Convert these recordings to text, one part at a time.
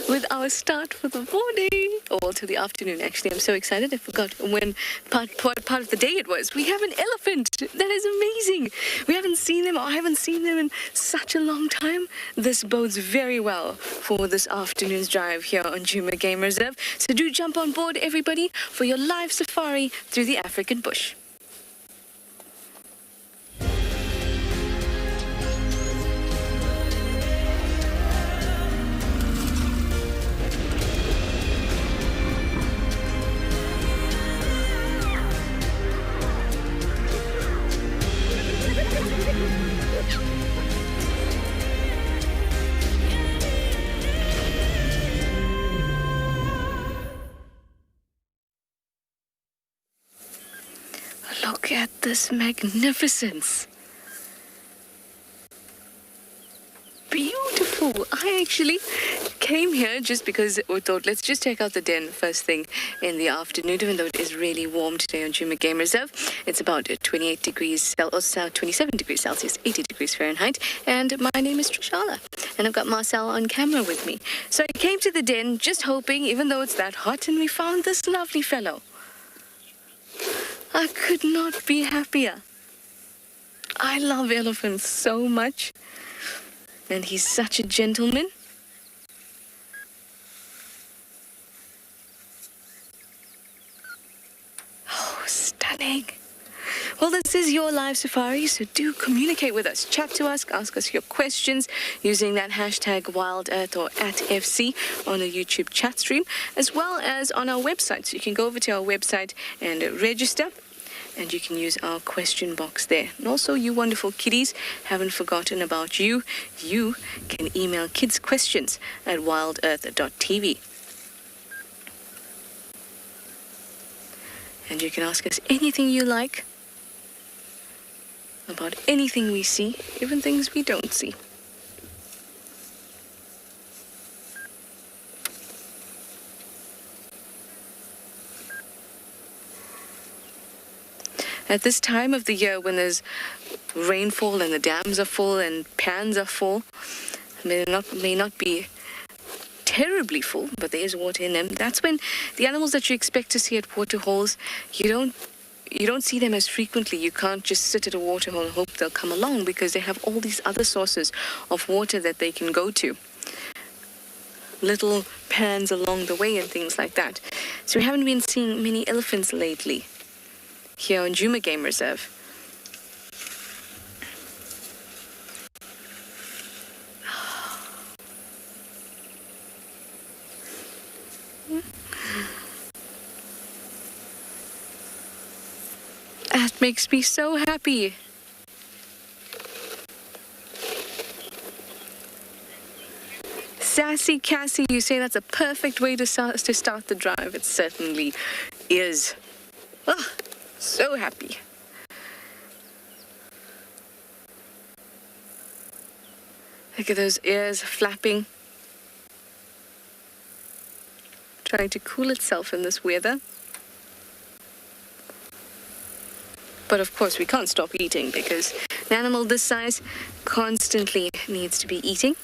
with our start for the morning, or till the afternoon. Actually, I'm so excited. I forgot when part of the day it was. We have an elephant. That is amazing. We haven't seen them, or I haven't seen them in such a long time. This bodes very well for this afternoon's drive here on Djuma Game Reserve. So do jump on board, everybody, for your live safari through the African bush. Look at this magnificence. Beautiful. I actually came here just because we thought, let's just check out the den first thing in the afternoon, even though it is really warm today on Djuma Game Reserve. It's about 28 degrees Celsius, 27 degrees Celsius, 80 degrees Fahrenheit. And my name is Trishala, and I've got Marcel on camera with me. So I came to the den just hoping, even though it's that hot, and we found this lovely fellow. I could not be happier. I love elephants so much. And he's such a gentleman. Oh, stunning. Well, this is your live safari, so do communicate with us. Chat to us, ask us your questions using that hashtag WildEarth or @FC on the YouTube chat stream, as well as on our website. So you can go over to our website and register, and you can use our question box there. And also, you wonderful kiddies, haven't forgotten about you. You can email kidsquestions at wildearth.tv. And you can ask us anything you like about anything we see, even things we don't see. At this time of the year, when there's rainfall and the dams are full and pans are full, may not be terribly full, but there is water in them. That's when the animals that you expect to see at waterholes, you don't see them as frequently. You can't just sit at a waterhole and hope they'll come along, because they have all these other sources of water that they can go to. Little pans along the way and things like that. So we haven't been seeing many elephants lately here on Djuma Game Reserve. That makes me so happy. Sassy Cassie, you say that's a perfect way to start the drive. It certainly is. Oh, so happy. Look at those ears flapping, trying to cool itself in this weather. But of course, we can't stop eating, because an animal this size constantly needs to be eating.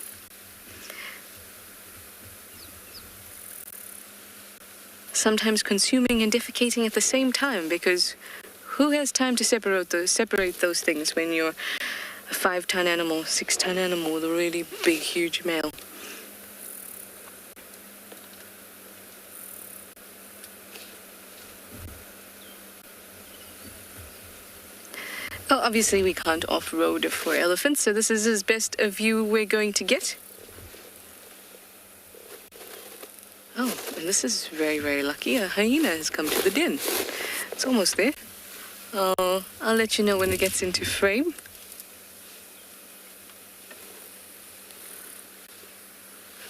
Sometimes consuming and defecating at the same time, because who has time to separate those things when you're a 5-ton animal, 6-ton animal with a really big, huge male? Oh, obviously we can't off-road for elephants, so this is as best a view we're going to get. Oh, and this is very, very lucky. A hyena has come to the den. It's almost there. Oh, I'll let you know when it gets into frame.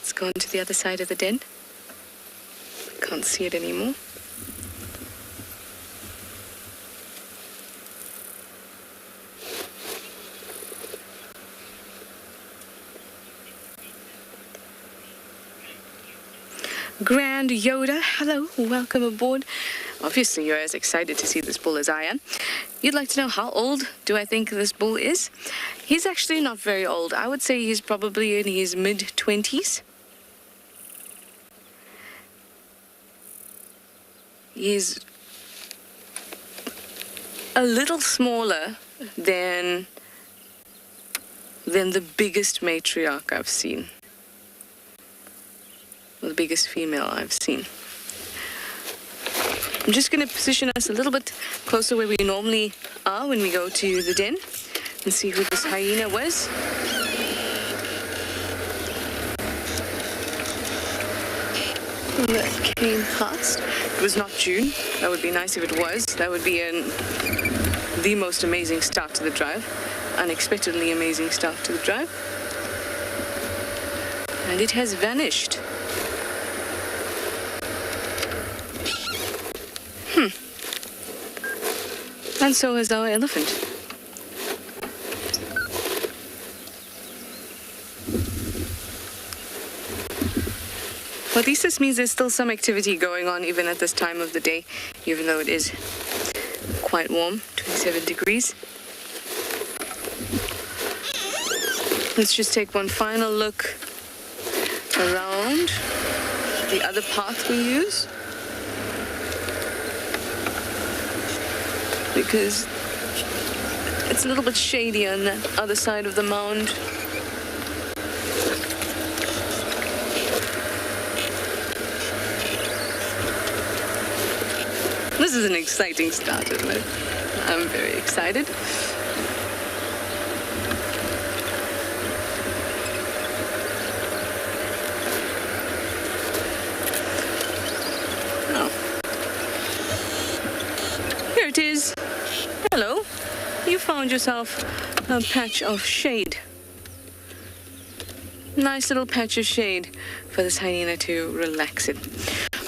It's gone to the other side of the den. Can't see it anymore. Grand Yoda, hello, welcome aboard. Obviously, you're as excited to see this bull as I am. You'd like to know how old do I think this bull is? He's actually not very old. I would say he's probably in his mid-20s. is a little smaller than the biggest matriarch I've seen. Or the biggest female I've seen. I'm just going to position us a little bit closer where we normally are when we go to the den and see who this hyena was. That came past. It was not June. That would be nice if it was. That would be the most amazing start to the drive. Unexpectedly amazing start to the drive. And it has vanished. And so has our elephant. Well, at least this means there's still some activity going on even at this time of the day, even though it is quite warm, 27 degrees. Let's just take one final look around the other path we use. Because it's a little bit shady on the other side of the mound. This is an exciting start, isn't it? I'm very excited. Oh. Here it is. Hello. You found yourself a patch of shade. Nice little patch of shade for this hyena to relax in.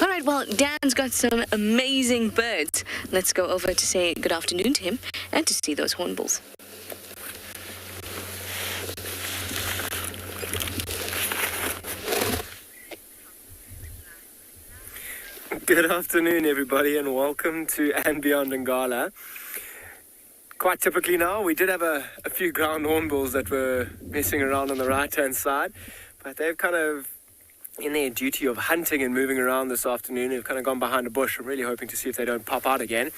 All right, well, Dan's got some amazing birds. Let's go over to say good afternoon to him and to see those hornbills. Good afternoon, everybody, and welcome to And Beyond Ngala. Quite typically now, we did have a few ground hornbills that were messing around on the right-hand side, but they've kind of, in their duty of hunting and moving around this afternoon, have kind of gone behind a bush. I'm really hoping to see if they don't pop out again.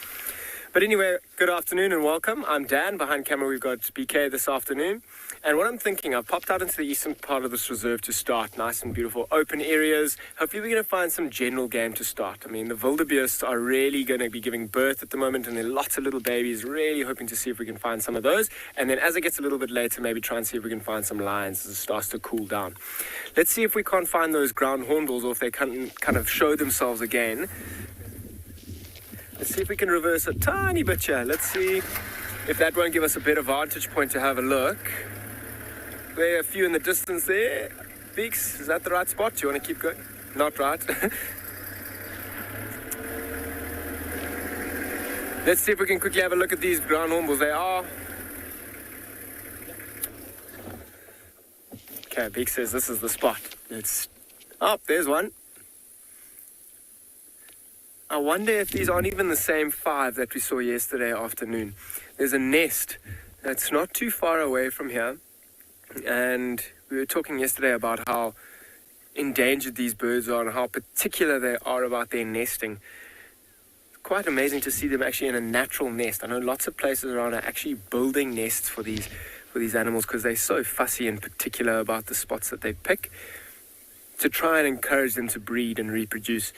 But anyway, good afternoon and welcome. I'm Dan. Behind camera, we've got BK this afternoon. And what I'm thinking, I've popped out into the eastern part of this reserve to start. Nice and beautiful open areas. Hopefully we're going to find some general game to start. I mean, the wildebeest are really going to be giving birth at the moment, and there are lots of little babies. Really hoping to see if we can find some of those. And then as it gets a little bit later, maybe try and see if we can find some lions as it starts to cool down. Let's see if we can't find those ground hornbills, or if they can kind of show themselves again. Let's see if we can reverse a tiny bit here. Let's see if that won't give us a better vantage point to have a look. There are a few in the distance there. Beaks, is that the right spot? Do you want to keep going? Not right. Let's see if we can quickly have a look at these ground hornbills. They are... Okay, Beaks says this is the spot. Let's... Oh, there's one. I wonder if these aren't even the same 5 that we saw yesterday afternoon. There's a nest that's not too far away from here. And we were talking yesterday about how endangered these birds are and how particular they are about their nesting. Quite amazing to see them actually in a natural nest. I know lots of places around are actually building nests for these animals because they're so fussy and particular about the spots that they pick to try and encourage them to breed and reproduce.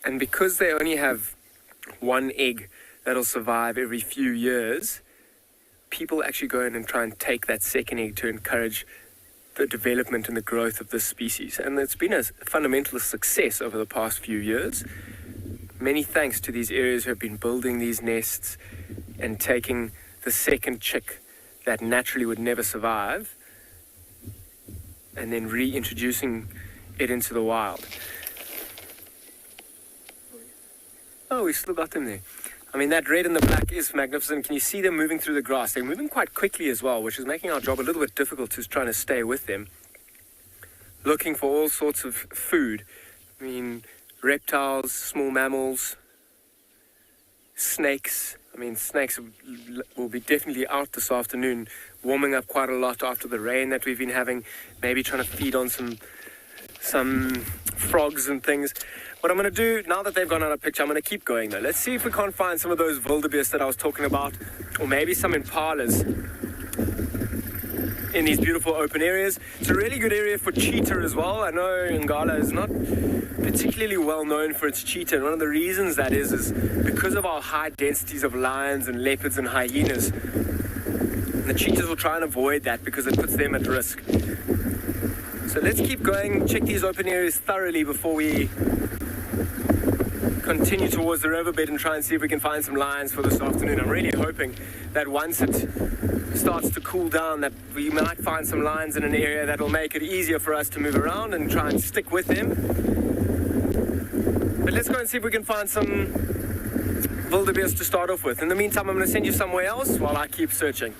And because they only have one egg that'll survive every few years, people actually go in and try and take that second egg to encourage the development and the growth of this species. And it's been a fundamental success over the past few years. Many thanks to these areas who have been building these nests and taking the second chick that naturally would never survive and then reintroducing it into the wild. Oh, we still got them there. I mean, that red and the black is magnificent. Can you see them moving through the grass? They're moving quite quickly as well, which is making our job a little bit difficult, to trying to stay with them. Looking for all sorts of food. I mean, reptiles, small mammals, snakes. I mean, snakes will be definitely out this afternoon, warming up quite a lot after the rain that we've been having. Maybe trying to feed on some frogs and things. What I'm going to do, now that they've gone out of picture, I'm going to keep going though. Let's see if we can't find some of those wildebeest that I was talking about, or maybe some impalas in these beautiful open areas. It's a really good area for cheetah as well. I know Ngala is not particularly well known for its cheetah, and one of the reasons that is because of our high densities of lions and leopards and hyenas. And the cheetahs will try and avoid that because it puts them at risk. So let's keep going, check these open areas thoroughly before we continue towards the riverbed and try and see if we can find some lions for this afternoon. I'm really hoping that once it starts to cool down that we might find some lions in an area that will make it easier for us to move around and try and stick with them. But let's go and see if we can find some wildebeest to start off with. In the meantime, I'm going to send you somewhere else while I keep searching.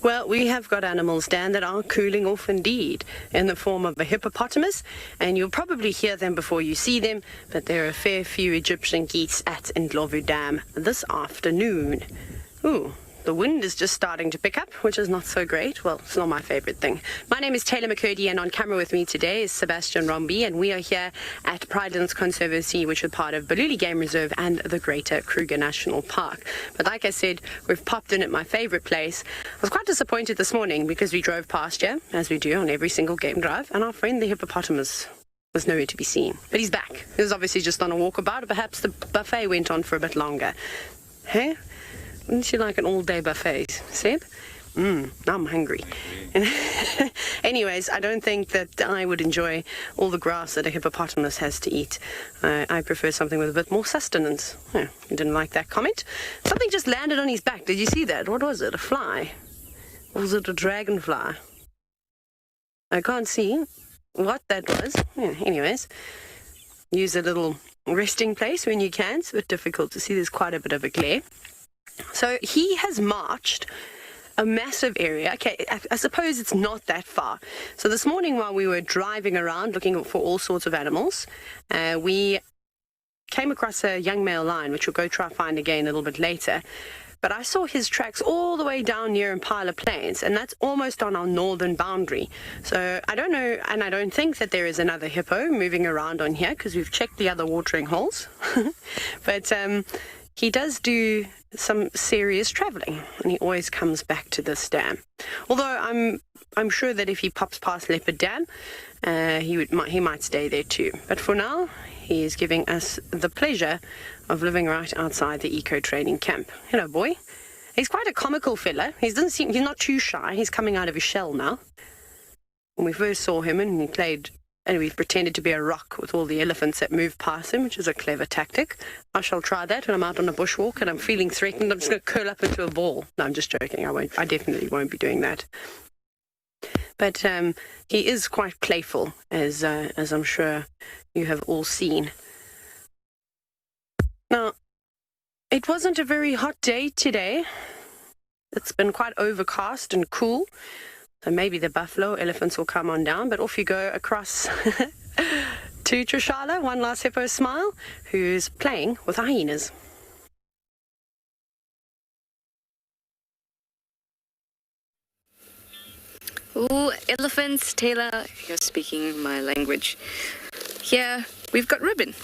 Well, we have got animals, Dan, that are cooling off indeed, in the form of a hippopotamus, and you'll probably hear them before you see them, but there are a fair few Egyptian geese at Ndlovu Dam this afternoon. Ooh, the wind is just starting to pick up, which is not so great. Well, it's not my favorite thing. My name is Taylor McCurdy, and on camera with me today is Sebastian Rombi, and we are here at Pridelands Conservancy, which is part of Baluli Game Reserve and the Greater Kruger National Park. But like I said, we've popped in at my favorite place. I was quite disappointed this morning because we drove past here, as we do on every single game drive, and our friend the hippopotamus was nowhere to be seen. But he's back. He was obviously just on a walkabout, or perhaps the buffet went on for a bit longer. Hey? Wouldn't you like an all-day buffet, Seb? I'm hungry. Anyways, I don't think that I would enjoy all the grass that a hippopotamus has to eat. I prefer something with a bit more sustenance. Oh, you didn't like that comment? Something just landed on his back. Did you see that? What was it? A fly? Or was it a dragonfly? I can't see what that was. Yeah, anyways, use a little resting place when you can. It's a bit difficult to see. There's quite a bit of a glare. So he has marched a massive area. Okay, I suppose it's not that far. So this morning while we were driving around looking for all sorts of animals, we came across a young male lion, which we'll go try to find again a little bit later. But I saw his tracks all the way down near Impala Plains, and that's almost on our northern boundary. So I don't know, and I don't think that there is another hippo moving around on here because we've checked the other watering holes. But he does do some serious traveling, and he always comes back to this dam. Although I'm sure that if he pops past Leopard Dam, he might stay there too. But for now, he is giving us the pleasure of living right outside the eco training camp. Hello, boy. He's quite a comical fella. He's not too shy. He's coming out of his shell now. When we first saw him, and we pretended to be a rock with all the elephants that moved past him, which is a clever tactic. I shall try that when I'm out on a bushwalk and I'm feeling threatened. I'm just going to curl up into a ball. No, I'm just joking. I definitely won't be doing that. But he is quite playful, as I'm sure you have all seen. Now, it wasn't a very hot day today. It's been quite overcast and cool. So maybe the buffalo elephants will come on down, but off you go across to Trishala, one last hippo smile, who's playing with hyenas. Ooh, elephants, Taylor, you're speaking my language. Here, we've got Ribbon.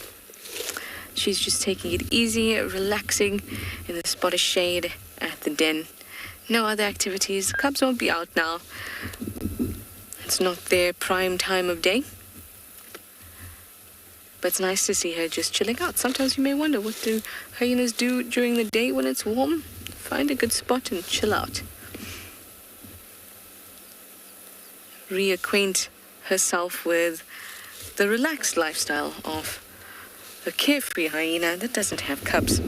She's just taking it easy, relaxing in the spot of shade at the den. No other activities. Cubs won't be out now. It's not their prime time of day. But it's nice to see her just chilling out. Sometimes you may wonder, what do hyenas do during the day when it's warm? Find a good spot and chill out. Reacquaint herself with the relaxed lifestyle of a carefree hyena that doesn't have cubs.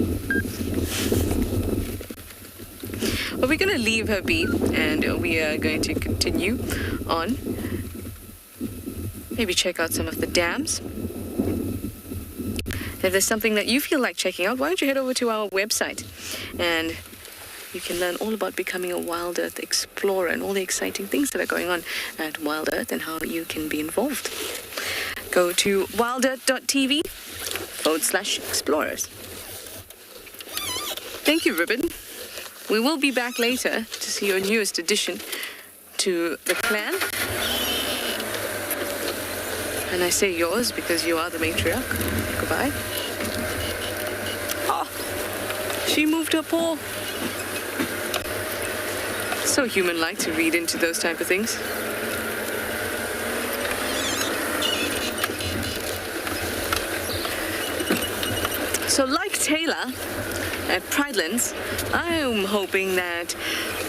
Well, we're going to leave her be, and we are going to continue on. Maybe check out some of the dams. If there's something that you feel like checking out, why don't you head over to our website, and you can learn all about becoming a Wild Earth explorer and all the exciting things that are going on at Wild Earth and how you can be involved. Go to wildearth.tv/explorers. Thank you, Ribbon. We will be back later to see your newest addition to the clan. And I say yours because you are the matriarch. Goodbye. Oh, she moved her paw. So human-like to read into those type of things. So like Taylor at Pridelands, I'm hoping that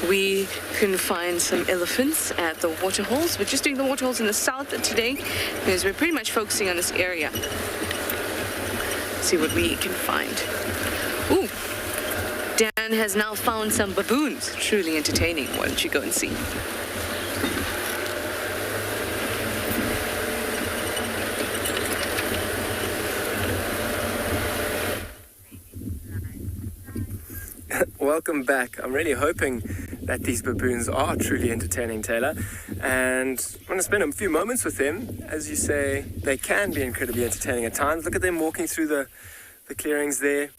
we can find some elephants at the waterholes. We're just doing the waterholes in the south today because we're pretty much focusing on this area. See what we can find. Ooh, Dan has now found some baboons. Truly entertaining. Why don't you go and see? Welcome back. I'm really hoping that these baboons are truly entertaining, Taylor. And I'm going to spend a few moments with them. As you say, they can be incredibly entertaining at times. Look at them walking through the clearings there.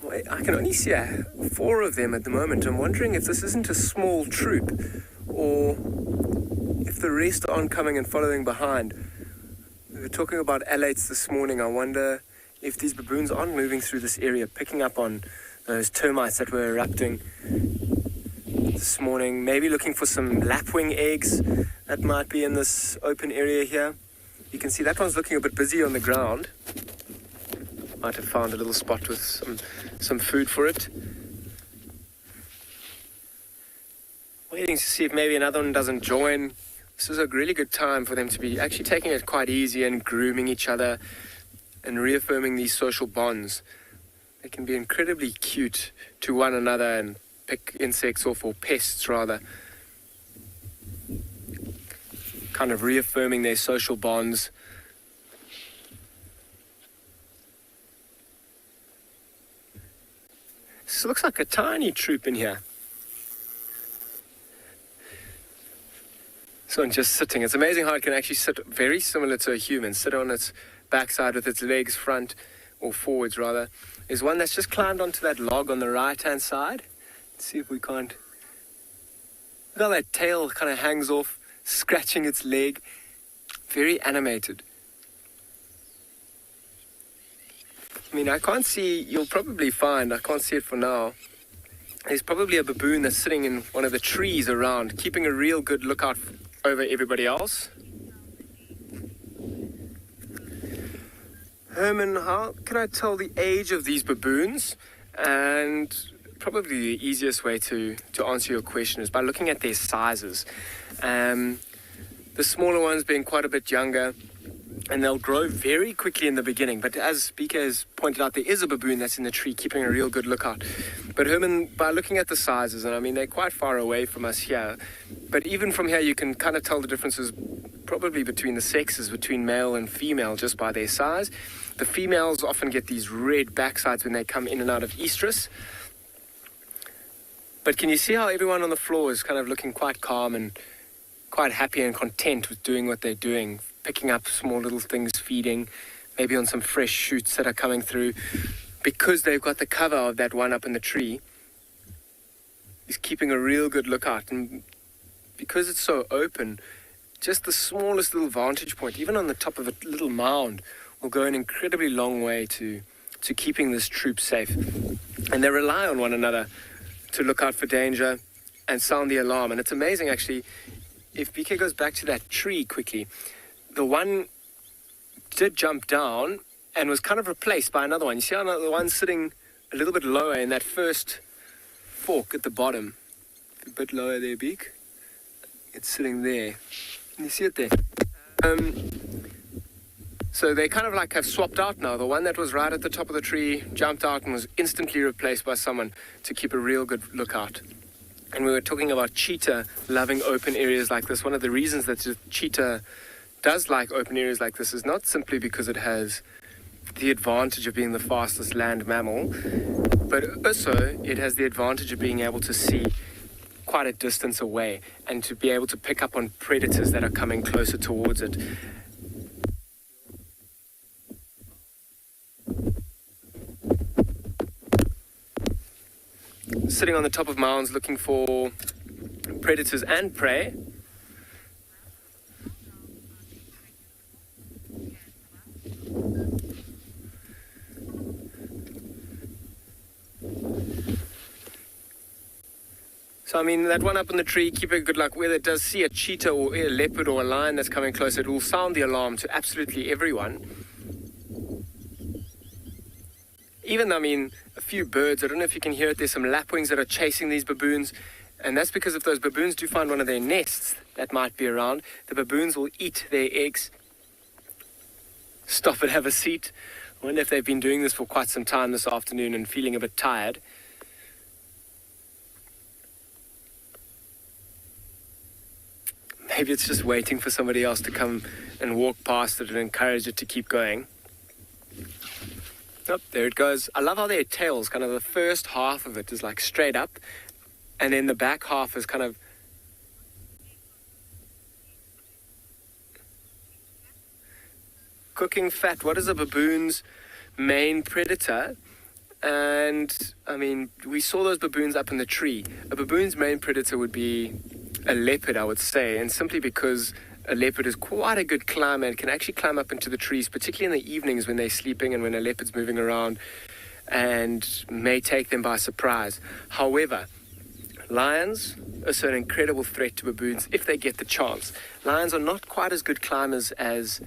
Well, I can only see 4 of them at the moment. I'm wondering if this isn't a small troop or if the rest aren't coming and following behind. We were talking about alates this morning. I wonder if these baboons aren't moving through this area, picking up on those termites that were erupting this morning, maybe looking for some lapwing eggs that might be in this open area here. You can see that one's looking a bit busy on the ground. Might have found a little spot with some food for it. Waiting to see if maybe another one doesn't join. This is a really good time for them to be actually taking it quite easy and grooming each other and reaffirming these social bonds. They can be incredibly cute to one another and pick insects off, or pests rather. Kind of reaffirming their social bonds. This looks like a tiny troop in here. This one just sitting. It's amazing how it can actually sit very similar to a human. Sit on its backside with its legs front, or forwards rather. There's one that's just climbed onto that log on the right-hand side. Let's see if we can't... Look how that tail kind of hangs off, scratching its leg. Very animated. I mean, I can't see... You'll probably find, I can't see it for now. There's probably a baboon that's sitting in one of the trees around, keeping a real good lookout over everybody else. Herman, how can I tell the age of these baboons? And probably the easiest way to answer your question is by looking at their sizes. The smaller ones being quite a bit younger, and they'll grow very quickly in the beginning. But as BK has pointed out, there is a baboon that's in the tree keeping a real good lookout. But Herman, by looking at the sizes, and I mean, they're quite far away from us here, but even from here you can kind of tell the differences probably between the sexes, between male and female, just by their size. The females often get these red backsides when they come in and out of estrus. But can you see how everyone on the floor is kind of looking quite calm and quite happy and content with doing what they're doing, picking up small little things, feeding, maybe on some fresh shoots that are coming through, because they've got the cover of that one up in the tree. He's keeping a real good lookout, and because it's so open, just the smallest little vantage point, even on the top of a little mound, will go an incredibly long way to keeping this troop safe. And they rely on one another to look out for danger and sound the alarm. And it's amazing, actually, if BK goes back to that tree quickly, the one did jump down and was kind of replaced by another one. You see how the one's sitting a little bit lower in that first fork at the bottom. A bit lower there, Beak. It's sitting there. Can you see it there? So they kind of like have swapped out now. The one that was right at the top of the tree jumped out and was instantly replaced by someone to keep a real good lookout. And we were talking about cheetah loving open areas like this. One of the reasons that the cheetah does like open areas like this is not simply because it has the advantage of being the fastest land mammal, but also it has the advantage of being able to see quite a distance away and to be able to pick up on predators that are coming closer towards it. sitting on the top of mounds looking for predators and prey. So, I mean, that one up in the tree, keep a good look. Whether it does see a cheetah or a leopard or a lion that's coming close, it will sound the alarm to absolutely everyone. Even, I mean, a few birds, I don't know if you can hear it, there's some lapwings that are chasing these baboons. And that's because if those baboons do find one of their nests that might be around, the baboons will eat their eggs. Stop and have a seat. I wonder if they've been doing this for quite some time this afternoon and feeling a bit tired. Maybe it's just waiting for somebody else to come and walk past it and encourage it to keep going. Oh, there it goes. I love how their tails, kind of the first half of it is like straight up, and then the back half is kind of cooking fat. What is a baboon's main predator? And I mean, we saw those baboons up in the tree. A baboon's main predator would be a leopard, I would say, and simply because a leopard is quite a good climber and can actually climb up into the trees, particularly in the evenings when they're sleeping and when a leopard's moving around, and may take them by surprise. However, lions are also an incredible threat to baboons if they get the chance. Lions are not quite as good climbers as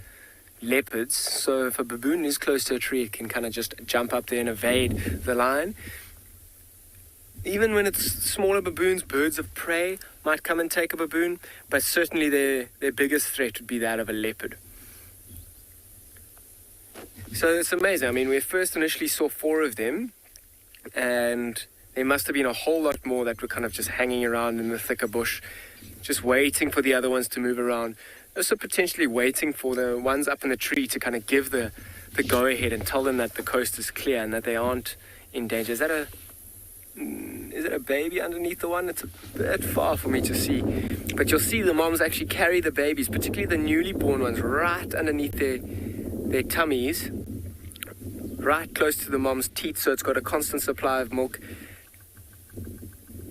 leopards, so if a baboon is close to a tree, it can kind of just jump up there and evade the lion. Even when it's smaller baboons, birds of prey might come and take a baboon, but certainly their biggest threat would be that of a leopard. So it's amazing. I mean, we first initially saw 4 of them, and there must have been a whole lot more that were kind of just hanging around in the thicker bush, just waiting for the other ones to move around. Also potentially waiting for the ones up in the tree to kind of give the go-ahead and tell them that the coast is clear and that they aren't in danger. Is it a baby underneath the one? It's a bit far for me to see. But you'll see the moms actually carry the babies, particularly the newly born ones, right underneath their tummies, right close to the mom's teeth, so it's got a constant supply of milk.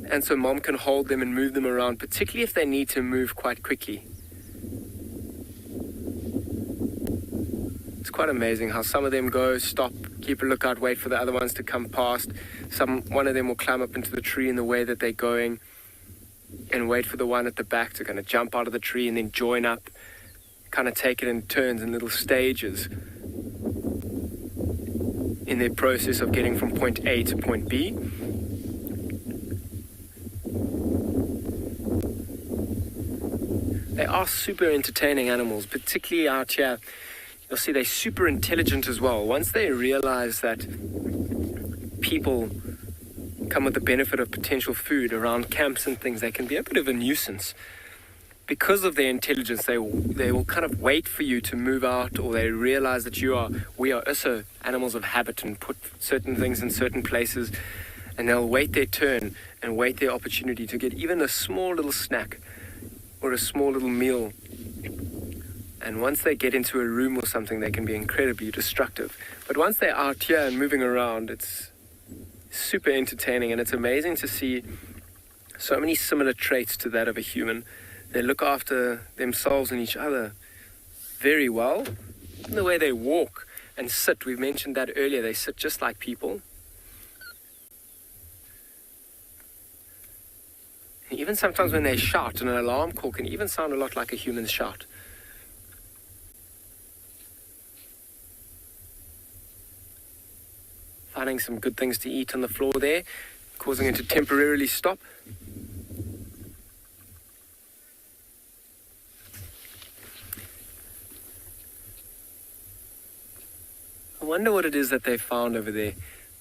And so mom can hold them and move them around, particularly if they need to move quite quickly. It's quite amazing how some of them go, stop, keep a lookout, wait for the other ones to come past. One of them will climb up into the tree in the way that they're going and wait for the one at the back to kind of jump out of the tree and then join up, kind of take it in turns in little stages in their process of getting from point A to point B. They are super entertaining animals, particularly out here. You'll see they're super intelligent as well. Once they realize that people come with the benefit of potential food around camps and things, they can be a bit of a nuisance. Because of their intelligence, they will kind of wait for you to move out, or they realize that we are also animals of habit and put certain things in certain places, and they'll wait their turn and wait their opportunity to get even a small little snack or a small little meal. And once they get into a room or something, they can be incredibly destructive. But once they're out here and moving around, it's super entertaining, and it's amazing to see so many similar traits to that of a human. They look after themselves and each other very well. In the way they walk and sit, we mentioned that earlier, they sit just like people. Even sometimes when they shout, an alarm call can even sound a lot like a human's shout. Finding some good things to eat on the floor there, causing it to temporarily stop. I wonder what it is that they found over there,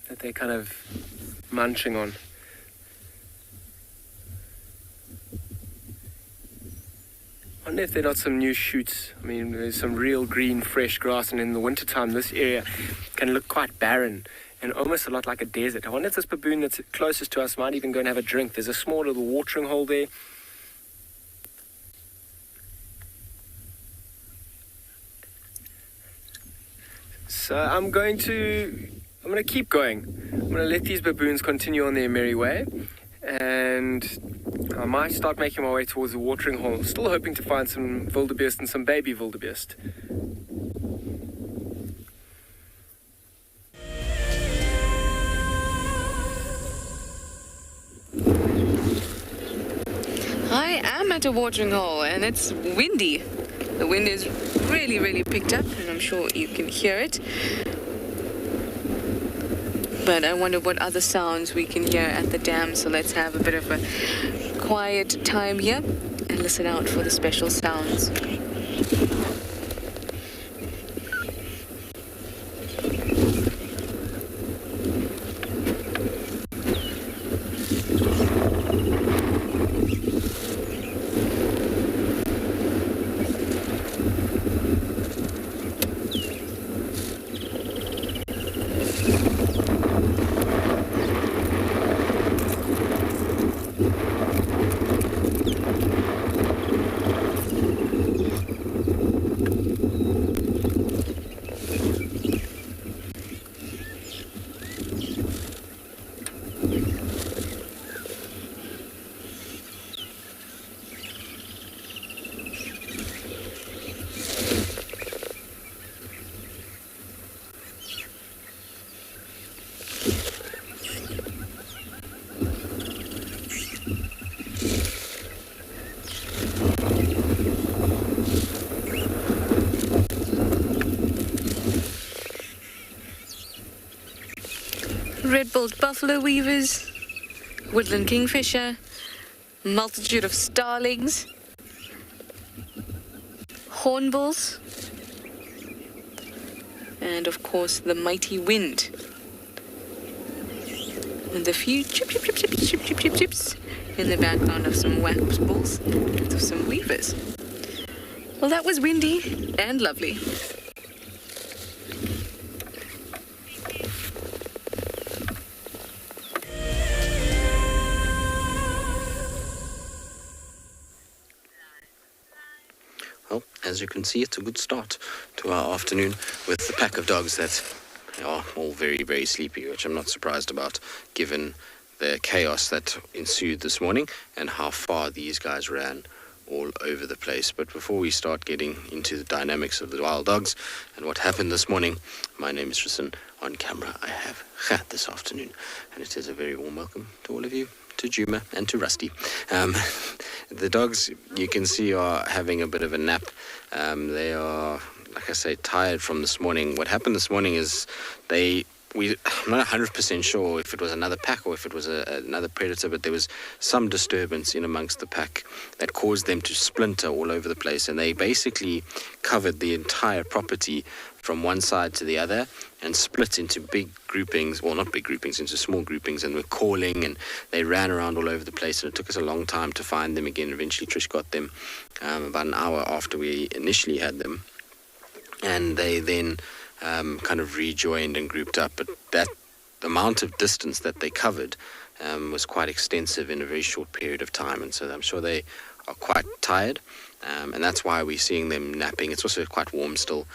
that they're kind of munching on. I wonder if there are not some new shoots. I mean, there's some real green, fresh grass, and in the wintertime, this area can look quite barren and almost a lot like a desert. I wonder if this baboon that's closest to us might even go and have a drink. There's a small little watering hole there. So I'm going to I'm going to keep going. I'm going to let these baboons continue on their merry way, and I might start making my way towards the watering hole, still hoping to find some wildebeest and some baby wildebeest. I am at a watering hole and it's windy. The wind is really, really picked up and I'm sure you can hear it. But I wonder what other sounds we can hear at the dam, so let's have a bit of a quiet time here and listen out for the special sounds. Red-billed buffalo weavers, woodland kingfisher, multitude of starlings, hornbills, and of course the mighty wind. And a few chip chip chip chip chip chip chip chips in the background of some waxbills and of some weavers. Well, that was windy and lovely. Well, as you can see, it's a good start to our afternoon with the pack of dogs that are all very, very sleepy, which I'm not surprised about, given the chaos that ensued this morning and how far these guys ran all over the place. But before we start getting into the dynamics of the wild dogs and what happened this morning, my name is Tristan. On camera, I have Gert this afternoon, and it is a very warm welcome to all of you, to Juma and to Rusty. The dogs, you can see, are having a bit of a nap. They are, like I say, tired from this morning. What happened this morning is I'm not 100% sure if it was another pack or if it was another predator, but there was some disturbance in amongst the pack that caused them to splinter all over the place, and they basically covered the entire property from one side to the other and split into big groupings, well, not big groupings, into small groupings, and were calling, and they ran around all over the place, and it took us a long time to find them again. Eventually Trish got them about an hour after we initially had them, and they then kind of rejoined and grouped up. But that amount of distance that they covered was quite extensive in a very short period of time, and so I'm sure they are quite tired, and that's why we're seeing them napping. It's also quite warm still.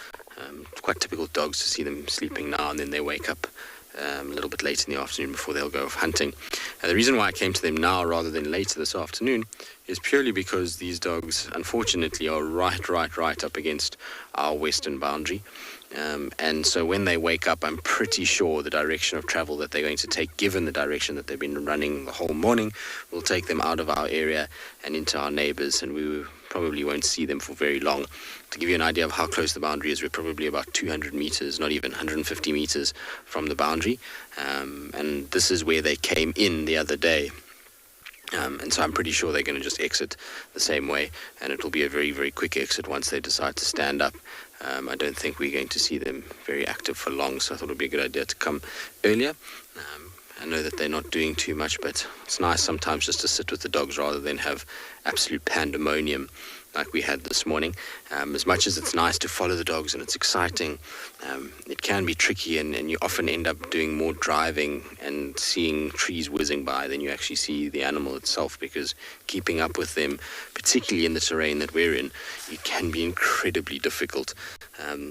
It's quite typical dogs to see them sleeping now and then they wake up a little bit late in the afternoon before they'll go off hunting. The reason why I came to them now rather than later this afternoon is purely because these dogs, unfortunately, are right up against our western boundary. And so when they wake up, I'm pretty sure the direction of travel that they're going to take, given the direction that they've been running the whole morning, will take them out of our area and into our neighbors, and we probably won't see them for very long. To give you an idea of how close the boundary is, we're probably about 200 meters, not even 150 meters from the boundary. And this is where they came in the other day. And so I'm pretty sure they're going to just exit the same way, and it will be a very, very quick exit once they decide to stand up. I don't think we're going to see them very active for long, so I thought it would be a good idea to come earlier. I know that they're not doing too much, but it's nice sometimes just to sit with the dogs rather than have absolute pandemonium like we had this morning. As much as it's nice to follow the dogs and it's exciting, it can be tricky, and you often end up doing more driving and seeing trees whizzing by than you actually see the animal itself, because keeping up with them, particularly in the terrain that we're in, it can be incredibly difficult.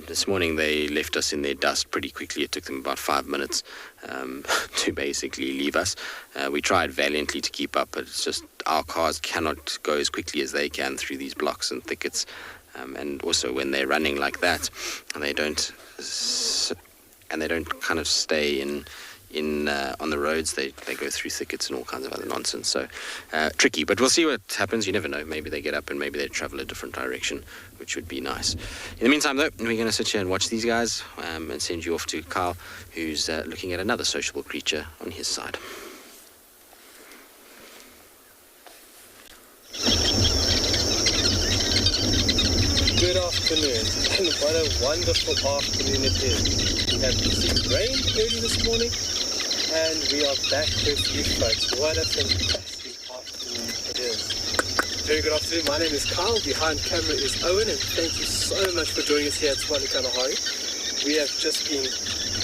This morning they left us in their dust pretty quickly. It took them about 5 minutes to basically leave us. We tried valiantly to keep up, but it's just our cars cannot go as quickly as they can through these blocks and thickets. And also when they're running like that, and they don't kind of stay on the roads, they go through thickets and all kinds of other nonsense. So tricky, but we'll see what happens. You never know. Maybe they get up and maybe they travel a different direction, which would be nice. In the meantime, though, we're going to sit here and watch these guys and send you off to Kyle, who's looking at another sociable creature on his side. Good afternoon, and what a wonderful afternoon it is. We have received rain early this morning, and we are back with you folks. What a fantastic afternoon it is. Very good afternoon. My name is Kyle. Behind camera is Owen, and thank you so much for joining us here at Swali Kalahari. We have just been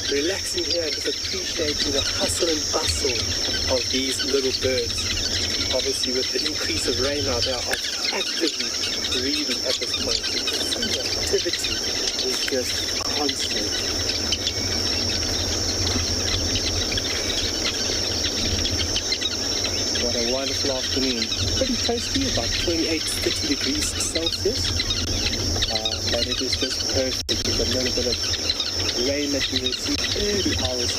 relaxing here and just appreciating the hustle and bustle of these little birds. Obviously, with the increase of rain now, they are actively breeding at this point. The activity is just constant. What a wonderful afternoon. Pretty toasty, about 28-30 degrees Celsius. But it is just perfect with a little bit of rain that we received early hours.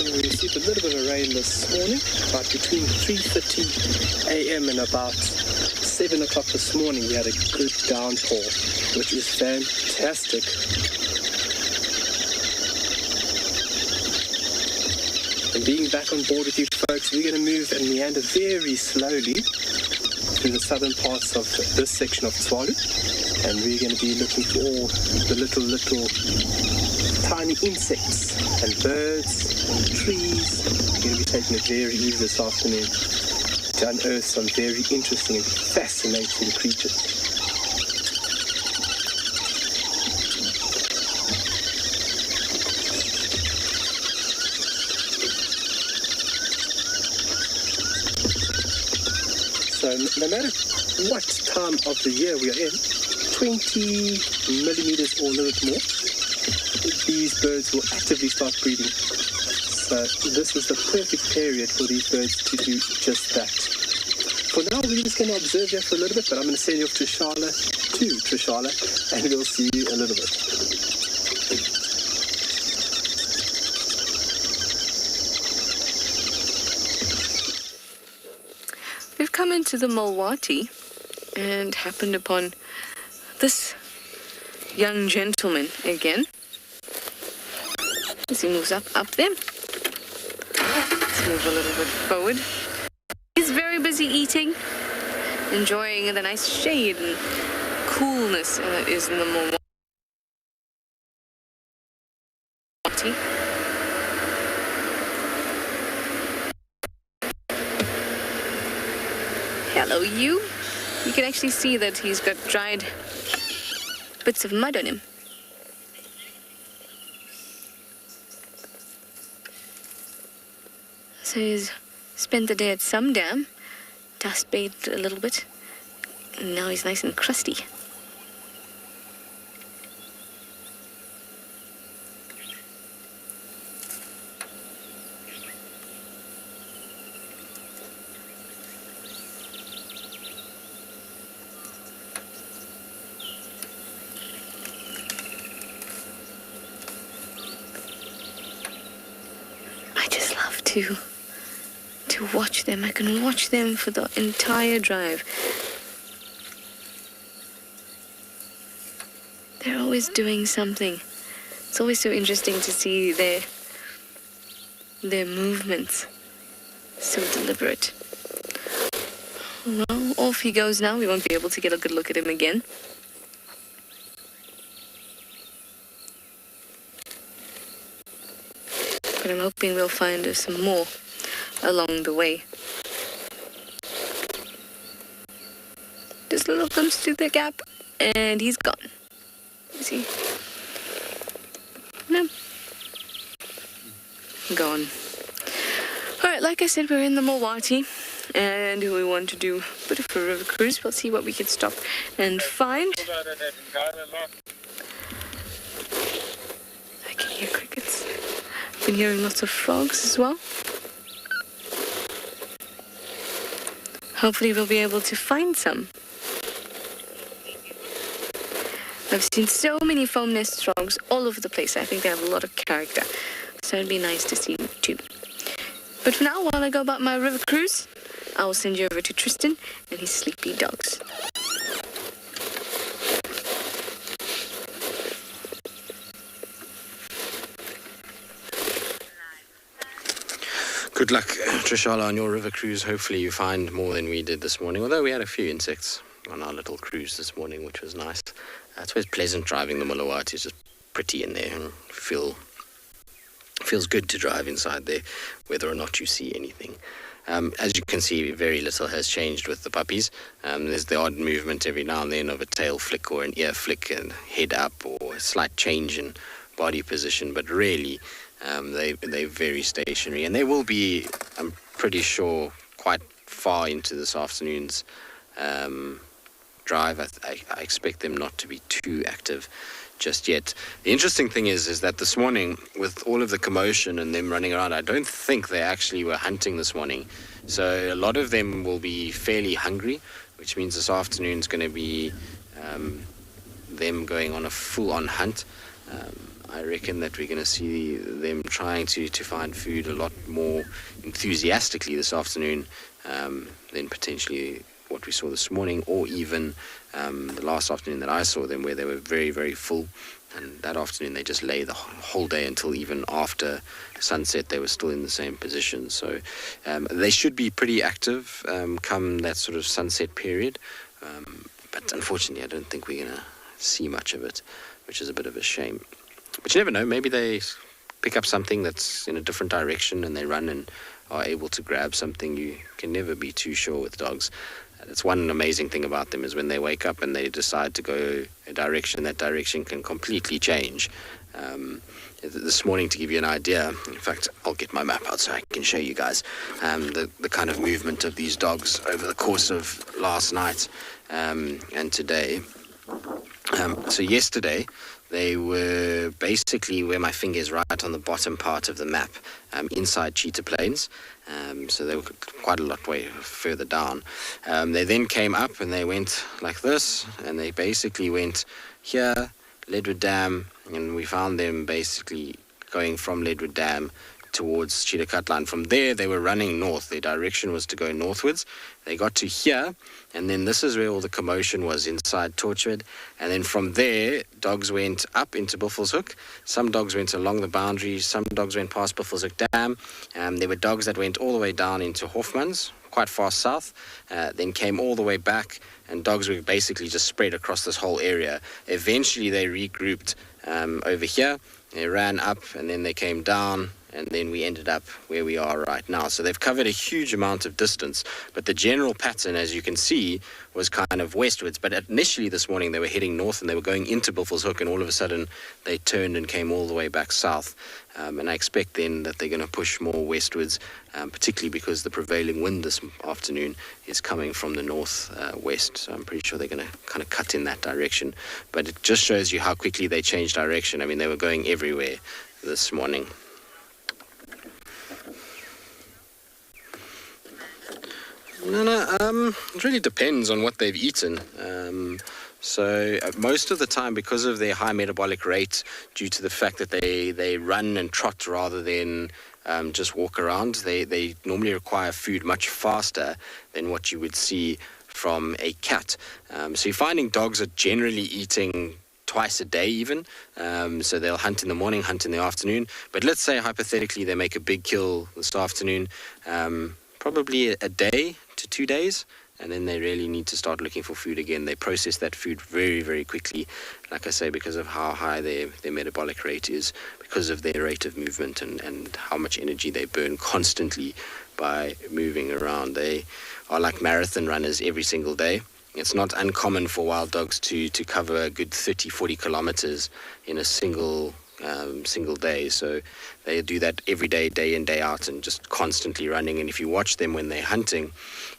We received a little bit of rain this morning, about between 3:30 a.m. and about 7 o'clock this morning. We had a good downpour, which is fantastic. And being back on board with you folks, we're going to move and meander very slowly through the southern parts of this section of Tswalu, and we're going to be looking for all the little tiny insects and birds and trees. We're going to be taking it very easy this afternoon to unearth some very interesting and fascinating creatures. So no matter what time of the year we are in, 20 millimeters or a little bit more, these birds will actively start breeding. So this is the perfect period for these birds to do just that. For now, we're just going to observe here for a little bit, but I'm going to send you off to Trishala, and we'll see you a little bit. We've come into the Mulwati and happened upon this young gentleman again. As he moves up there. Let's move a little bit forward. He's very busy eating, enjoying the nice shade and coolness that is in the Mulwati. Hello, you. You can actually see that he's got dried bits of mud on him. So he's spent the day at some dam, dust bathed a little bit, and now he's nice and crusty. I just love to watch them. I can watch them for the entire drive. They're always doing something. It's always so interesting to see their movements. So deliberate. Well, off he goes now. We won't be able to get a good look at him again. But I'm hoping we'll find some more along the way. Just a little glimpse through the gap, and he's gone. You see? No. Gone. Alright, like I said, we're in the Mulwati, And we want to do a bit of a river cruise. We'll see what we can stop and find. I can hear crickets. I've been hearing lots of frogs as well. Hopefully we'll be able to find some. I've seen so many foam nest frogs all over the place. I think they have a lot of character. So it'd be nice to see them too. But for now, while I go about my river cruise, I will send you over to Tristan and his sleepy dogs. Good luck, Trishala, on your river cruise. Hopefully you find more than we did this morning, although we had a few insects on our little cruise this morning, which was nice. It's always pleasant driving the Mulawati. It's just pretty in there and feels good to drive inside there, whether or not you see anything. As you can see, very little has changed with the puppies. There's the odd movement every now and then of a tail flick or an ear flick and head up or a slight change in body position, but really they're very stationary. And they will be, I'm pretty sure, quite far into this afternoon's drive. I expect them not to be too active just yet. The interesting thing is that this morning, with all of the commotion and them running around, I don't think they actually were hunting this morning. So a lot of them will be fairly hungry, which means this afternoon's going to be them going on a full-on hunt. I reckon that we're going to see them trying to find food a lot more enthusiastically this afternoon than potentially what we saw this morning, or even the last afternoon that I saw them, where they were very, very full. And that afternoon they just lay the whole day until even after sunset they were still in the same position. So they should be pretty active come that sort of sunset period. But unfortunately I don't think we're going to see much of it, which is a bit of a shame. But you never know, maybe they pick up something that's in a different direction and they run and are able to grab something. You can never be too sure with dogs. That's one amazing thing about them, is when they wake up and they decide to go a direction, that direction can completely change. This morning, to give you an idea, in fact, I'll get my map out so I can show you guys the kind of movement of these dogs over the course of last night and today. So yesterday, they were basically where my finger is, right on the bottom part of the map, inside Cheetah Plains. So they were quite a lot way further down. They then came up and they went like this, and they basically went here, Leadwood Dam, and we found them basically going from Leadwood Dam towards Cheetah Cut Line. From there, they were running north. Their direction was to go northwards. They got to here, and then this is where all the commotion was, inside Torchwood. And then from there, dogs went up into Buffelshoek. Some dogs went along the boundaries. Some dogs went past Buffelshoek Dam. There were dogs that went all the way down into Hofmans, quite far south, then came all the way back, and dogs were basically just spread across this whole area. Eventually, they regrouped over here. They ran up, and then they came down, and then we ended up where we are right now. So they've covered a huge amount of distance, but the general pattern, as you can see, was kind of westwards. But initially this morning they were heading north and they were going into Buffelshoek, and all of a sudden they turned and came all the way back south. And I expect then that they're going to push more westwards, particularly because the prevailing wind this afternoon is coming from the north west. So I'm pretty sure they're going to kind of cut in that direction. But it just shows you how quickly they change direction. I mean, they were going everywhere this morning. No, it really depends on what they've eaten. So most of the time, because of their high metabolic rate, due to the fact that they run and trot rather than just walk around, they normally require food much faster than what you would see from a cat. So you're finding dogs are generally eating twice a day even. So they'll hunt in the morning, hunt in the afternoon. But let's say hypothetically they make a big kill this afternoon, probably a day to 2 days, and then they really need to start looking for food again. They process that food very, very quickly, like I say, because of how high their metabolic rate is, because of their rate of movement and how much energy they burn constantly by moving around. They are like marathon runners every single day. It's not uncommon for wild dogs to cover a good 30-40 kilometers in a single day. So They do that every day, day in, day out, and just constantly running. And if you watch them when they're hunting,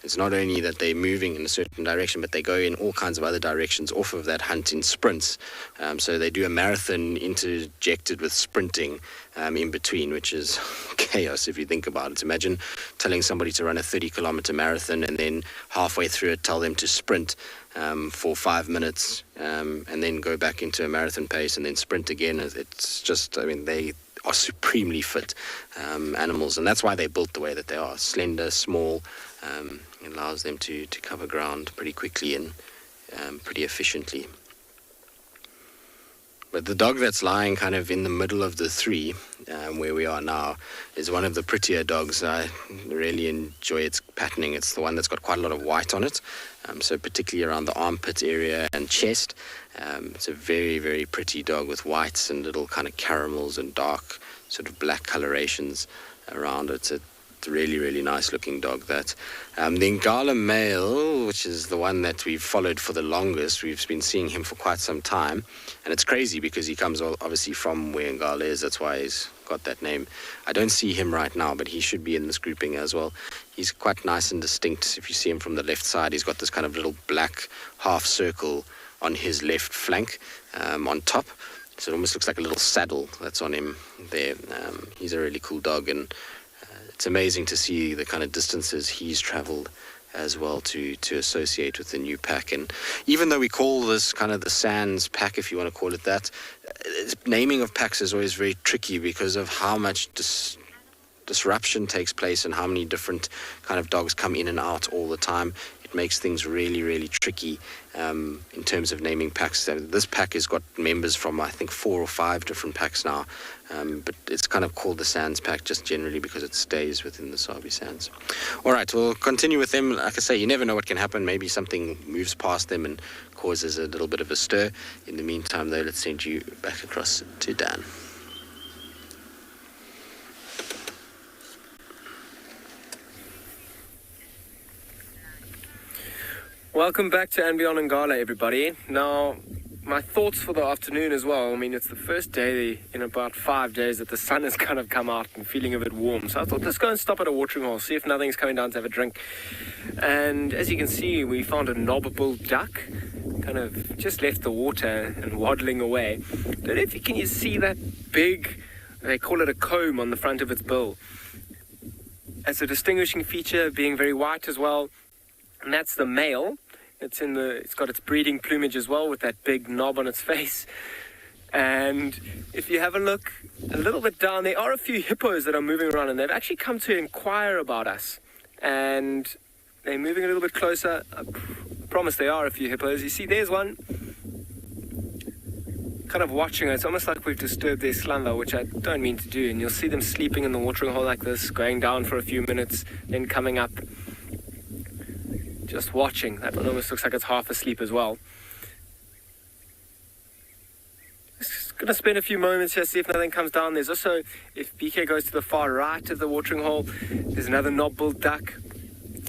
it's not only that they're moving in a certain direction, but they go in all kinds of other directions off of that hunt in sprints. So they do a marathon interjected with sprinting in between, which is chaos if you think about it. Imagine telling somebody to run a 30-kilometer marathon and then halfway through it tell them to sprint for 5 minutes and then go back into a marathon pace and then sprint again. It's just, I mean, they are supremely fit animals, and that's why they're built the way that they are. Slender, small, allows them to cover ground pretty quickly and pretty efficiently. But the dog that's lying kind of in the middle of the three, where we are now, is one of the prettier dogs. I really enjoy its patterning. It's the one that's got quite a lot of white on it, so particularly around the armpit area and chest. It's a very, very pretty dog with whites and little kind of caramels and dark sort of black colorations around it. It's a really, really nice looking dog. That the Ngala male, which is the one that we've followed for the longest, we've been seeing him for quite some time, and it's crazy because he comes obviously from where Ngala is. That's why he's got that name. I don't see him right now, but he should be in this grouping as well. He's quite nice and distinct. If you see him from the left side, he's got this kind of little black half circle on his left flank on top. So it almost looks like a little saddle that's on him there. He's a really cool dog, and it's amazing to see the kind of distances he's traveled as well to associate with the new pack. And even though we call this kind of the Sands pack, if you want to call it that, naming of packs is always very tricky because of how much disruption takes place and how many different kind of dogs come in and out all the time. It makes things really, really tricky in terms of naming packs. So this pack has got members from, I think, 4 or 5 different packs now, but it's kind of called the Sands pack just generally because it stays within the Sabi Sands. All right, we'll continue with them. Like I say, you never know what can happen. Maybe something moves past them and causes a little bit of a stir. In the meantime, though, let's send you back across to Dan. Welcome back to And Beyond Ngala, everybody. Now, my thoughts for the afternoon as well. I mean, it's the first day in about 5 days that the sun has kind of come out and feeling a bit warm. So I thought, let's go and stop at a watering hole, see if nothing's coming down to have a drink. And as you can see, we found a knob-bill duck, kind of just left the water and waddling away. Don't know if you can see that big, they call it a comb on the front of its bill. It's a distinguishing feature, being very white as well. And that's the male. It's got its breeding plumage as well with that big knob on its face. And if you have a look a little bit down, there are a few hippos that are moving around, and they've actually come to inquire about us. And they're moving a little bit closer. I promise there are a few hippos. You see, there's one kind of watching us. It's almost like we've disturbed their slumber, which I don't mean to do. And you'll see them sleeping in the watering hole like this, going down for a few minutes, then coming up. Just watching. That one almost looks like it's half asleep as well. Just going to spend a few moments here, see if nothing comes down. There's also, if BK goes to the far right of the watering hole, there's another knob-billed duck.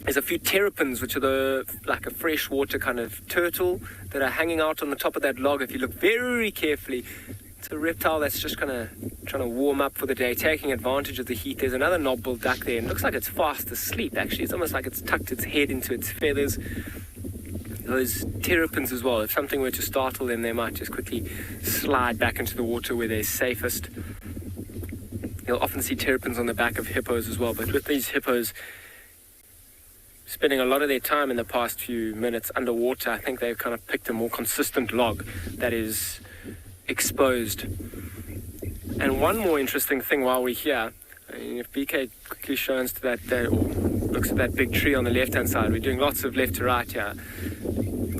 There's a few terrapins, which are like a freshwater kind of turtle that are hanging out on the top of that log. If you look very carefully, it's a reptile that's just kind of trying to warm up for the day, taking advantage of the heat. There's another knob-billed duck there, and it looks like it's fast asleep, actually. It's almost like it's tucked its head into its feathers. Those terrapins as well, if something were to startle them, they might just quickly slide back into the water where they're safest. You'll often see terrapins on the back of hippos as well, but with these hippos spending a lot of their time in the past few minutes underwater, I think they've kind of picked a more consistent log that is exposed. And one more interesting thing while we're here, I mean, if BK quickly shows to that, or looks at that big tree on the left-hand side, we're doing lots of left to right here.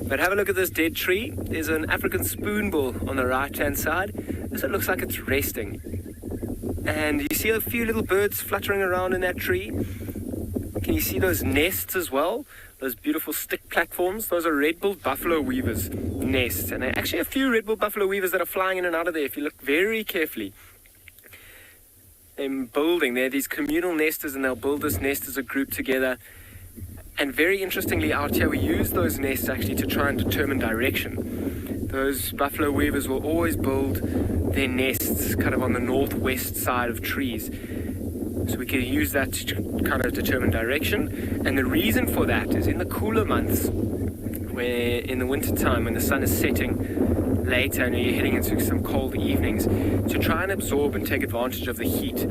But have a look at this dead tree. There's an African spoonbill on the right-hand side. This looks like it's resting. And you see a few little birds fluttering around in that tree. Can you see those nests as well? Those beautiful stick platforms? Those are red-billed buffalo weavers' nests. And there are actually a few red-billed buffalo weavers that are flying in and out of there if you look very carefully. They're building. They're these communal nesters, and they'll build this nest as a group together. And very interestingly, out here we use those nests actually to try and determine direction. Those buffalo weavers will always build their nests kind of on the northwest side of trees. So we can use that to kind of determine direction. And the reason for that is in the cooler months, where in the winter time when the sun is setting later and you're heading into some cold evenings, to try and absorb and take advantage of the heat,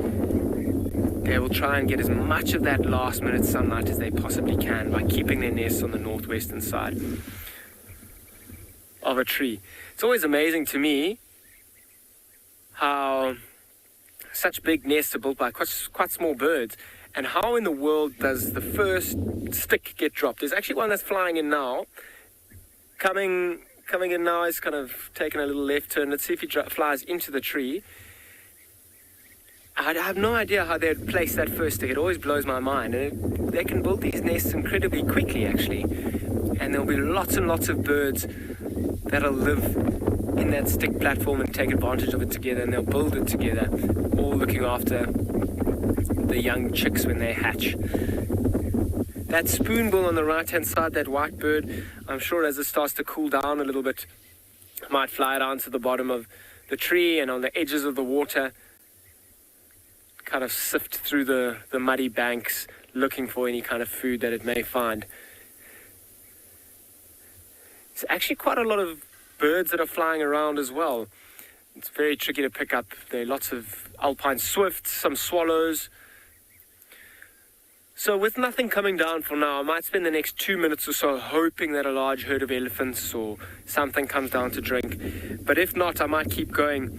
they will try and get as much of that last minute sunlight as they possibly can by keeping their nests on the northwestern side of a tree. It's always amazing to me how such big nests are built by quite small birds, and how in the world does the first stick get dropped? There's actually one that's flying in now. Coming in now, is kind of taking a little left turn. Let's see if he flies into the tree. I have no idea how they'd place that first stick. It always blows my mind. And they can build these nests incredibly quickly, actually. And there'll be lots and lots of birds that'll live in that stick platform and take advantage of it together. And they'll build it together, all looking after the young chicks when they hatch. That spoonbill on the right-hand side, that white bird, I'm sure as it starts to cool down a little bit, might fly down to the bottom of the tree and on the edges of the water, kind of sift through the muddy banks looking for any kind of food that it may find. There's actually quite a lot of birds that are flying around as well. It's very tricky to pick up. There are lots of alpine swifts, some swallows. So with nothing coming down for now, I might spend the next 2 minutes or so hoping that a large herd of elephants or something comes down to drink. But if not, I might keep going,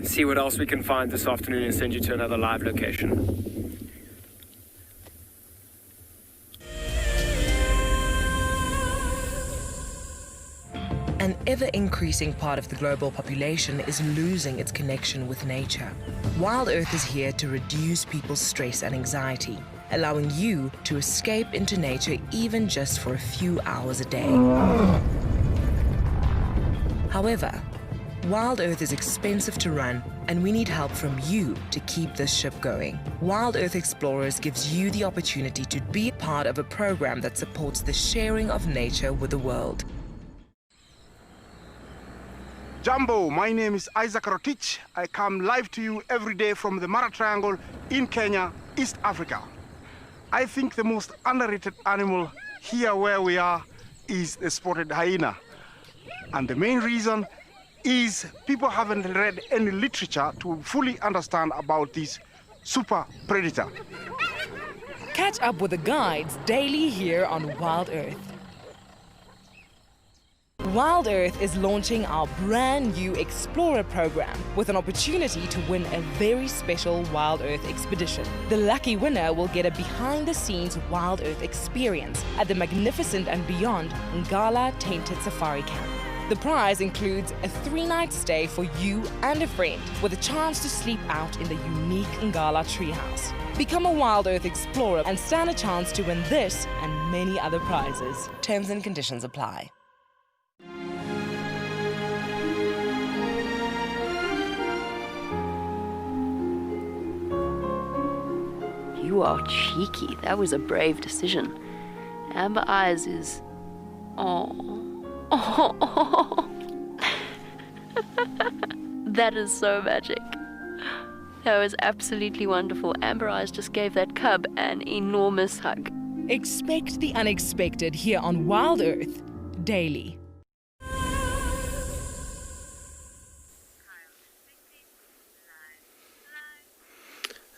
see what else we can find this afternoon and send you to another live location. An ever-increasing part of the global population is losing its connection with nature. Wild Earth is here to reduce people's stress and anxiety, allowing you to escape into nature even just for a few hours a day. However, Wild Earth is expensive to run, and we need help from you to keep this ship going. Wild Earth Explorers gives you the opportunity to be part of a program that supports the sharing of nature with the world. Jumbo, my name is Isaac Rotich. I come live to you every day from the Mara Triangle in Kenya, East Africa. I think the most underrated animal here where we are is the spotted hyena. And the main reason is people haven't read any literature to fully understand about this super predator. Catch up with the guides daily here on Wild Earth. Wild Earth is launching our brand new Explorer program with an opportunity to win a very special Wild Earth expedition. The lucky winner will get a behind-the-scenes Wild Earth experience at the magnificent and beyond Ngala Tainted Safari Camp. The prize includes a 3-night stay for you and a friend with a chance to sleep out in the unique Ngala treehouse. Become a Wild Earth Explorer and stand a chance to win this and many other prizes. Terms and conditions apply. You are cheeky. That was a brave decision. Amber Eyes is... Oh. That is so magic. That was absolutely wonderful. Amber Eyes just gave that cub an enormous hug. Expect the unexpected here on Wild Earth daily.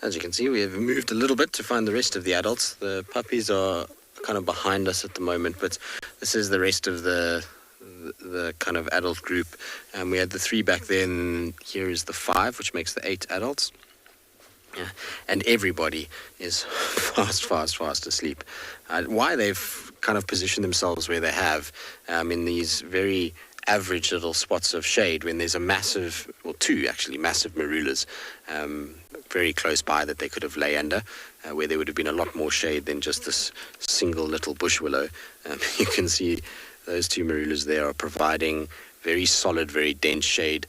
As you can see, we have moved a little bit to find the rest of the adults. The puppies are kind of behind us at the moment, but this is the rest of the kind of adult group. We had the 3 back then. Here is the 5, which makes the 8 adults. Yeah. And everybody is fast asleep. Why they've kind of positioned themselves where they have in these very average little spots of shade when there's a massive, well, 2 actually, massive marulas very close by that they could have lay under, where there would have been a lot more shade than just this single little bush willow. You can see those 2 marulas there are providing very solid, very dense shade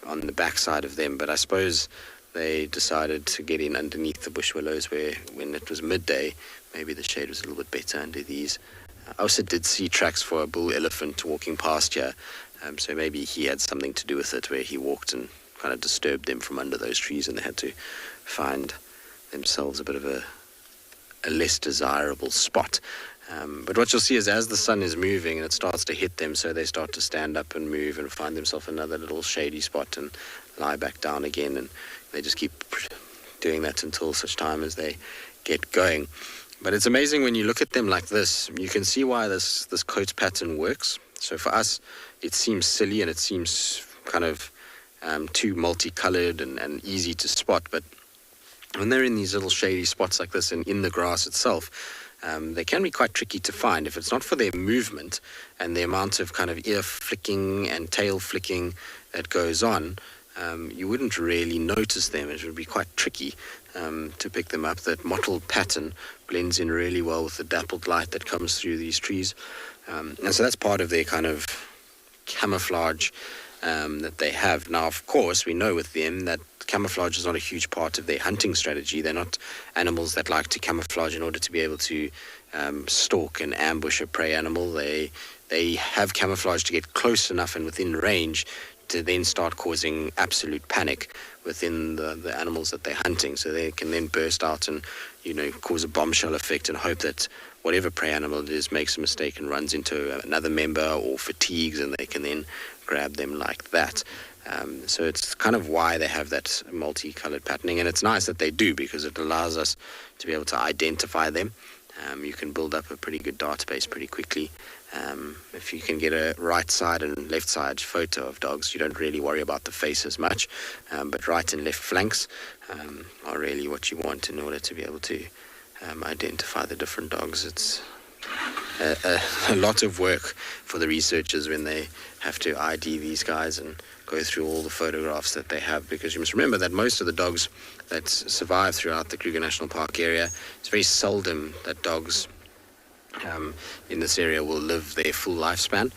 on the backside of them. But I suppose they decided to get in underneath the bush willows where, when it was midday, maybe the shade was a little bit better under these. I also did see tracks for a bull elephant walking past here, so maybe he had something to do with it, where he walked and kind of disturbed them from under those trees, and they had to find themselves a bit of a less desirable spot. But what you'll see is as the sun is moving and it starts to hit them, so they start to stand up and move and find themselves another little shady spot and lie back down again, and they just keep doing that until such time as they get going. But it's amazing when you look at them like this, you can see why this coat pattern works. So for us, it seems silly and it seems kind of too multicolored and easy to spot, but when they're in these little shady spots like this and in the grass itself, they can be quite tricky to find. If it's not for their movement and the amount of kind of ear flicking and tail flicking that goes on, you wouldn't really notice them. It would be quite tricky to pick them up. That mottled pattern blends in really well with the dappled light that comes through these trees. And so that's part of their kind of camouflage that they have. Now, of course, we know with them that camouflage is not a huge part of their hunting strategy. They're not animals that like to camouflage in order to be able to stalk and ambush a prey animal. They have camouflage to get close enough and within range to then start causing absolute panic within the animals that they're hunting. So they can then burst out and, cause a bombshell effect and hope that whatever prey animal it is makes a mistake and runs into another member or fatigues, and they can then grab them like that. So it's kind of why they have that multicolored patterning, and it's nice that they do, because it allows us to be able to identify them. You can build up a pretty good database pretty quickly. If you can get a right side and left side photo of dogs, you don't really worry about the face as much, but right and left flanks are really what you want in order to be able to identify the different dogs. It's a lot of work for the researchers when they have to ID these guys and go through all the photographs that they have, because you must remember that most of the dogs that survive throughout the Kruger National Park area, it's very seldom that dogs in this area will live their full lifespan.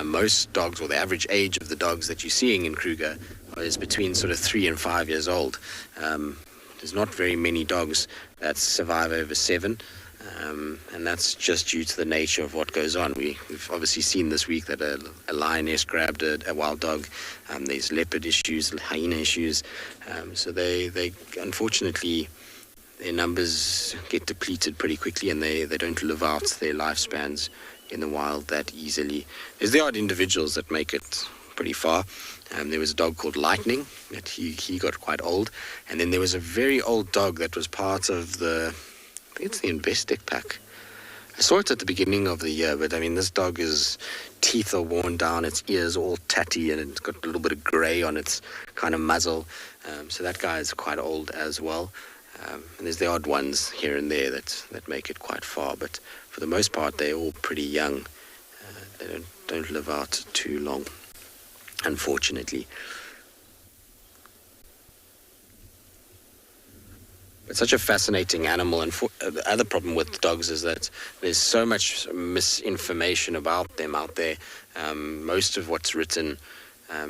Most dogs, or the average age of the dogs that you're seeing in Kruger, is between sort of 3 and 5 years old. There's not very many dogs that survive over 7. And that's just due to the nature of what goes on. We've obviously seen this week that a lioness grabbed a wild dog. There's leopard issues, hyena issues. So they unfortunately, their numbers get depleted pretty quickly, and they don't live out their lifespans in the wild that easily. There's the odd individuals that make it pretty far. There was a dog called Lightning that he got quite old. And then there was a very old dog that was part of I think it's the Investec pack. I saw it at the beginning of the year, but I mean, this dog's teeth are worn down, its ears all tatty, and it's got a little bit of grey on its kind of muzzle. So that guy is quite old as well. And there's the odd ones here and there that make it quite far, but for the most part, they're all pretty young. They don't live out too long, unfortunately. It's such a fascinating animal, and the other problem with dogs is that there's so much misinformation about them out there. Most of what's written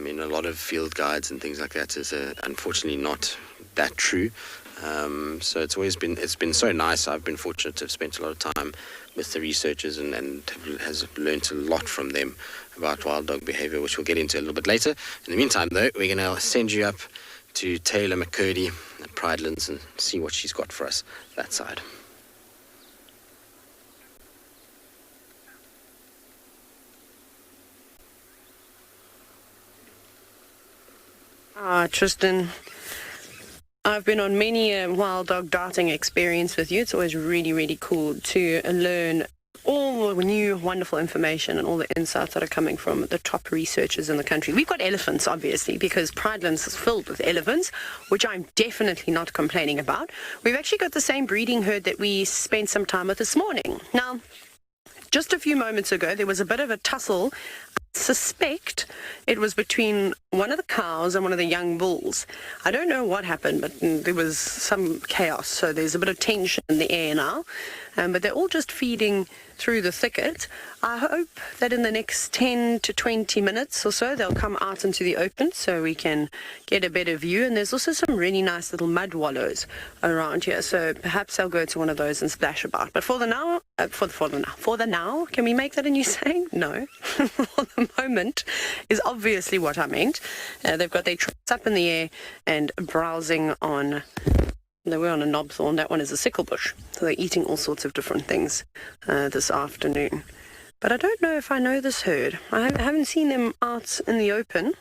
in a lot of field guides and things like that is unfortunately not that true. So it's been so nice. I've been fortunate to have spent a lot of time with the researchers and has learned a lot from them about wild dog behavior, which we'll get into a little bit later. In the meantime, though, we're going to send you up to Taylor McCurdy at Pridelands and see what she's got for us that side. Tristan, I've been on many wild dog darting experience with you. It's always really, really cool to learn all the new wonderful information and all the insights that are coming from the top researchers in the country. We've got elephants, obviously, because Pridelands is filled with elephants, which I'm definitely not complaining about. We've actually got the same breeding herd that we spent some time with this morning. Now, just a few moments ago, there was a bit of a tussle. I suspect it was between one of the cows and one of the young bulls. I don't know what happened, but there was some chaos, so there's a bit of tension in the air now. But they're all just feeding through the thicket. I hope that in the next 10 to 20 minutes or so, they'll come out into the open so we can get a better view. And there's also some really nice little mud wallows around here, so perhaps I'll go to one of those and splash about. But for the now, can we make that a new saying? No. For the moment is obviously what I meant. They've got their trunks up in the air and browsing on. They were on a knobthorn. That one is a sickle bush. So they're eating all sorts of different things this afternoon. But I don't know if I know this herd. I haven't seen them out in the open.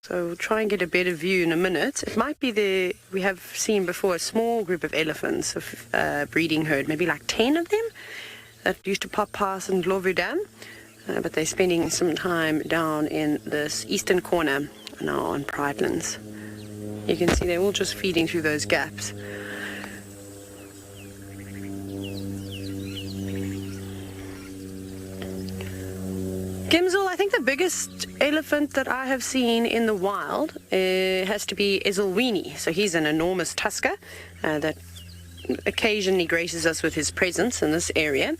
So we'll try and get a better view in a minute. It might be we have seen before a small group of elephants, a breeding herd, maybe like 10 of them, that used to pop past in Glovu Dam. But they're spending some time down in this eastern corner now on Pridelands. You can see they're all just feeding through those gaps. Gimsel, I think the biggest elephant that I have seen in the wild has to be Ezulwini. So he's an enormous tusker that occasionally graces us with his presence in this area.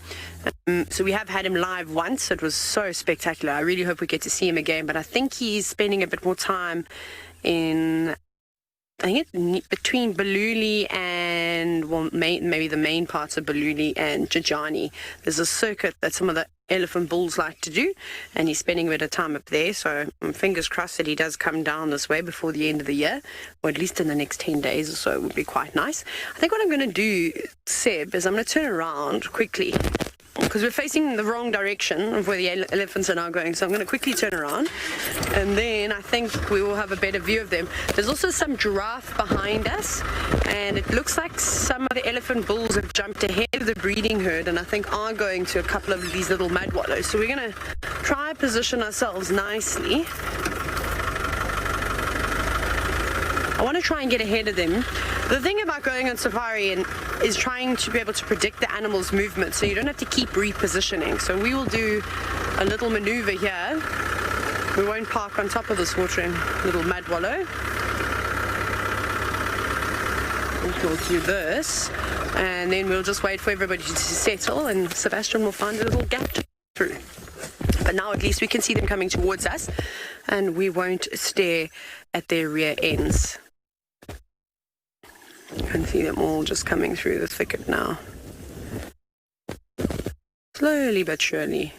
So we have had him live once. It was so spectacular. I really hope we get to see him again, but I think he's spending a bit more time in, I think it's between Baluli and, well, maybe the main parts of Baluli and Jajani. There's a circuit that some of the elephant bulls like to do, and he's spending a bit of time up there, so fingers crossed that he does come down this way before the end of the year, or at least in the next 10 days or so. It would be quite nice. I think what I'm going to do, Seb, is I'm going to turn around quickly, because we're facing the wrong direction of where the elephants are now going. So I'm going to quickly turn around, and then I think we will have a better view of them. There's also some giraffe behind us, and it looks like some of the elephant bulls have jumped ahead of the breeding herd, and I think are going to a couple of these little mud wallows. So we're going to try and position ourselves nicely. I want to try and get ahead of them. The thing about going on safari is trying to be able to predict the animal's movement, so you don't have to keep repositioning. So we will do a little maneuver here. We won't park on top of this watering little mud wallow. We'll do this, and then we'll just wait for everybody to settle, and Sebastian will find a little gap to through. But now at least we can see them coming towards us, and we won't stare at their rear ends. You can see them all just coming through the thicket now. Slowly but surely.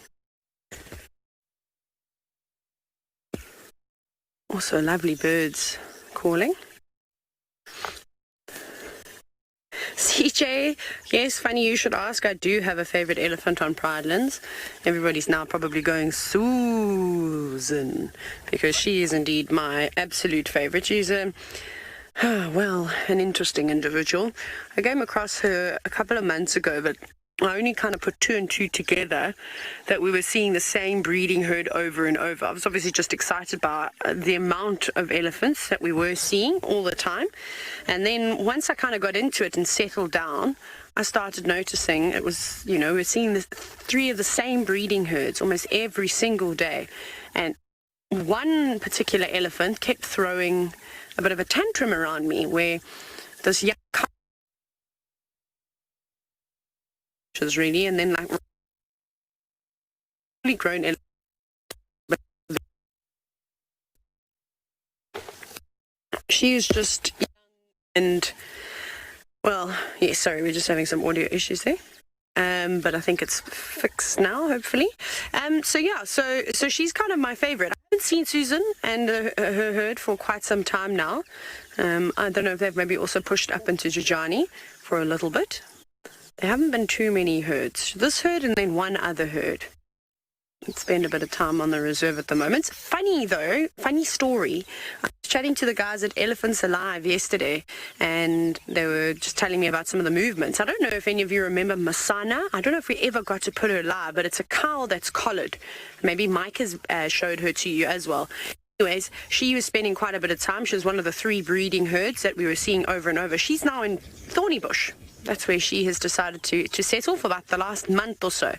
Also lovely birds calling. CJ, yes, funny you should ask. I do have a favorite elephant on Pridelands. Everybody's now probably going, Susan, because she is indeed my absolute favorite. She's an interesting individual. I came across her a couple of months ago, but I only kind of put two and two together that we were seeing the same breeding herd over and over. I was obviously just excited by the amount of elephants that we were seeing all the time. And then once I kind of got into it and settled down, I started noticing it was, we're seeing three of the same breeding herds almost every single day. And one particular elephant kept throwing a bit of a tantrum around me, where this young really, and then like really grown elephant. She is just young and, well, yeah, sorry, we're just having some audio issues there. But I think it's fixed now, hopefully. So she's kind of my favorite. I haven't seen Susan and her herd for quite some time now. I don't know if they've maybe also pushed up into Jajani for a little bit. There haven't been too many herds. This herd and then one other herd. Let's spend a bit of time on the reserve at the moment. Funny story. I was chatting to the guys at Elephants Alive yesterday, and they were just telling me about some of the movements. I don't know if any of you remember Masana. I don't know if we ever got to put her live, but it's a cow that's collared. Maybe Mike has showed her to you as well. Anyways, she was spending quite a bit of time. She was one of the 3 breeding herds that we were seeing over and over. She's now in Thornybush. That's where she has decided to settle for about the last month or so.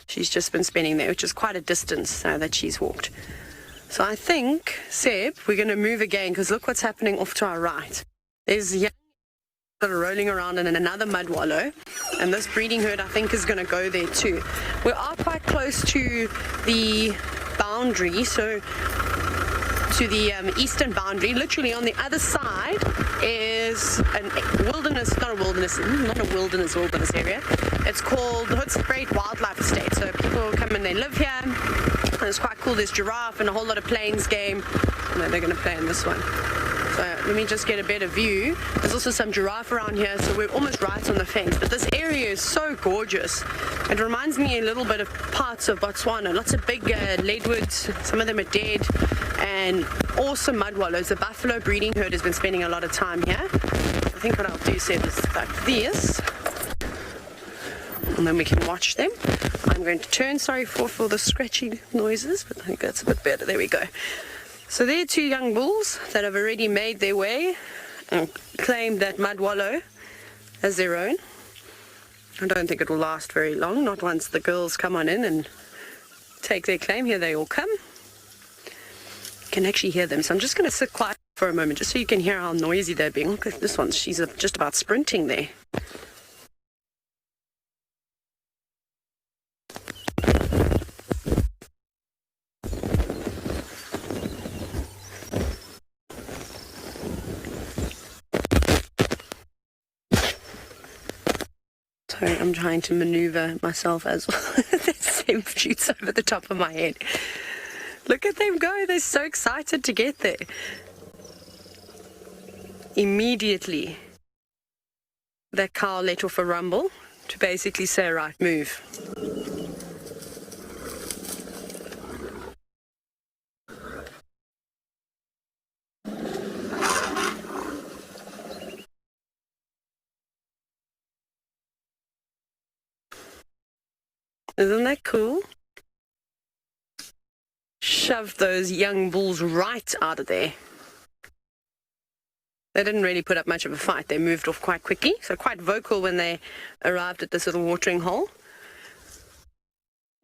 She's just been spending there, which is quite a distance that she's walked. So I think, Seb, we're going to move again because look what's happening off to our right. There's young that are rolling around in another mud wallow, and this breeding herd I think is going to go there too. We are quite close to the boundary, so to the eastern boundary. Literally on the other side is a wilderness area. It's called Hoedspruit Wildlife Estate. So people come and they live here. And it's quite cool. There's giraffe and a whole lot of plains game. No, they're going to play in this one. So let me just get a better view. There's also some giraffe around here, so we're almost right on the fence. But this area is so gorgeous. It reminds me a little bit of parts of Botswana. Lots of big leadwoods. Some of them are dead. And awesome mud wallows. The buffalo breeding herd has been spending a lot of time here. I think what I'll do, Seb, is like this. And then we can watch them. I'm going to turn, sorry for the scratchy noises, but I think that's a bit better. There we go. So there are two young bulls that have already made their way and claimed that mud wallow as their own. I don't think it will last very long, not once the girls come on in and take their claim. Here they all come. You can actually hear them, so I'm just going to sit quiet for a moment just so you can hear how noisy they're being. Look at this one, she's just about sprinting there. Sorry, I'm trying to maneuver myself as well. The same shoots over the top of my head. Look at them go. They're so excited to get there. Immediately, that cow let off a rumble to basically say, right, move. Isn't that cool? Shove those young bulls right out of there. They didn't really put up much of a fight. They moved off quite quickly, so quite vocal when they arrived at this little watering hole.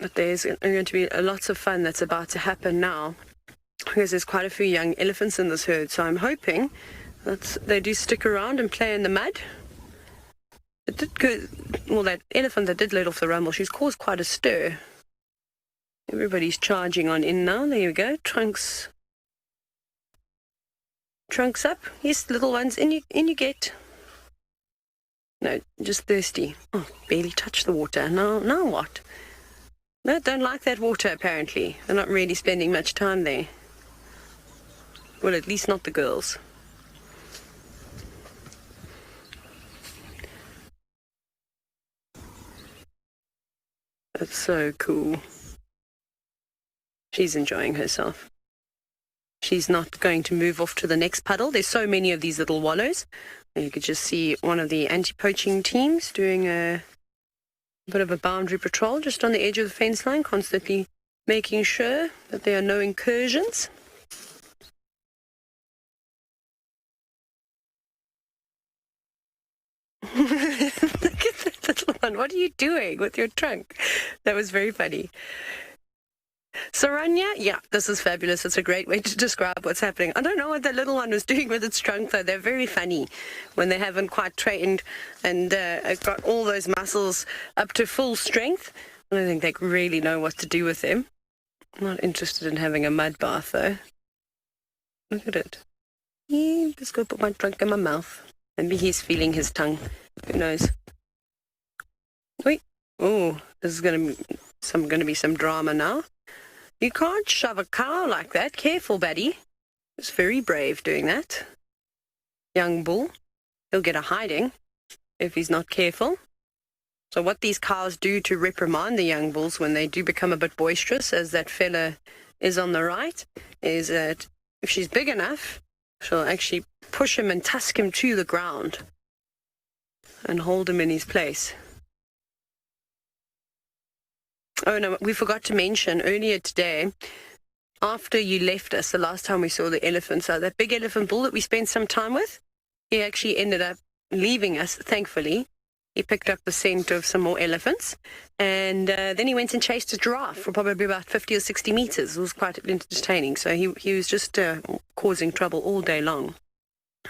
But there's going to be lots of fun that's about to happen now, because there's quite a few young elephants in this herd, so I'm hoping that they do stick around and play in the mud. It did go, well, that elephant that did let off the rumble, she's caused quite a stir. Everybody's charging on in now. There you go. Trunks up. Yes, little ones. In you get. No, just thirsty. Oh, barely touched the water. Now what? No, don't like that water, apparently. They're not really spending much time there. Well, at least not the girls. That's so cool. She's enjoying herself. She's not going to move off to the next puddle. There's so many of these little wallows. You could just see one of the anti-poaching teams doing a bit of a boundary patrol just on the edge of the fence line, constantly making sure that there are no incursions. Look at that little one. What are you doing with your trunk? That was very funny. Saranya, yeah, this is fabulous. It's a great way to describe what's happening. I don't know what that little one was doing with its trunk, though. They're very funny when they haven't quite trained and got all those muscles up to full strength. I don't think they really know what to do with them. I'm not interested in having a mud bath, though. Look at it. Yeah, just go put my trunk in my mouth. Maybe he's feeling his tongue. Who knows? Wait. Oh, this is going to be some drama now. You can't shove a cow like that. Careful, Buddy. He's very brave doing that. Young bull. He'll get a hiding if he's not careful. So what these cows do to reprimand the young bulls when they do become a bit boisterous, as that fella is on the right, is that if she's big enough, she'll actually push him and tusk him to the ground and hold him in his place. Oh, no, we forgot to mention earlier today, after you left us, the last time we saw the elephants, that big elephant bull that we spent some time with, he actually ended up leaving us, thankfully, He picked up the scent of some more elephants, and then he went and chased a giraffe for probably about 50 or 60 meters. It was quite entertaining. So he was just causing trouble all day long.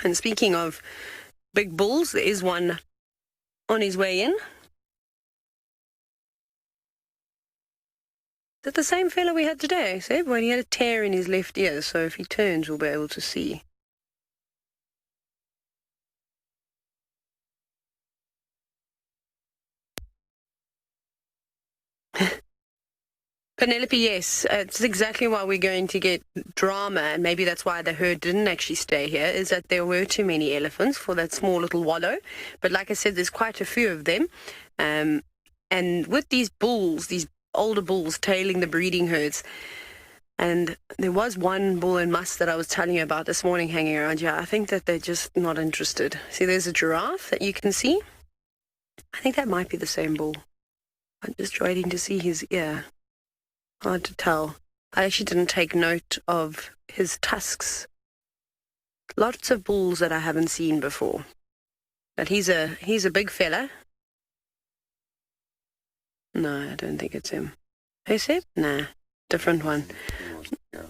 And speaking of big bulls, there is one on his way in. Is it the same fella we had today, Seb? Well, he had a tear in his left ear, so if he turns, we'll be able to see. Penelope, yes, it's exactly why we're going to get drama, and maybe that's why the herd didn't actually stay here, is that there were too many elephants for that small little wallow. But like I said, there's quite a few of them. And with these bulls, these older bulls tailing the breeding herds, and there was one bull in Musk that I was telling you about this morning hanging around here. I think that they're just not interested. See, there's a giraffe that you can see. I think that might be the same bull. I'm just waiting to see his ear. Hard to tell. I actually didn't take note of his tusks. Lots of bulls that I haven't seen before. But he's a big fella. No, I don't think it's him. Hey, Seb? Nah, different one.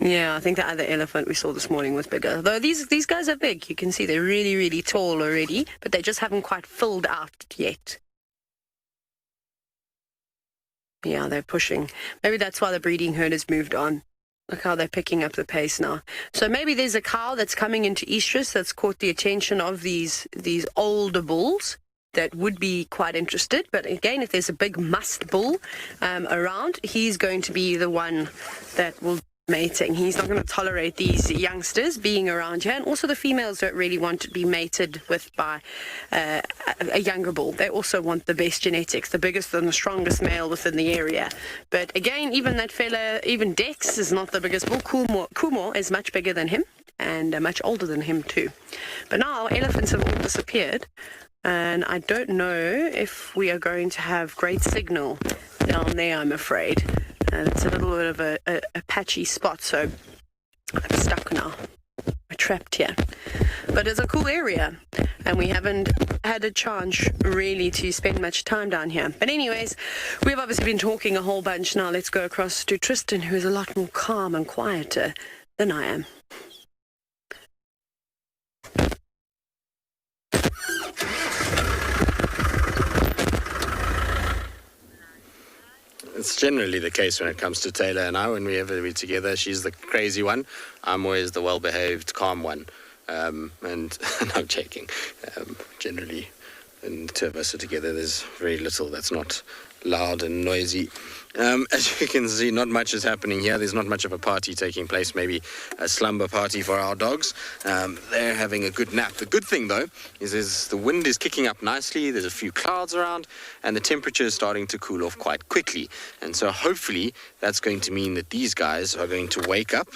Yeah, I think the other elephant we saw this morning was bigger. Though these guys are big. You can see they're really, really tall already, but they just haven't quite filled out yet. Yeah, they're pushing. Maybe that's why the breeding herd has moved on. Look how they're picking up the pace now. So maybe there's a cow that's coming into estrus that's caught the attention of these older bulls that would be quite interested. But again, if there's a big must bull around, he's going to be the one that will mating. He's not going to tolerate these youngsters being around here, and also the females don't really want to be mated with by a younger bull. They also want the best genetics, the biggest and the strongest male within the area. But again, even that fella, even Dex is not the biggest bull. Kumor is much bigger than him and much older than him too. But now elephants have all disappeared, and I don't know if we are going to have great signal down there, I'm afraid. And it's a little bit of a patchy spot, so I'm stuck now. We're trapped here. But it's a cool area, and we haven't had a chance really to spend much time down here. But anyways, we've obviously been talking a whole bunch now. Let's go across to Tristan, who is a lot more calm and quieter than I am. It's generally the case when it comes to Taylor and I. Whenever we're together, she's the crazy one. I'm always the well-behaved, calm one. And I'm joking. Generally, when the two of us are together, there's very little that's not loud and noisy. As you can see, not much is happening here. There's not much of a party taking place, maybe a slumber party for our dogs. They're having a good nap. The good thing, though, is the wind is kicking up nicely. There's a few clouds around, and the temperature is starting to cool off quite quickly. And so hopefully that's going to mean that these guys are going to wake up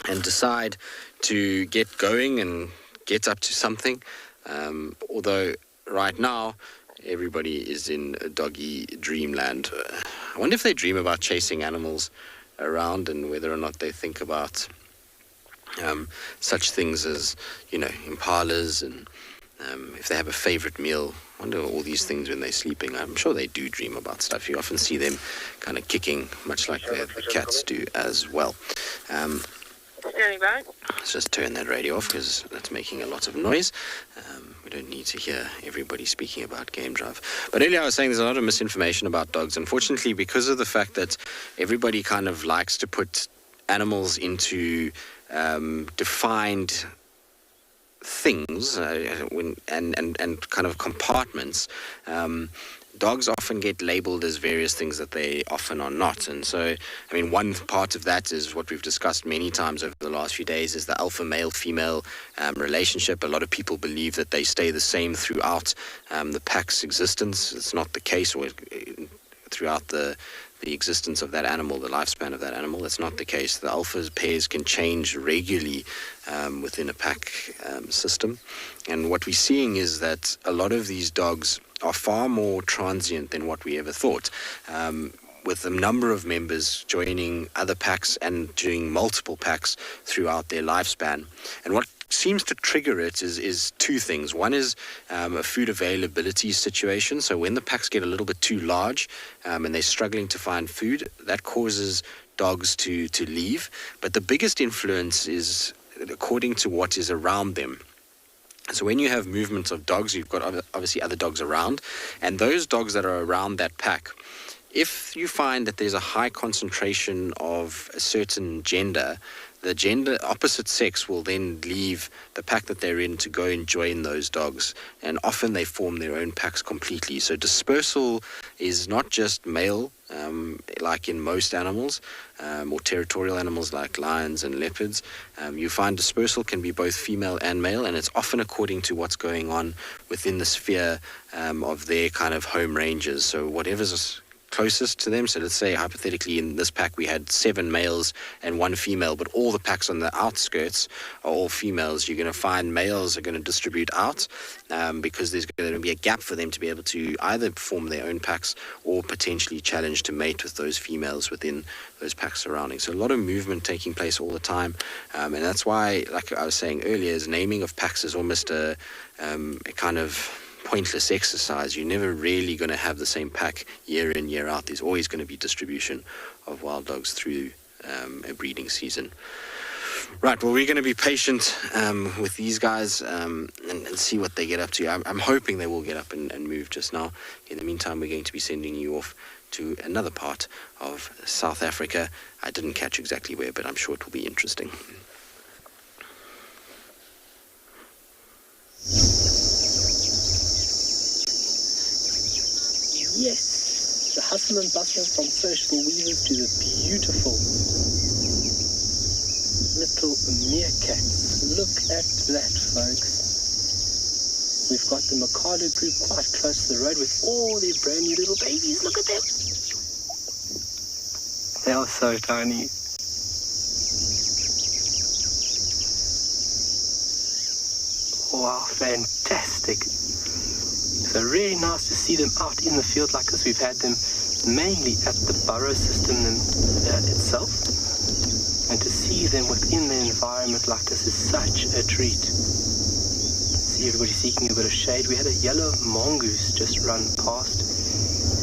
and decide to get going and get up to something. Although right now, everybody is in doggy dreamland. I wonder if they dream about chasing animals around and whether or not they think about such things as, impalas and if they have a favorite meal. I wonder all these things when they're sleeping. I'm sure they do dream about stuff. You often see them kind of kicking, much like the cats do as well. Let's just turn that radio off because that's making a lot of noise. We don't need to hear everybody speaking about Game Drive. But earlier I was saying there's a lot of misinformation about dogs. Unfortunately, because of the fact that everybody kind of likes to put animals into defined things and kind of compartments, dogs often get labeled as various things that they often are not. And so, one part of that is what we've discussed many times over the last few days is the alpha male-female relationship. A lot of people believe that they stay the same throughout the pack's existence. It's not the case, or throughout the existence of that animal, the lifespan of that animal. That's not the case. The alpha pairs can change regularly within a pack system. And what we're seeing is that a lot of these dogs are far more transient than what we ever thought, with a number of members joining other packs and doing multiple packs throughout their lifespan. And what seems to trigger it is two things. One is a food availability situation. So when the packs get a little bit too large and they're struggling to find food, that causes dogs to leave. But the biggest influence is according to what is around them. So when you have movement of dogs, you've got obviously other dogs around, and those dogs that are around that pack, if you find that there's a high concentration of a certain gender, the gender opposite sex will then leave the pack that they're in to go and join those dogs, and often they form their own packs completely. So dispersal is not just male, like in most animals, or territorial animals like lions and leopards. You find dispersal can be both female and male, and it's often according to what's going on within the sphere of their kind of home ranges. So whatever's closest to them. So let's say hypothetically in this pack we had 7 males and 1 female, but all the packs on the outskirts are all females. You're going to find males are going to distribute out because there's going to be a gap for them to be able to either form their own packs or potentially challenge to mate with those females within those packs surrounding. So a lot of movement taking place all the time, and that's why, like I was saying earlier, is naming of packs is almost a kind of pointless exercise. You're never really going to have the same pack year in, year out. There's always going to be distribution of wild dogs through a breeding season. Right, well, we're going to be patient with these guys and see what they get up to. I'm hoping they will get up and move just now. In the meantime, we're going to be sending you off to another part of South Africa. I didn't catch exactly where, but I'm sure it will be interesting. Yes, the hustle and bustle from Sociable Weavers to the beautiful little meerkats. Look at that, folks. We've got the Mikado group quite close to the road with all their brand new little babies. Look at them. They are so tiny. Wow, fantastic. So really nice to see them out in the field like this. We've had them mainly at the burrow system itself. And to see them within the environment like this is such a treat. See everybody seeking a bit of shade. We had a yellow mongoose just run past.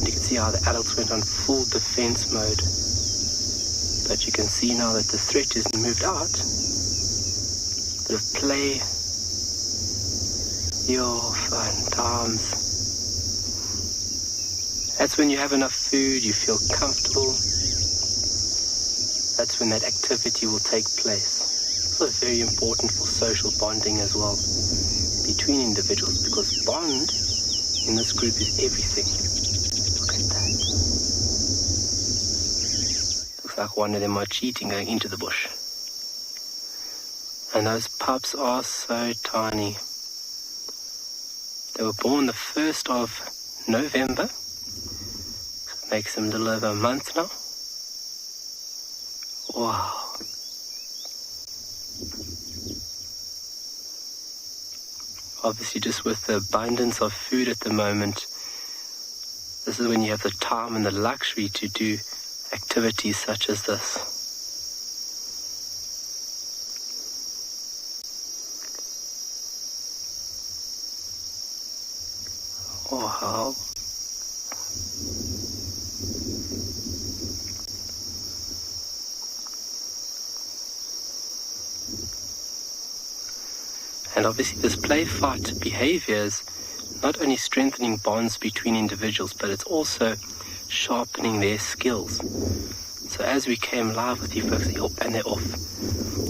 And you can see how the adults went on full defense mode. But you can see now that the threat is moved out. Bit of play. Your fun times. That's when you have enough food, you feel comfortable. That's when that activity will take place. Also very important for social bonding as well between individuals, because bond in this group is everything. Look at that. Looks like one of them are cheating going into the bush. And those pups are so tiny. They were born the 1st of November. So it makes them a little over a month now. Wow. Obviously, just with the abundance of food at the moment, this is when you have the time and the luxury to do activities such as this. Wow. And obviously this play-fight behavior is not only strengthening bonds between individuals, but it's also sharpening their skills. So as we came live with you folks, and they're off,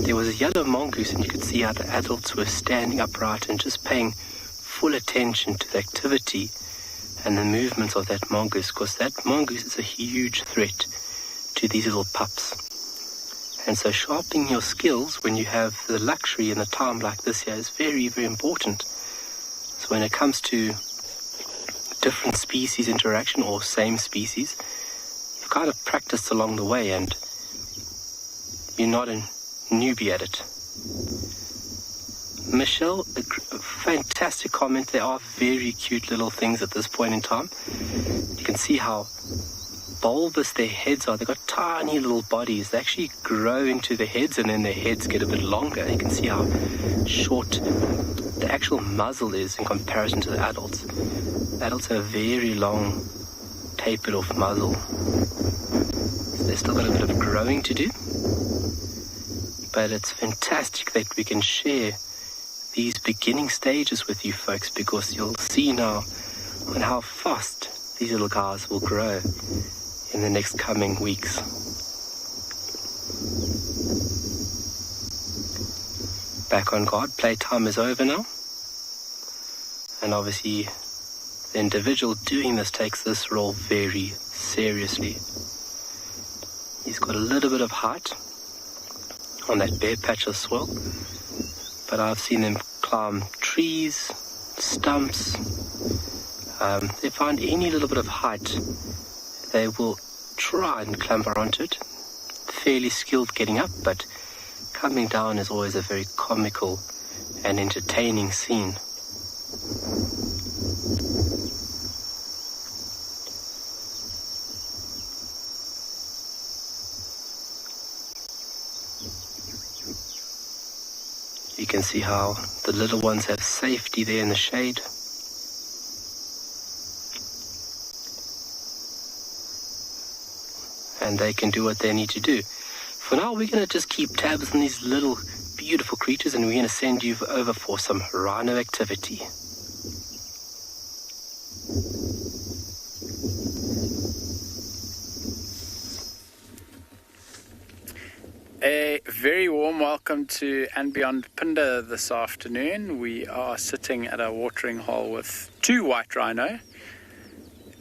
there was a yellow mongoose, and you could see how the adults were standing upright and just paying full attention to the activity and the movements of that mongoose, because that mongoose is a huge threat to these little pups. And so sharpening your skills when you have the luxury and the time like this here is very, very important. So when it comes to different species interaction or same species, you've kind of practiced along the way and you're not a newbie at it. Michelle, a fantastic comment. They are very cute little things at this point in time. You can see how bulbous their heads are. They've got tiny little bodies. They actually grow into their heads, and then their heads get a bit longer. You can see how short the actual muzzle is in comparison to the adults. Adults have a very long, tapered off muzzle. So they've still got a bit of growing to do. But it's fantastic that we can share these beginning stages with you folks, because you'll see now on how fast these little guys will grow in the next coming weeks. Back on guard, playtime is over now. And obviously the individual doing this takes this role very seriously. He's got a little bit of height on that bare patch of soil, but I've seen them climb trees, stumps. They find any little bit of height, they will try and clamber onto it. Fairly skilled getting up, but coming down is always a very comical and entertaining scene. You can see how the little ones have safety there in the shade. And they can do what they need to do. For now, we're going to just keep tabs on these little beautiful creatures, and we're going to send you over for some rhino activity. A very warm welcome to And Beyond Phinda this afternoon. We are sitting at a watering hole with two white rhino.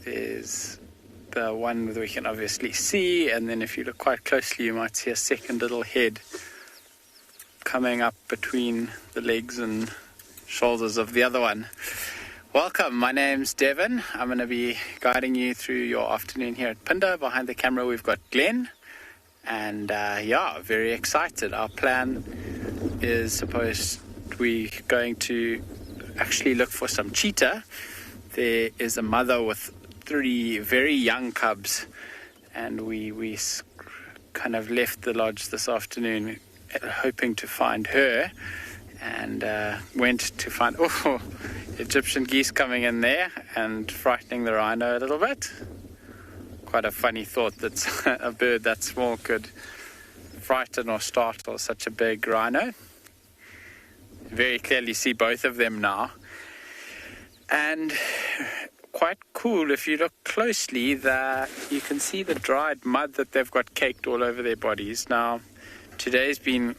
There's the one that we can obviously see, and then if you look quite closely you might see a second little head coming up between the legs and shoulders of the other one. Welcome, my name's Devin. I'm going to be guiding you through your afternoon here at Phinda. Behind the camera we've got Glenn, and very excited. Our plan is supposed we're going to actually look for some cheetah. There is a mother with 3 very young cubs, and we kind of left the lodge this afternoon hoping to find her, and went to find Egyptian geese coming in there and frightening the rhino a little bit. Quite a funny thought that a bird that small could frighten or startle such a big rhino. Very clearly see both of them now, and quite cool if you look closely that you can see the dried mud that they've got caked all over their bodies. Now, today's been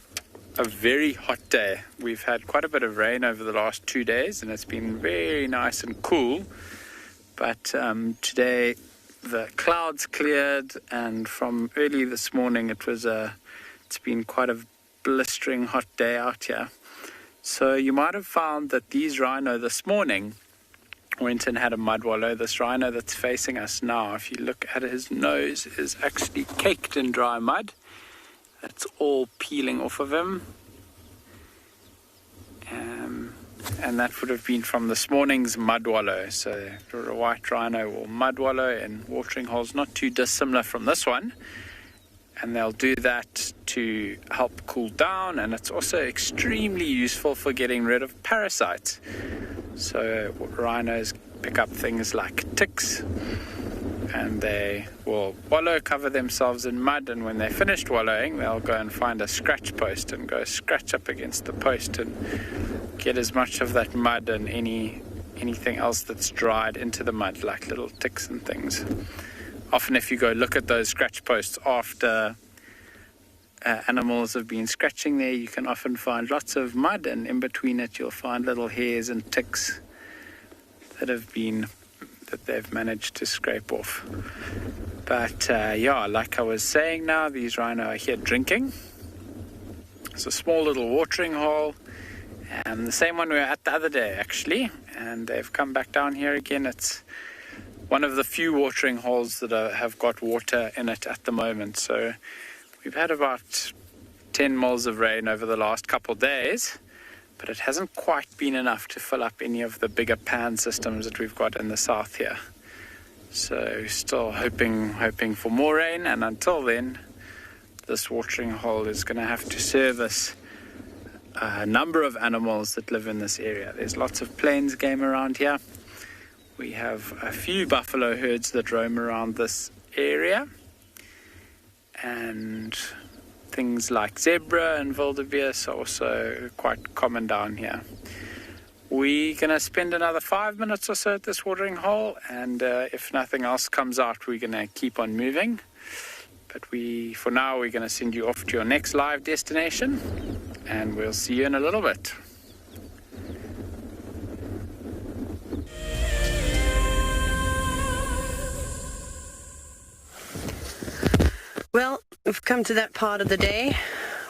a very hot day. We've had quite a bit of rain over the last 2 days, and it's been very nice and cool. But today the clouds cleared, and from early this morning it's been quite a blistering hot day out here. So you might have found that these rhino this morning went and had a mud wallow. This rhino that's facing us now, if you look at his nose, is actually caked in dry mud. That's all peeling off of him. And that would have been from this morning's mud wallow. So a white rhino will mud wallow in watering holes not too dissimilar from this one. And they'll do that to help cool down, and it's also extremely useful for getting rid of parasites. So rhinos pick up things like ticks, and they will wallow, cover themselves in mud, and when they're finished wallowing, they'll go and find a scratch post and go scratch up against the post and get as much of that mud and anything else that's dried into the mud, like little ticks and things. Often if you go look at those scratch posts after animals have been scratching there, you can often find lots of mud, and in between it you'll find little hairs and ticks that they've managed to scrape off. But like I was saying now, these rhino are here drinking. It's a small little watering hole, and the same one we were at the other day actually, and they've come back down here again. It's one of the few watering holes that have got water in it at the moment. So we've had about 10 mils of rain over the last couple of days, but it hasn't quite been enough to fill up any of the bigger pan systems that we've got in the south here. So still hoping for more rain, and until then, this watering hole is going to have to service a number of animals that live in this area. There's lots of plains game around here. We have a few buffalo herds that roam around this area, and things like zebra and wildebeest are also quite common down here. We're going to spend another 5 minutes or so at this watering hole, and if nothing else comes out, we're going to keep on moving. But for now, we're going to send you off to your next live destination, and we'll see you in a little bit. Well, we've come to that part of the day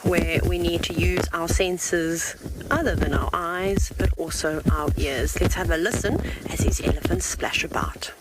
where we need to use our senses other than our eyes, but also our ears. Let's have a listen as these elephants splash about.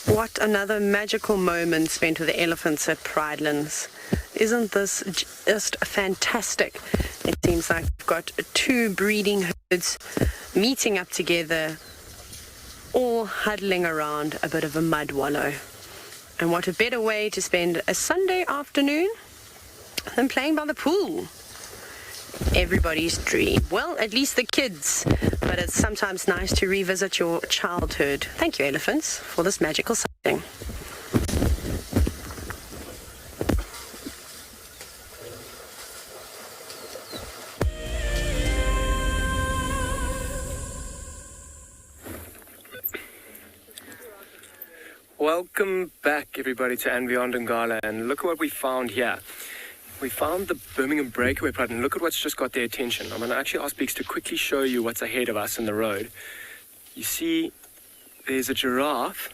What another magical moment spent with the elephants at Pridelands. Isn't this just fantastic? It seems like we've got two breeding herds meeting up together, all huddling around a bit of a mud wallow. And what a better way to spend a Sunday afternoon than playing by the pool. Everybody's dream. Well, at least the kids. But it's sometimes nice to revisit your childhood. Thank you, elephants, for this magical sighting. Welcome back, everybody, to And Beyond Ngala, and look at what we found here. We found the Birmingham Breakaway Pride, and look at what's just got their attention. I'm going to actually ask Beeks to quickly show you what's ahead of us in the road. You see, there's a giraffe,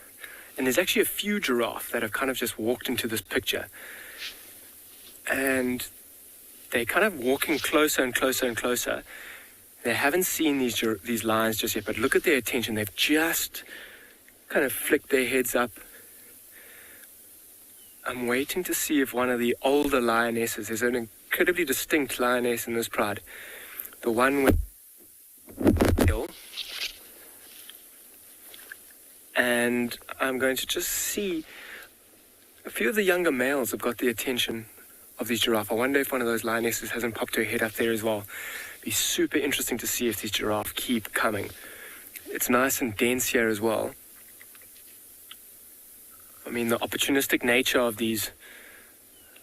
and there's actually a few giraffe that have kind of just walked into this picture. And they're kind of walking closer and closer and closer. They haven't seen these lions just yet, but look at their attention. They've just kind of flicked their heads up. I'm waiting to see if one of the older lionesses, there's an incredibly distinct lioness in this pride, the one with tail, and I'm going to just see a few of the younger males have got the attention of these giraffe. I wonder if one of those lionesses hasn't popped her head up there as well. It'd be super interesting to see if these giraffe keep coming. It's nice and dense here as well. I mean, the opportunistic nature of these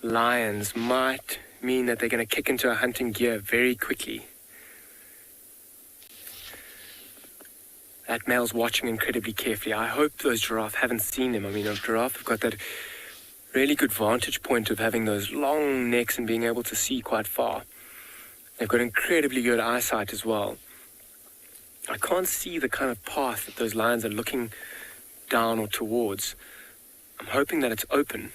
lions might mean that they're going to kick into a hunting gear very quickly. That male's watching incredibly carefully. I hope those giraffe haven't seen him. I mean, a giraffe have got that really good vantage point of having those long necks and being able to see quite far. They've got incredibly good eyesight as well. I can't see the kind of path that those lions are looking down or towards. I'm hoping that it's open.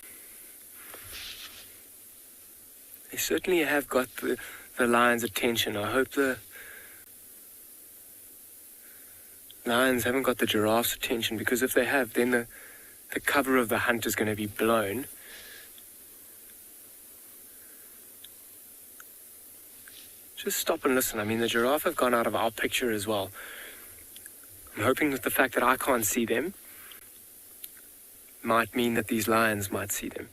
They certainly have got the lion's attention. I hope the lions haven't got the giraffe's attention, because if they have, then the cover of the hunt is going to be blown. Just stop and listen. I mean, the giraffe have gone out of our picture as well. I'm hoping that the fact that I can't see them might mean that these lions might see them.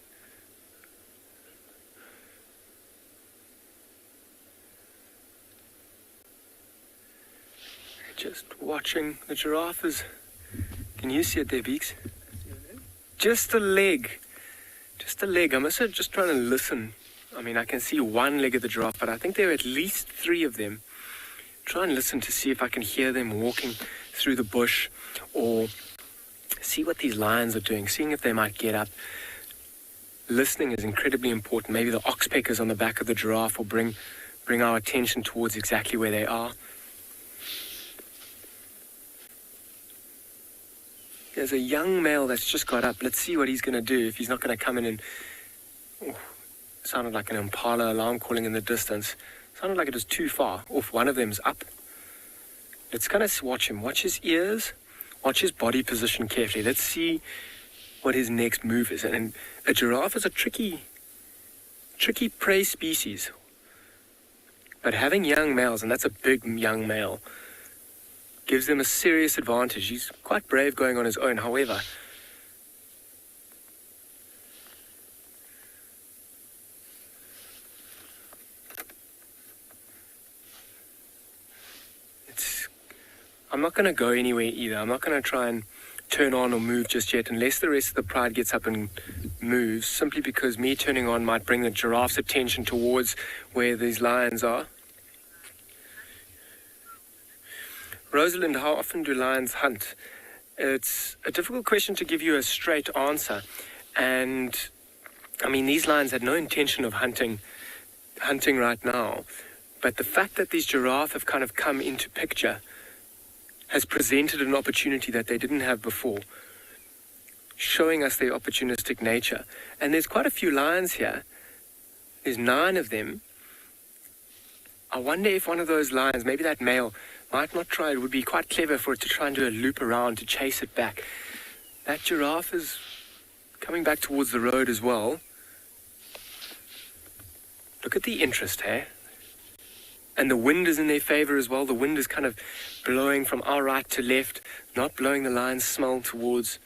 Just watching the giraffe is... Can you see it there, Beaks? Just a leg. Just a leg. I'm also just trying to listen. I mean, I can see one leg of the giraffe, but I think there are at least 3 of them. Try and listen to see if I can hear them walking through the bush, or see what these lions are doing, seeing if they might get up. Listening is incredibly important. Maybe the oxpeckers on the back of the giraffe will bring our attention towards exactly where they are. There's a young male that's just got up. Let's see what he's going to do, if he's not going to come in and... Oh, sounded like an impala alarm calling in the distance. Sounded like it was too far. Off, one of them's up. Let's kind of watch him. Watch his ears. Watch his body position carefully. Let's see what his next move is. And a giraffe is a tricky prey species. But having young males, and that's a big young male, gives them a serious advantage. He's quite brave going on his own, however. I'm not going to go anywhere either. I'm not going to try and turn on or move just yet unless the rest of the pride gets up and moves, simply because me turning on might bring the giraffe's attention towards where these lions are. Rosalind, how often do lions hunt? It's a difficult question to give you a straight answer. And, I mean, these lions had no intention of hunting right now. But the fact that these giraffe have kind of come into picture has presented an opportunity that they didn't have before, showing us their opportunistic nature. And there's quite a few lions here. There's 9 of them. I wonder if one of those lions, maybe that male, might not try. It would be quite clever for it to try and do a loop around to chase it back. That giraffe is coming back towards the road as well. Look at the interest, hey? And the wind is in their favor as well. The wind is kind of blowing from our right to left, not blowing the lion's smell towards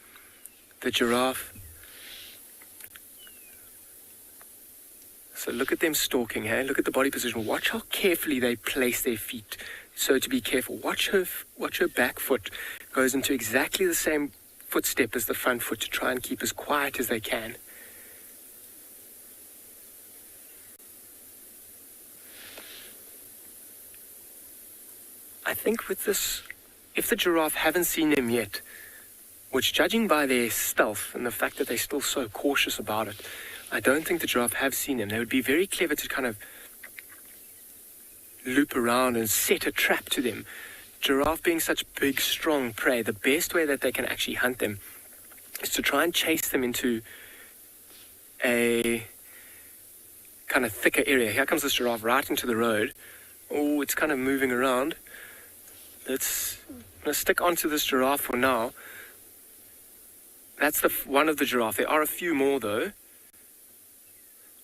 the giraffe. So look at them stalking, hey? Look at the body position. Watch how carefully they place their feet. So to be careful. Watch her back foot goes into exactly the same footstep as the front foot to try and keep as quiet as they can. I think with this, if the giraffe haven't seen them yet, which judging by their stealth and the fact that they're still so cautious about it, I don't think the giraffe have seen them. They would be very clever to kind of loop around and set a trap to them. Giraffe being such big, strong prey, the best way that they can actually hunt them is to try and chase them into a kind of thicker area. Here comes this giraffe right into the road. Oh, it's kind of moving around. I'm going to stick onto this giraffe for now. That's one of the giraffe. There are a few more though.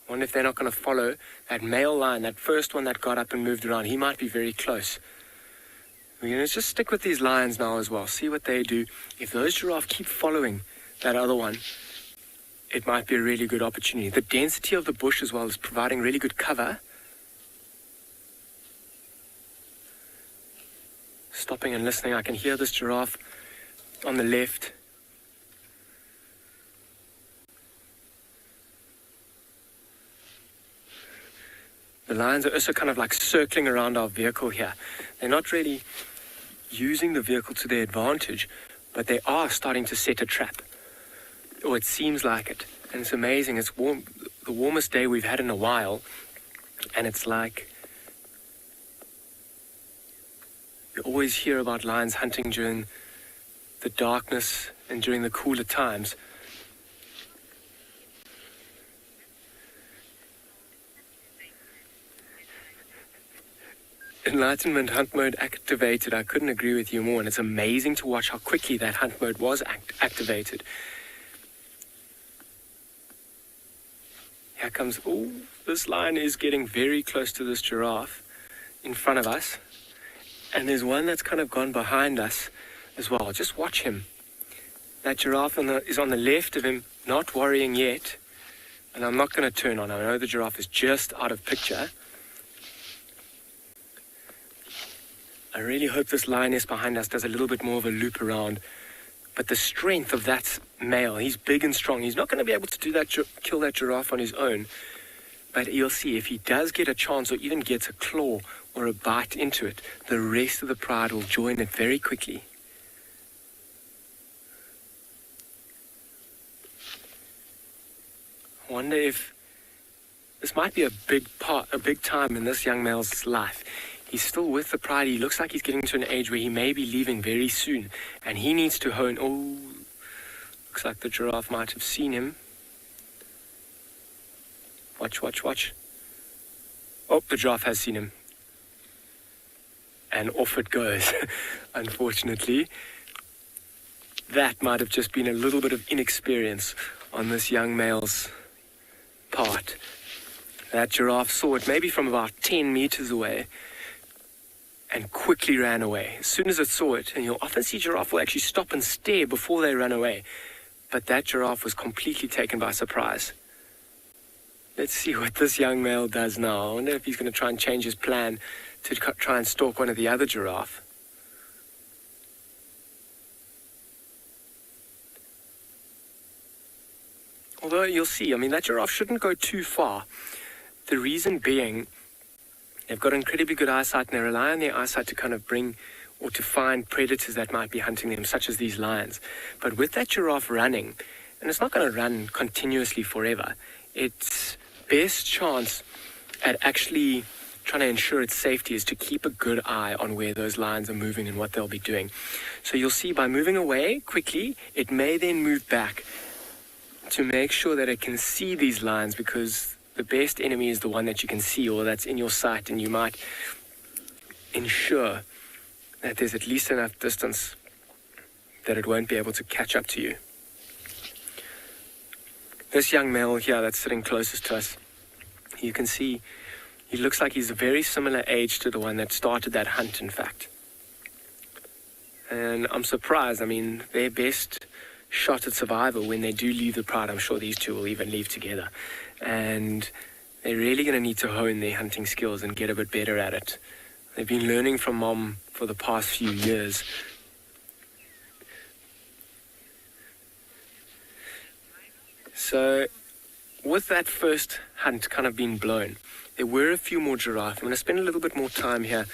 I wonder if they're not going to follow that male lion, that first one that got up and moved around. He might be very close. We're going to just stick with these lions now as well, see what they do. If those giraffe keep following that other one, it might be a really good opportunity. The density of the bush as well is providing really good cover. Stopping and listening, I can hear this giraffe on the left. The lions are also kind of like circling around our vehicle here. They're not really using the vehicle to their advantage, but they are starting to set a trap. Or it seems like it. And it's amazing. It's warm, the warmest day we've had in a while. And it's like, you always hear about lions hunting during the darkness and during the cooler times. Enlightenment hunt mode activated. I couldn't agree with you more, and it's amazing to watch how quickly that hunt mode was activated. Here comes, oh, this lion is getting very close to this giraffe in front of us. And there's one that's kind of gone behind us as well. Just watch him. That giraffe is on the left of him, not worrying yet. And I'm not going to turn on. I know the giraffe is just out of picture. I really hope this lioness behind us does a little bit more of a loop around. But the strength of that male, he's big and strong. He's not going to be able to do that, kill that giraffe on his own. But you'll see, if he does get a chance or even gets a claw or a bite into it, the rest of the pride will join it very quickly. I wonder if this might be a big time in this young male's life. He's still with the pride. He looks like he's getting to an age where he may be leaving very soon. And he needs to hone. Oh, looks like the giraffe might have seen him. Watch, watch, watch. Oh, the giraffe has seen him. And off it goes, unfortunately. That might have just been a little bit of inexperience on this young male's part. That giraffe saw it maybe from about 10 meters away and quickly ran away. As soon as it saw it, and you'll often see giraffe will actually stop and stare before they run away. But that giraffe was completely taken by surprise. Let's see what this young male does now. I wonder if he's going to try and change his plan to try and stalk one of the other giraffe. Although you'll see, I mean, that giraffe shouldn't go too far. The reason being, they've got incredibly good eyesight and they rely on their eyesight to kind of bring or to find predators that might be hunting them, such as these lions. But with that giraffe running, and it's not going to run continuously forever, its best chance at actually trying to ensure its safety is to keep a good eye on where those lions are moving and what they'll be doing. So you'll see by moving away quickly, it may then move back to make sure that it can see these lions, because the best enemy is the one that you can see or that's in your sight, and you might ensure that there's at least enough distance that it won't be able to catch up to you. This young male here that's sitting closest to us, you can see he looks like he's a very similar age to the one that started that hunt, in fact. And I'm surprised. I mean, their best shot at survival when they do leave the pride, I'm sure these two will even leave together. And they're really going to need to hone their hunting skills and get a bit better at it. They've been learning from Mom for the past few years. So, with that first hunt kind of being blown, there were a few more giraffe. I'm going to spend a little bit more time here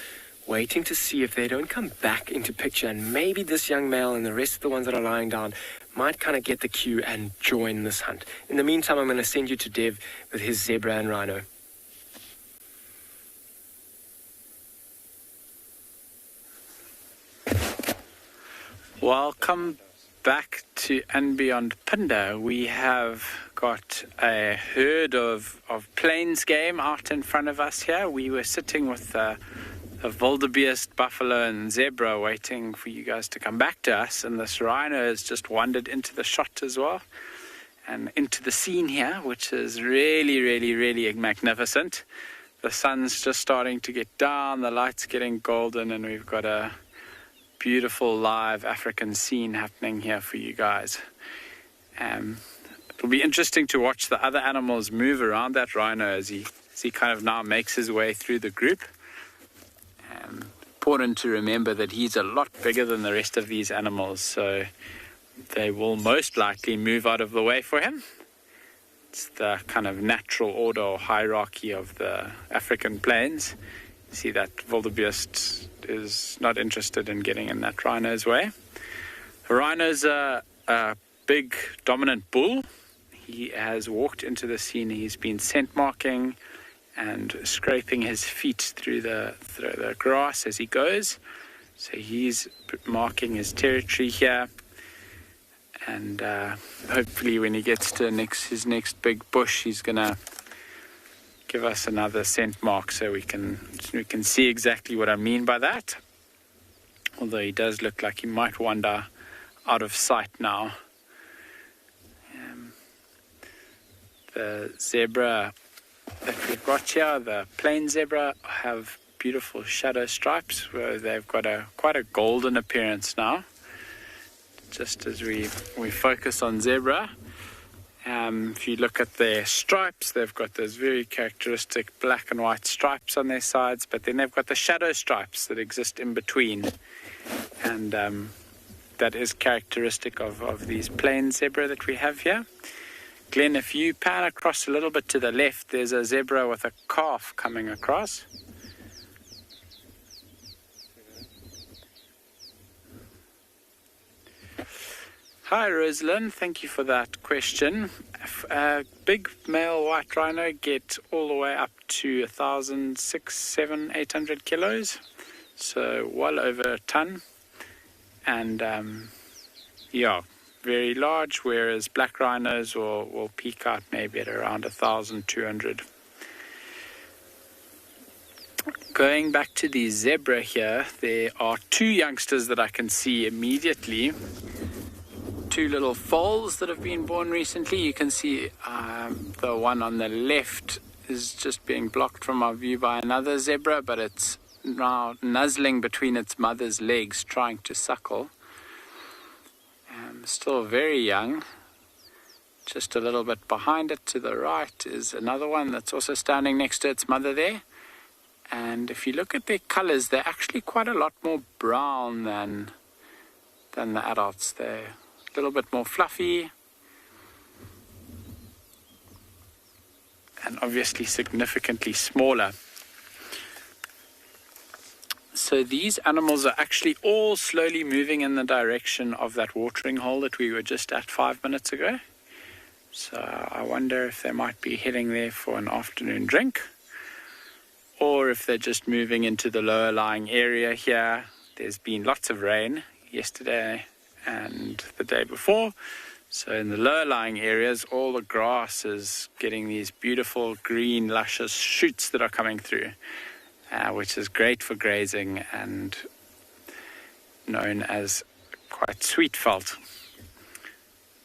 waiting to see if they don't come back into picture, and maybe this young male and the rest of the ones that are lying down might kind of get the cue and join this hunt. In the meantime, I'm going to send you to Dev with his zebra and rhino. Welcome back to And Beyond Phinda. We have got a herd of plains game out in front of us here. We were sitting with a wildebeest, buffalo and zebra waiting for you guys to come back to us, and this rhino has just wandered into the shot as well and into the scene here, which is really magnificent. The sun's just starting to get down, the light's getting golden, and we've got a beautiful live African scene happening here for you guys. It'll be interesting to watch the other animals move around that rhino as he kind of now makes his way through the group. Important to remember that he's a lot bigger than the rest of these animals, so they will most likely move out of the way for him. It's the kind of natural order or hierarchy of the African plains. You see that wildebeest is not interested in getting in that rhino's way. The rhino's a big dominant bull. He has walked into the scene. He's been scent marking and scraping his feet through the grass as he goes. So he's marking his territory here. And hopefully when he gets to his next big bush, he's going to give us another scent mark so we can see exactly what I mean by that. Although he does look like he might wander out of sight now. The zebra that we've got here, the plain zebra, have beautiful shadow stripes where they've got quite a golden appearance now. Just as we focus on zebra, If you look at their stripes, they've got those very characteristic black and white stripes on their sides, but then they've got the shadow stripes that exist in between. And that is characteristic of these plain zebra that we have here. Glenn, if you pan across a little bit to the left, there's a zebra with a calf coming across. Hi, Rosalind. Thank you for that question. A big male white rhino get all the way up to 1,600, 700, 800 kilos, so well over a ton. And yeah, very large, whereas black rhinos will peak out maybe at around 1,200. Going back to the zebra here, there are two youngsters that I can see immediately. Two little foals that have been born recently. You can see the one on the left is just being blocked from our view by another zebra, but it's now nuzzling between its mother's legs trying to suckle. Still very young. Just a little bit behind it to the right is another one that's also standing next to its mother there. And if you look at their colors, they're actually quite a lot more brown than the adults. They're a little bit more fluffy and obviously significantly smaller. So these animals are actually all slowly moving in the direction of that watering hole that we were just at 5 minutes ago. So I wonder if they might be heading there for an afternoon drink, or if they're just moving into the lower lying area here. There's been lots of rain yesterday and the day before. So in the lower lying areas, all the grass is getting these beautiful green, luscious shoots that are coming through. Which is great for grazing and known as quite sweet felt.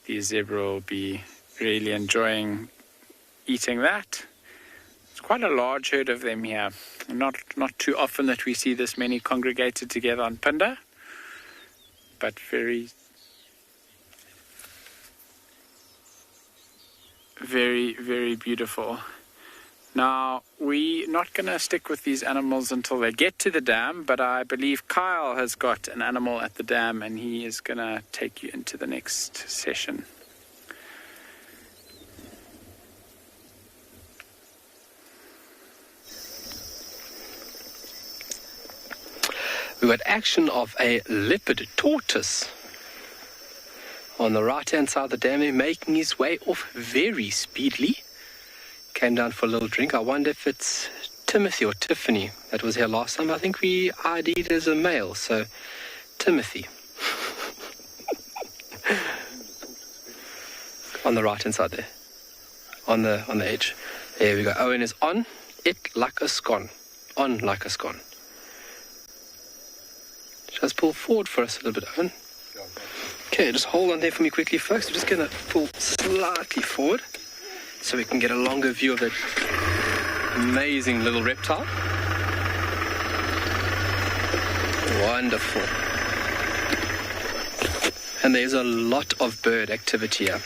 The zebra will be really enjoying eating that. It's quite a large herd of them here. Not too often that we see this many congregated together on Phinda, but very, very, very beautiful. Now, we're not going to stick with these animals until they get to the dam, but I believe Kyle has got an animal at the dam and he is going to take you into the next session. We've got action of a leopard tortoise on the right-hand side of the dam, making his way off very speedily. Came down for a little drink. I wonder if it's Timothy or Tiffany that was here last time. I think we ID'd as a male, so Timothy. On the right hand side there. On the edge. There we go. Owen is on it like a scone. On like a scone. Just pull forward for us a little bit, Owen. Okay, just hold on there for me quickly, folks. We're just going to pull slightly forward so we can get a longer view of that amazing little reptile. Wonderful. And there's a lot of bird activity here.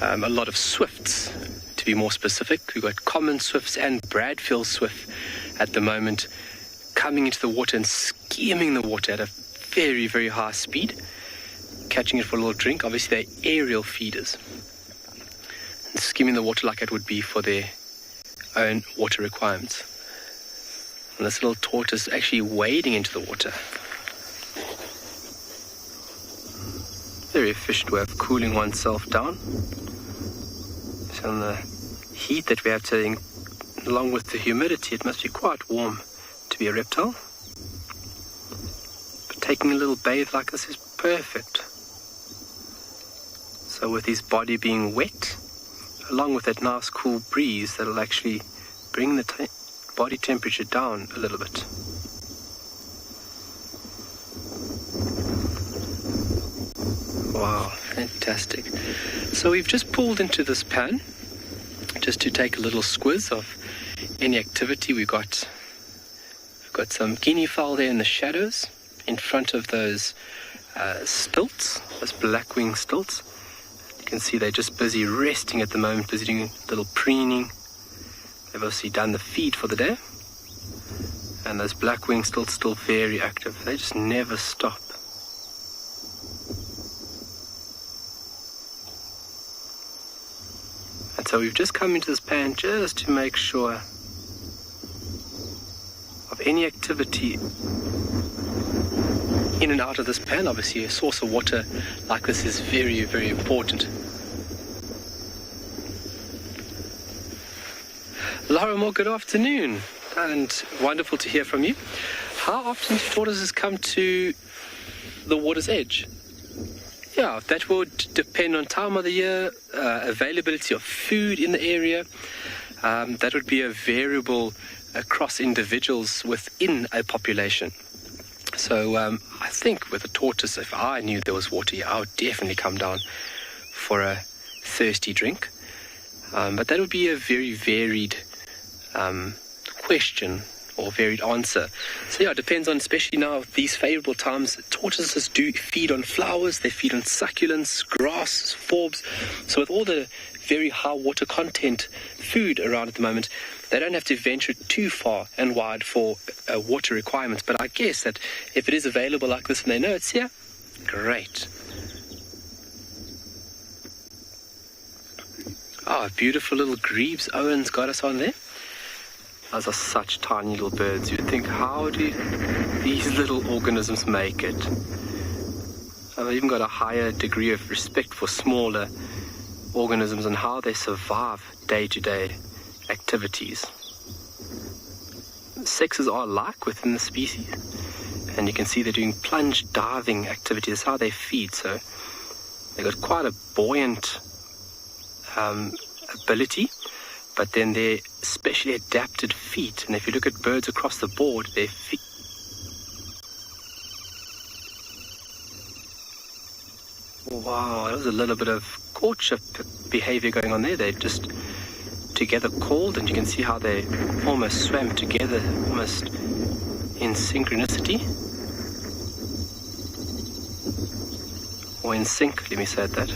A lot of swifts, to be more specific. We've got common swifts and Bradfield swift at the moment coming into the water and skimming the water at a very, very high speed. Catching it for a little drink. Obviously, they're aerial feeders. And skimming the water like it would be for their own water requirements. And this little tortoise is actually wading into the water. Very efficient way of cooling oneself down. So in the heat that we have today, along with the humidity, it must be quite warm to be a reptile. But taking a little bathe like this is perfect. So with his body being wet, along with that nice cool breeze, that'll actually bring the body temperature down a little bit. Wow, fantastic. So we've just pulled into this pan just to take a little squiz of any activity. We've got some guinea fowl there in the shadows in front of those stilts, those blackwing stilts. can see they're just busy resting at the moment, busy doing a little preening. They've obviously done the feed for the day. And those black wings still very active. They just never stop. And so we've just come into this pan just to make sure of any activity in and out of this pan. Obviously a source of water like this is very, very important. Laura Moore, good afternoon, and wonderful to hear from you. How often do tortoises come to the water's edge? Yeah, that would depend on time of the year, availability of food in the area. That would be a variable across individuals within a population. So I think with a tortoise, if I knew there was water here, I would definitely come down for a thirsty drink. But that would be a very varied question or varied answer. So yeah, it depends on, especially now these favorable times, tortoises do feed on flowers, they feed on succulents, grass, forbs. So with all the very high water content food around at the moment, they don't have to venture too far and wide for water requirements. But I guess that if it is available like this and they know it's here, great. Oh, beautiful little grebes Owen's got us on there. Those are such tiny little birds. You'd think, how do these little organisms make it? I've even got a higher degree of respect for smaller organisms and how they survive day-to-day activities. Sexes are alike within the species, and you can see they're doing plunge diving activities. That's how they feed. So they've got quite a buoyant ability, but then they're specially adapted feet. And if you look at birds across the board, their feet. Wow, there was a little bit of courtship behavior going on there. They're just together called, and you can see how they almost swam together, almost in synchronicity. Or in sync, let me say that.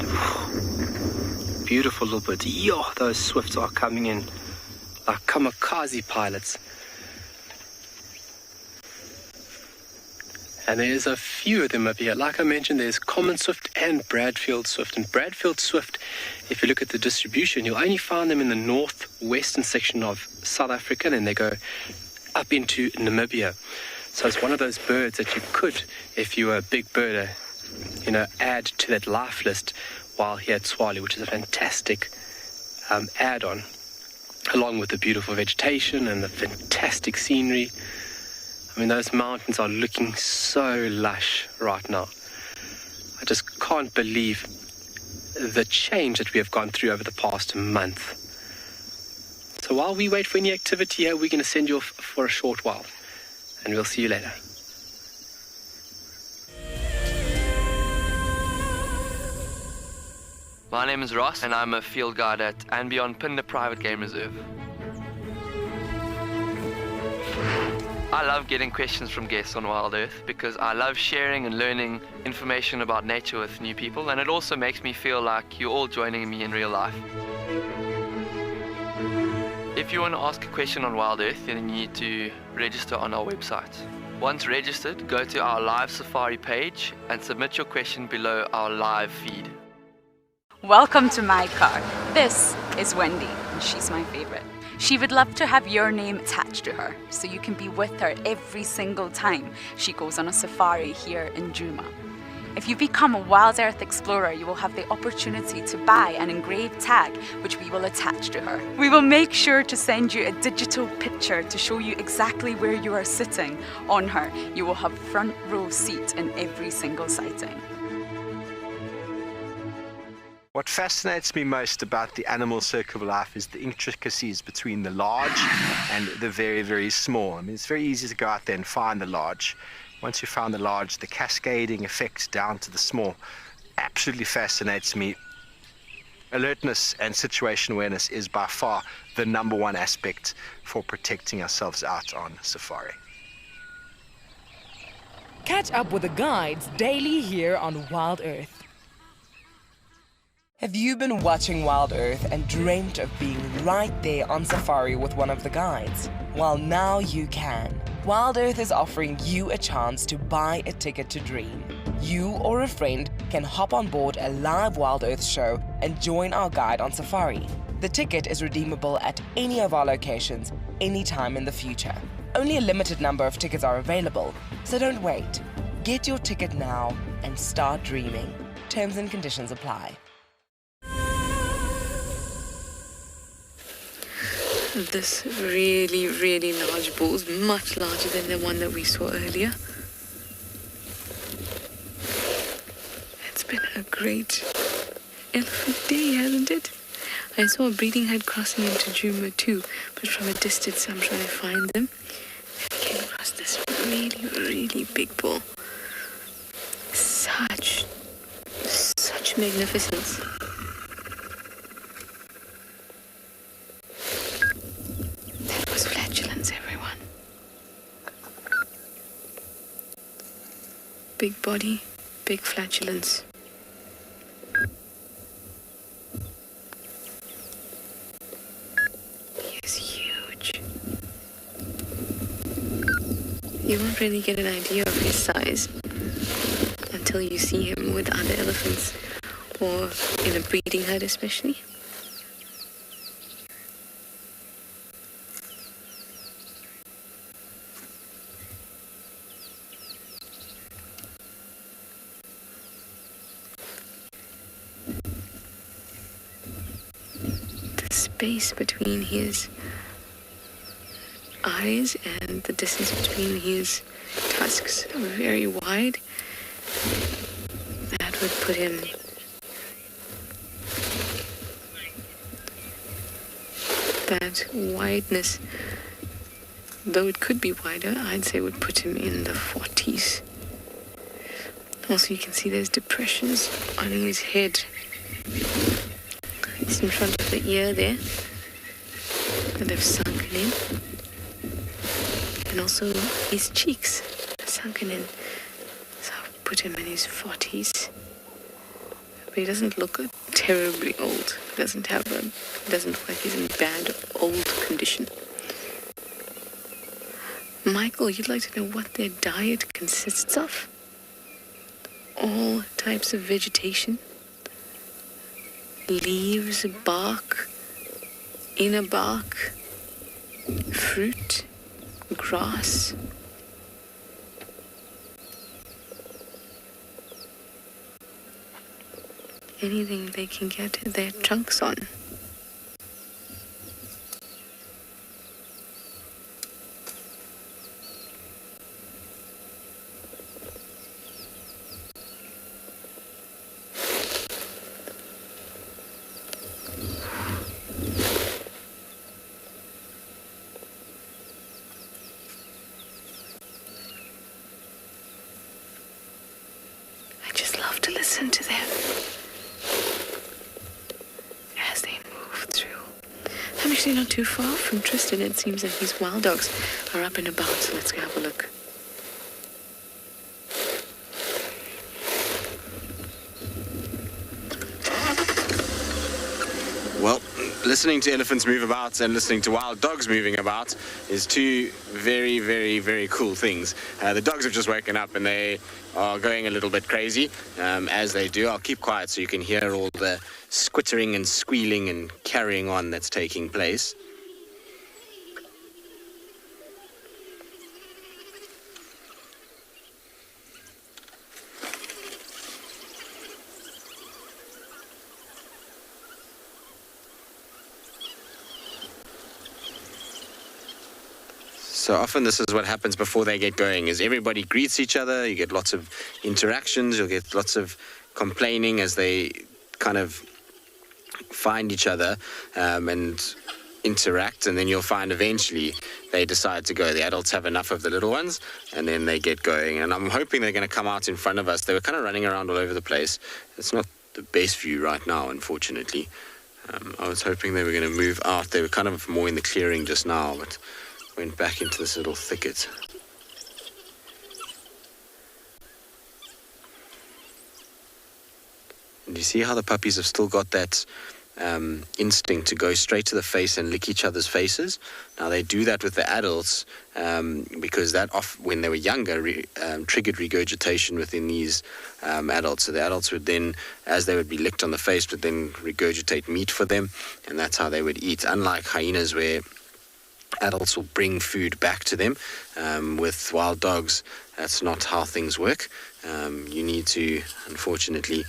Beautiful little birds. Yo, those swifts are coming in like kamikaze pilots. And there's a few of them up here. Like I mentioned, there's common swift and Bradfield swift. And Bradfield swift, if you look at the distribution, you'll only find them in the northwestern section of South Africa, and then they go up into Namibia. So it's one of those birds that you could, if you were a big birder, add to that life list while here at Tshwane, which is a fantastic add-on, along with the beautiful vegetation and the fantastic scenery. I mean, those mountains are looking so lush right now. I just can't believe the change that we have gone through over the past month. So while we wait for any activity here, we're going to send you off for a short while, and we'll see you later. My name is Ross, and I'm a field guide at and Beyond Pinde Private Game Reserve. I love getting questions from guests on Wild Earth because I love sharing and learning information about nature with new people, and it also makes me feel like you're all joining me in real life. If you want to ask a question on Wild Earth, then you need to register on our website. Once registered, go to our live safari page and submit your question below our live feed. Welcome to my car. This is Wendy, and she's my favorite. She would love to have your name attached to her, so you can be with her every single time she goes on a safari here in Djuma. If you become a Wild Earth Explorer, you will have the opportunity to buy an engraved tag, which we will attach to her. We will make sure to send you a digital picture to show you exactly where you are sitting on her. You will have front row seat in every single sighting. What fascinates me most about the animal circle of life is the intricacies between the large and the very, very small. I mean, it's very easy to go out there and find the large. Once you found the large, the cascading effect down to the small absolutely fascinates me. Alertness and situation awareness is by far the number one aspect for protecting ourselves out on safari. Catch up with the guides daily here on Wild Earth. Have you been watching Wild Earth and dreamt of being right there on safari with one of the guides? Well, now you can. Wild Earth is offering you a chance to buy a ticket to dream. You or a friend can hop on board a live Wild Earth show and join our guide on safari. The ticket is redeemable at any of our locations anytime in the future. Only a limited number of tickets are available, so don't wait. Get your ticket now and start dreaming. Terms and conditions apply. This really, really large bull is much larger than the one that we saw earlier. It's been a great elephant day, hasn't it? I saw a breeding herd crossing into Djuma too, but from a distance I'm trying to find them. And I came across this really, really big bull. Such magnificence. That was flatulence, everyone. Big body, big flatulence. He is huge. You won't really get an idea of his size until you see him with other elephants, or in a breeding herd especially. The space between his eyes and the distance between his tusks are very wide. That would put him that wideness, though it could be wider, I'd say would put him in the 40s. Also, you can see there's depressions on his head. It's in front of the ear there that have sunken in. And also his cheeks are sunken in. So I'll put him in his 40s. But he doesn't look terribly old. He doesn't look like he's in bad old condition. Michael, you'd like to know what their diet consists of? All types of vegetation. Leaves, bark, inner bark, fruit, grass. Anything they can get their trunks on. I just love to listen to them as they move through. I'm actually not too far from Tristan. It seems that these wild dogs are up and about, so let's go have a look. Well, listening to elephants move about and listening to wild dogs moving about is two very, very, very cool things. The dogs have just woken up and they are going a little bit crazy, as they do. I'll keep quiet so you can hear all the squittering and squealing and carrying on that's taking place. So often this is what happens before they get going, is everybody greets each other, you get lots of interactions, you'll get lots of complaining as they kind of find each other and interact, and then you'll find eventually they decide to go. The adults have enough of the little ones, and then they get going. And I'm hoping they're going to come out in front of us. They were kind of running around all over the place. It's not the best view right now, unfortunately. I was hoping they were going to move out. They were kind of more in the clearing just now, but went back into this little thicket. And you see how the puppies have still got that instinct to go straight to the face and lick each other's faces. Now they do that with the adults because that when they were younger triggered regurgitation within these adults. So the adults would then, as they would be licked on the face, would then regurgitate meat for them, and that's how they would eat. Unlike hyenas, where adults will bring food back to them, with wild dogs, that's not how things work. You need to, unfortunately,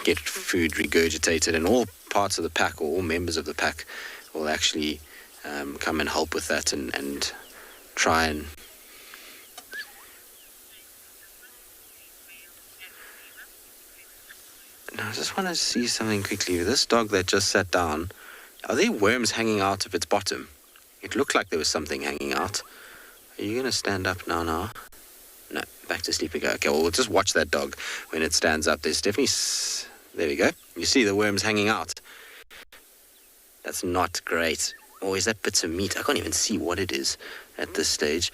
get food regurgitated, and all parts of the pack, or all members of the pack, will actually come and help with that and try and now I just want to see something quickly. This dog that just sat down, are there worms hanging out of its bottom? It looked like there was something hanging out. Are you going to stand up now? No, back to sleep again. Okay, well, we'll just watch that dog when it stands up. There's definitely... There we go. You see the worms hanging out. That's not great. Or is that bits of meat? I can't even see what it is at this stage.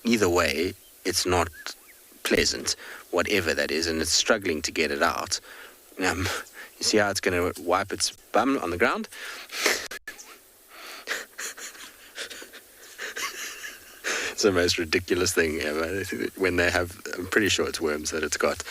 Either way, it's not pleasant, whatever that is, and it's struggling to get it out. You see how it's going to wipe its bum on the ground? It's the most ridiculous thing ever. When they have, I'm pretty sure it's worms that it's got.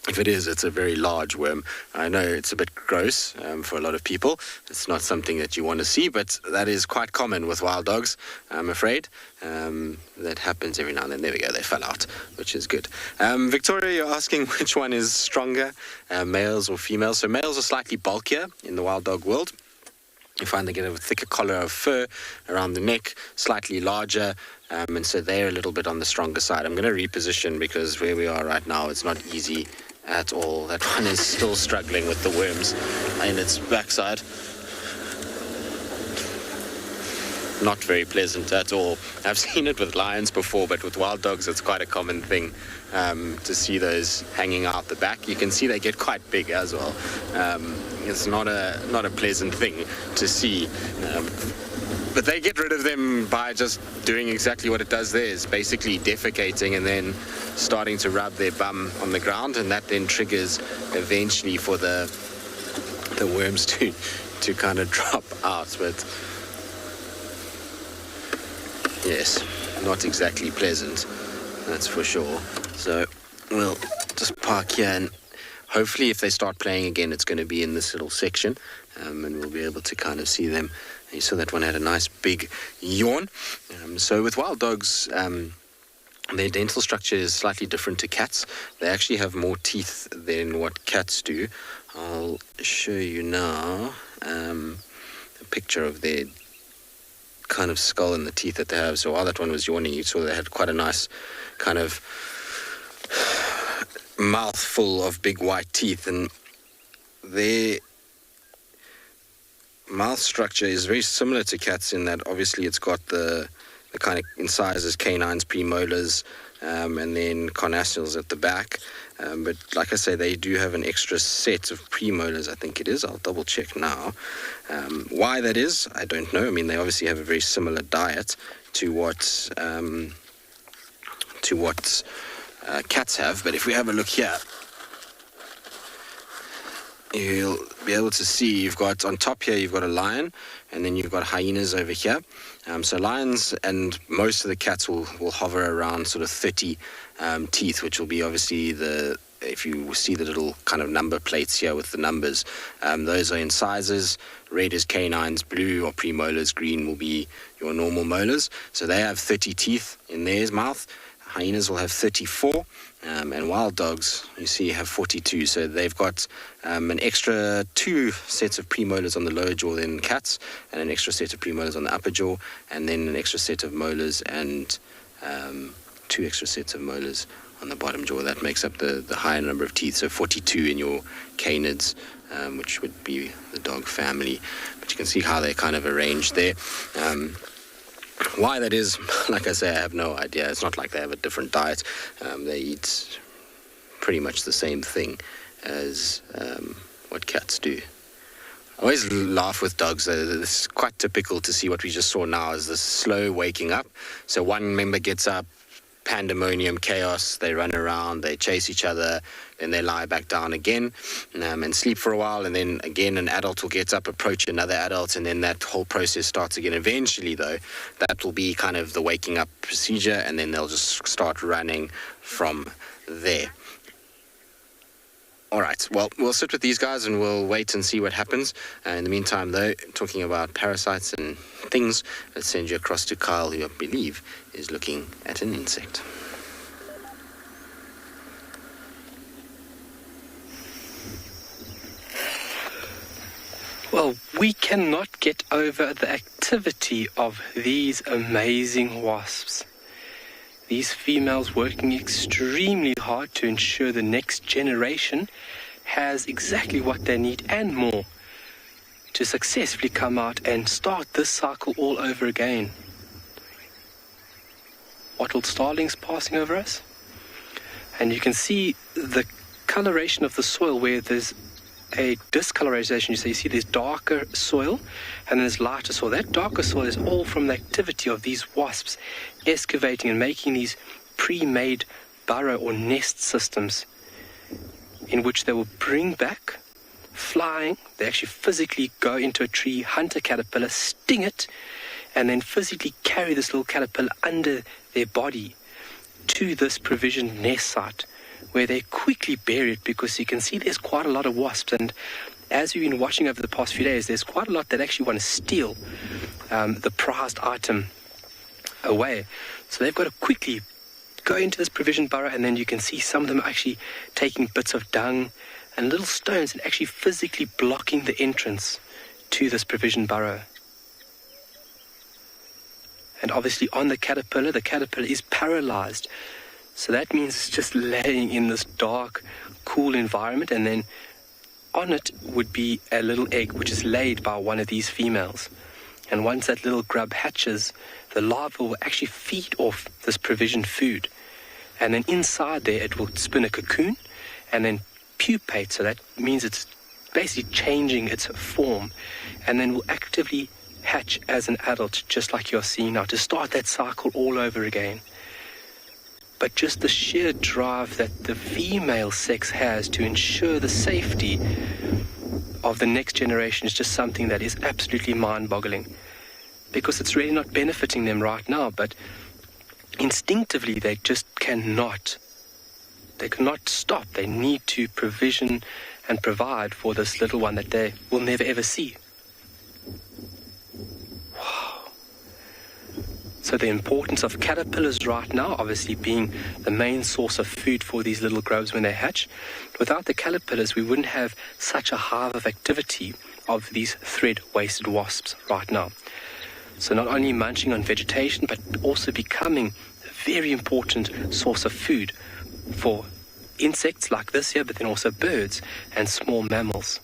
If it is, it's a very large worm. I know it's a bit gross for a lot of people. It's not something that you want to see, but that is quite common with wild dogs, I'm afraid. That happens every now and then. There we go, they fell out, which is good. Victoria, you're asking which one is stronger, males or females. So males are slightly bulkier in the wild dog world. You find they get a thicker collar of fur around the neck, slightly larger, and so they're a little bit on the stronger side. I'm going to reposition because where we are right now, it's not easy at all. That one is still struggling with the worms in its backside. Not very pleasant at all. I've seen it with lions before, but with wild dogs, it's quite a common thing to see those hanging out the back. You can see they get quite big as well. It's not a pleasant thing to see. But they get rid of them by just doing exactly what it does there, is basically defecating and then starting to rub their bum on the ground, and that then triggers eventually for the worms to kind of drop out. But yes, not exactly pleasant, that's for sure. So we'll just park here, and hopefully if they start playing again, it's going to be in this little section, and we'll be able to kind of see them. You saw that one had a nice big yawn. So with wild dogs, their dental structure is slightly different to cats. They actually have more teeth than what cats do. I'll show you now a picture of their kind of skull and the teeth that they have. So while that one was yawning, you saw they had quite a nice kind of mouthful of big white teeth, and their mouth structure is very similar to cats in that obviously it's got the kind of incisors, canines, premolars, and then carnassials at the back. But like I say, they do have an extra set of premolars, I think it is. I'll double check now. Why that is, I don't know. I mean, they obviously have a very similar diet to what cats have. But if we have a look here, you'll be able to see you've got on top here, you've got a lion, and then you've got hyenas over here. So lions and most of the cats will hover around sort of 30 teeth, which will be obviously if you see the little kind of number plates here with the numbers, those are incisors. Red is canines, blue or premolars, green will be your normal molars. So they have 30 teeth in their mouth. Hyenas will have 34, and wild dogs, you see, have 42. So they've got an extra 2 sets of premolars on the lower jaw than cats, and an extra set of premolars on the upper jaw, and then an extra set of molars and 2 extra sets of molars on the bottom jaw. That makes up the higher number of teeth, so 42 in your canids, which would be the dog family. But you can see how they're kind of arranged there. Why that is, like I say, I have no idea. It's not like they have a different diet. They eat pretty much the same thing as what cats do. I always laugh with dogs. It's quite typical to see what we just saw now, is this slow waking up. So one member gets up, pandemonium, chaos. They run around, they chase each other, then they lie back down again and sleep for a while, and then again an adult will get up, approach another adult, and then that whole process starts again. Eventually, though, that will be kind of the waking up procedure, and then they'll just start running from there. All right, well, we'll sit with these guys and we'll wait and see what happens. In the meantime, though, talking about parasites and things, let's send you across to Kyle, who I believe is looking at an insect. Well, we cannot get over the activity of these amazing wasps. These females working extremely hard to ensure the next generation has exactly what they need and more to successfully come out and start this cycle all over again. Wattled starlings passing over us, and you can see the coloration of the soil where there's a discolorization. So you see there's darker soil and then there's lighter soil. That darker soil is all from the activity of these wasps excavating and making these pre-made burrow or nest systems in which they will bring back flying. They actually physically go into a tree, hunt a caterpillar, sting it, and then physically carry this little caterpillar under their body to this provisioned nest site, where they quickly bury it, because you can see there's quite a lot of wasps. And as we've been watching over the past few days, there's quite a lot that actually want to steal the prized item away. So they've got to quickly go into this provision burrow, and then you can see some of them actually taking bits of dung and little stones and actually physically blocking the entrance to this provision burrow. And obviously on the caterpillar is paralyzed. So that means it's just laying in this dark, cool environment, and then on it would be a little egg which is laid by one of these females. And once that little grub hatches, the larva will actually feed off this provisioned food. And then inside there it will spin a cocoon and then pupate. So that means it's basically changing its form, and then will actively hatch as an adult, just like you're seeing now, to start that cycle all over again. But just the sheer drive that the female sex has to ensure the safety of the next generation is just something that is absolutely mind-boggling, because it's really not benefiting them right now, but instinctively they just cannot stop. They need to provision and provide for this little one that they will never ever see. So the importance of caterpillars right now, obviously being the main source of food for these little grubs when they hatch. Without the caterpillars, we wouldn't have such a hive of activity of these thread-waisted wasps right now. So not only munching on vegetation, but also becoming a very important source of food for insects like this here, but then also birds and small mammals.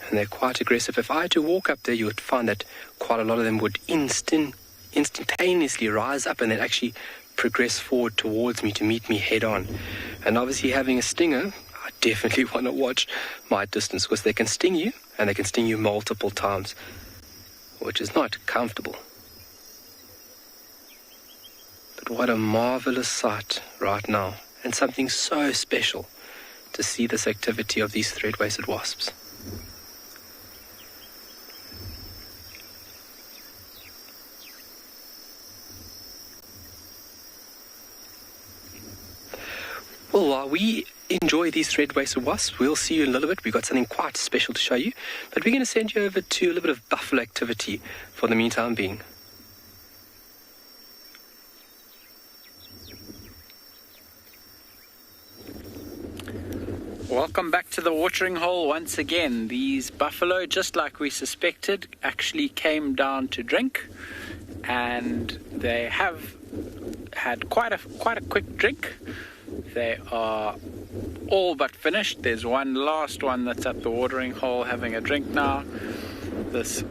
And they're quite aggressive. If I had to walk up there, you would find that quite a lot of them would instantaneously rise up and then actually progress forward towards me to meet me head on. And obviously having a stinger, I definitely want to watch my distance, because they can sting you, and they can sting you multiple times, which is not comfortable. But what a marvelous sight right now, and something so special to see this activity of these thread-waisted wasps. Well, while we enjoy these thread-waisted wasps, we'll see you in a little bit. We've got something quite special to show you, but we're going to send you over to a little bit of buffalo activity for the meantime being. Welcome back to the watering hole once again. These buffalo, just like we suspected, actually came down to drink, and they have had quite a quick drink. They are all but finished. There's one last one that's at the watering hole having a drink now. The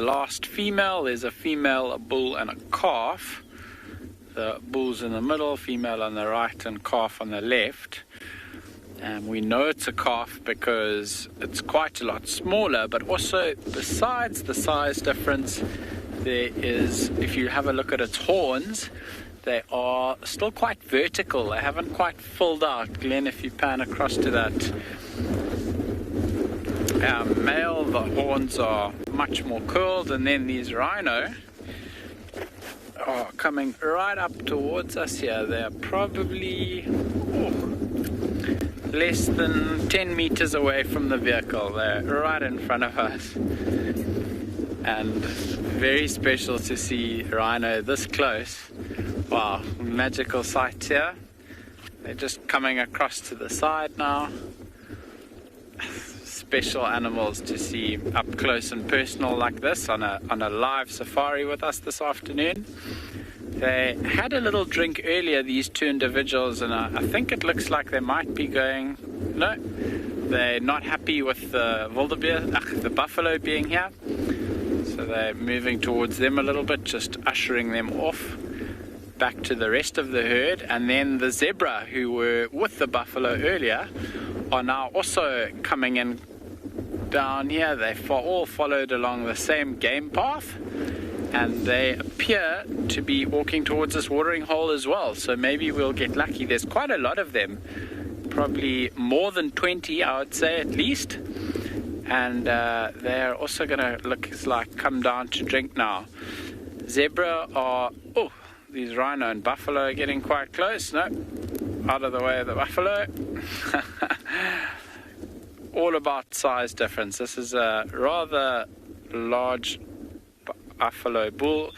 last female, there's a female, a bull and a calf. The bull's in the middle, female on the right and calf on the left. We know it's a calf because it's quite a lot smaller, but also besides the size difference, there is, if you have a look at its horns, they are still quite vertical. They haven't quite filled out. Glenn, if you pan across to that male, the horns are much more curled, and then these rhino are coming right up towards us here. They're probably less than 10 meters away from the vehicle. They're right in front of us. And very special to see rhino this close. Wow, magical sight here. They're just coming across to the side now. Special animals to see up close and personal like this on a live safari with us this afternoon. They had a little drink earlier, these two individuals, and I think it looks like they might be going... No, they're not happy with the wildebeest, the buffalo being here. So they're moving towards them a little bit, just ushering them off back to the rest of the herd. And then the zebra, who were with the buffalo earlier, are now also coming in down here. They all followed along the same game path, and they appear to be walking towards this watering hole as well. So maybe we'll get lucky. There's quite a lot of them, probably more than 20, I would say, at least. And they're also going to look like come down to drink now. Zebra are... Oh, these rhino and buffalo are getting quite close. No, out of the way of the buffalo. All about size difference. This is a rather large buffalo bull.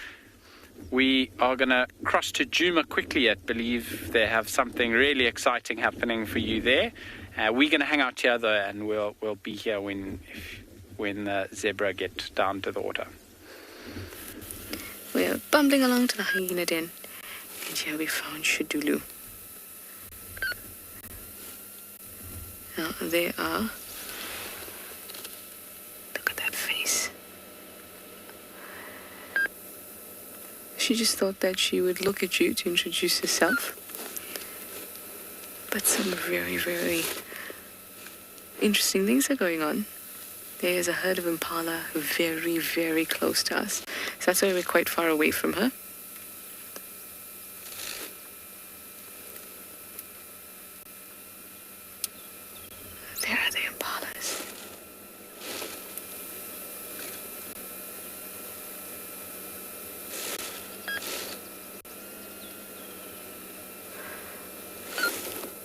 We are going to cross to Djuma quickly. I believe they have something really exciting happening for you there. We're going to hang out here though, and we'll be here when the zebra get down to the water. We're bumbling along to the hyena den, and here we found Shidulu. Now they are. Look at that face. She just thought that she would look at you to introduce herself. But some very, very interesting things are going on. There's a herd of impala very, very close to us. So that's why we're quite far away from her. There are the impalas.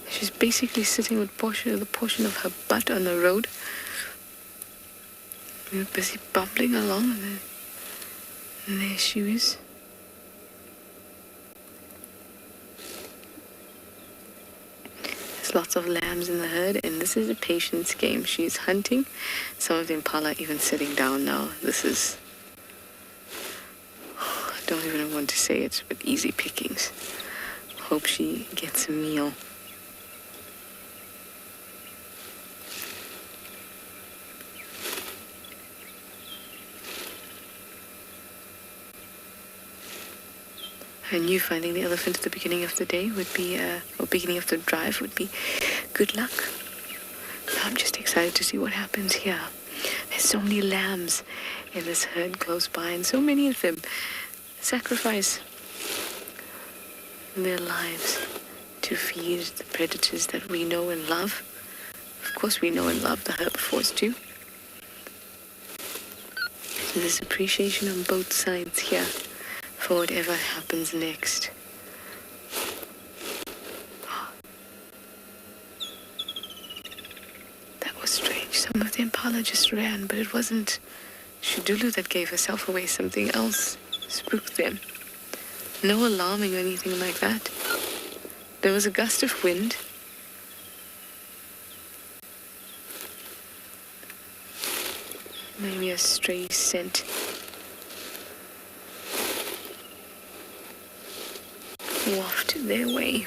She's basically sitting with the portion of her butt on the road. We were busy bubbling along, and there she is. There's lots of lambs in the herd, and this is a patience game. She's hunting. Some of the impala are even sitting down now. This is... I don't even want to say it, but easy pickings. Hope she gets a meal. I knew finding the elephant at the beginning of the day would be, or beginning of the drive would be good luck. Now I'm just excited to see what happens here. There's so many lambs in this herd close by, and so many of them sacrifice their lives to feed the predators that we know and love. Of course, we know and love the herbivores too. And there's appreciation on both sides here for whatever happens next. That was strange. Some of the impala just ran, but it wasn't Shidulu that gave herself away. Something else spooked them. No alarming or anything like that. There was a gust of wind. Maybe a stray scent. Wafted their way.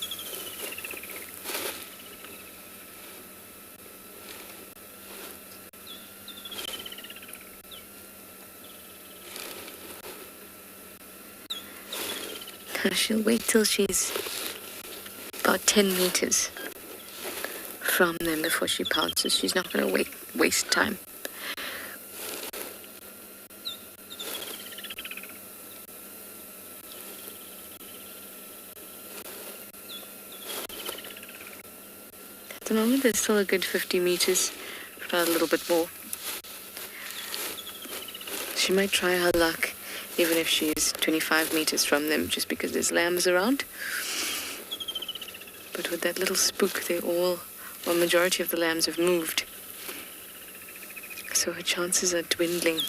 Now she'll wait till she's about 10 meters from them before she pounces. She's not going to waste time. At the moment, there's still a good 50 meters, about a little bit more. She might try her luck, even if she's 25 meters from them, just because there's lambs around. But with that little spook, majority of the lambs have moved. So her chances are dwindling.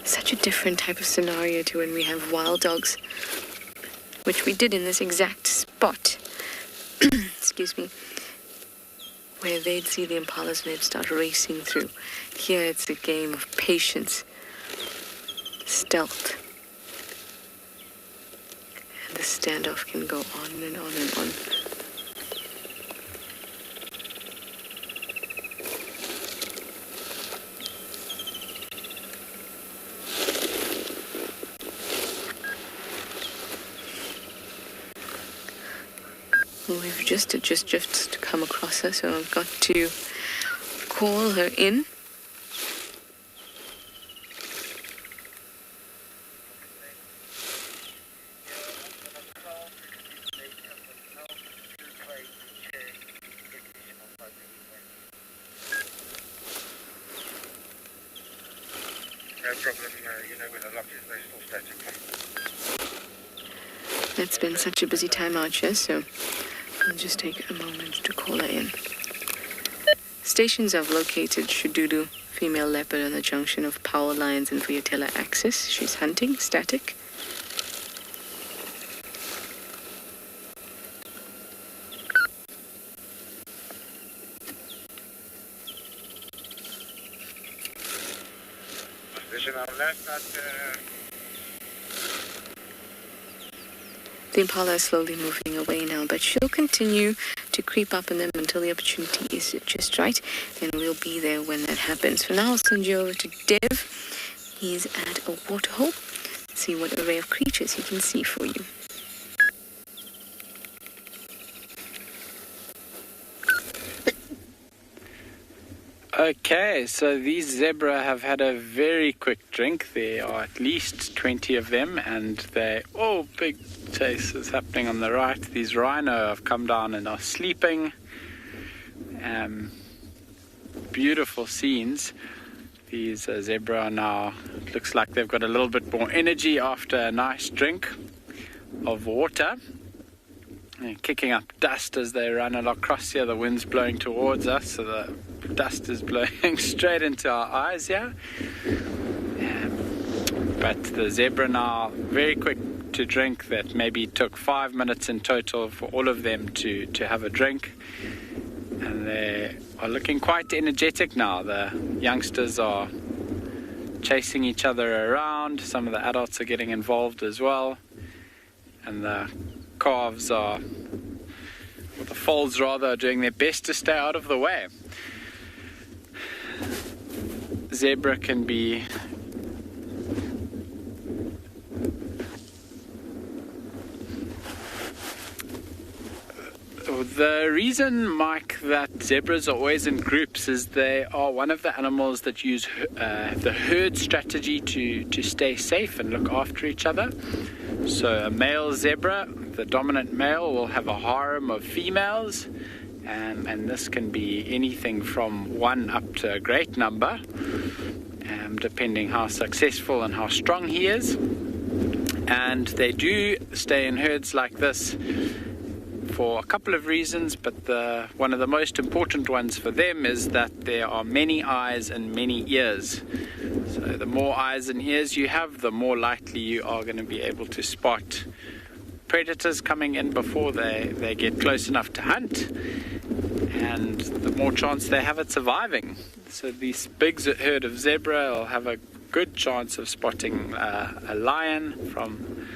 Such a different type of scenario to when we have wild dogs, which we did in this exact spot, excuse me, where they'd see the impalas and they'd start racing through. Here it's a game of patience, stealth, and the standoff can go on and on and on. We've just come across her, so I've got to call her in. No problem, with the lock is still static. It's been such a busy time out here, so I'll just take a moment to call her in. Stations have located Shududu, female leopard, on the junction of Power Lines and Vuyatela axis. She's hunting, static. Position on left at The impala is slowly moving away now, but she'll continue to creep up on them until the opportunity is just right, and we'll be there when that happens. For now, I'll send you over to Dev. He's at a waterhole. See what array of creatures he can see for you. Okay, so these zebra have had a very quick drink. There are at least 20 of them, and big chase is happening on the right. These rhino have come down and are sleeping. Beautiful scenes. These zebra are now, it looks like they've got a little bit more energy after a nice drink of water. They're kicking up dust as they run across here. The wind's blowing towards us, so the dust is blowing straight into our eyes here. But the zebra now very quick to drink. That maybe took 5 minutes in total for all of them to have a drink. And they are looking quite energetic now. The youngsters are chasing each other around. Some of the adults are getting involved as well. And the calves or the foals rather, are doing their best to stay out of the way. Zebra can be the reason, Mike, that zebras are always in groups is they are one of the animals that use the herd strategy to stay safe and look after each other. So a male zebra, the dominant male, will have a harem of females, and this can be anything from one up to a great number, depending how successful and how strong he is. And they do stay in herds like this for a couple of reasons, but one of the most important ones for them is that there are many eyes and many ears. So the more eyes and ears you have, the more likely you are going to be able to spot predators coming in before they get close enough to hunt, and the more chance they have at surviving. So this big herd of zebra will have a good chance of spotting a lion from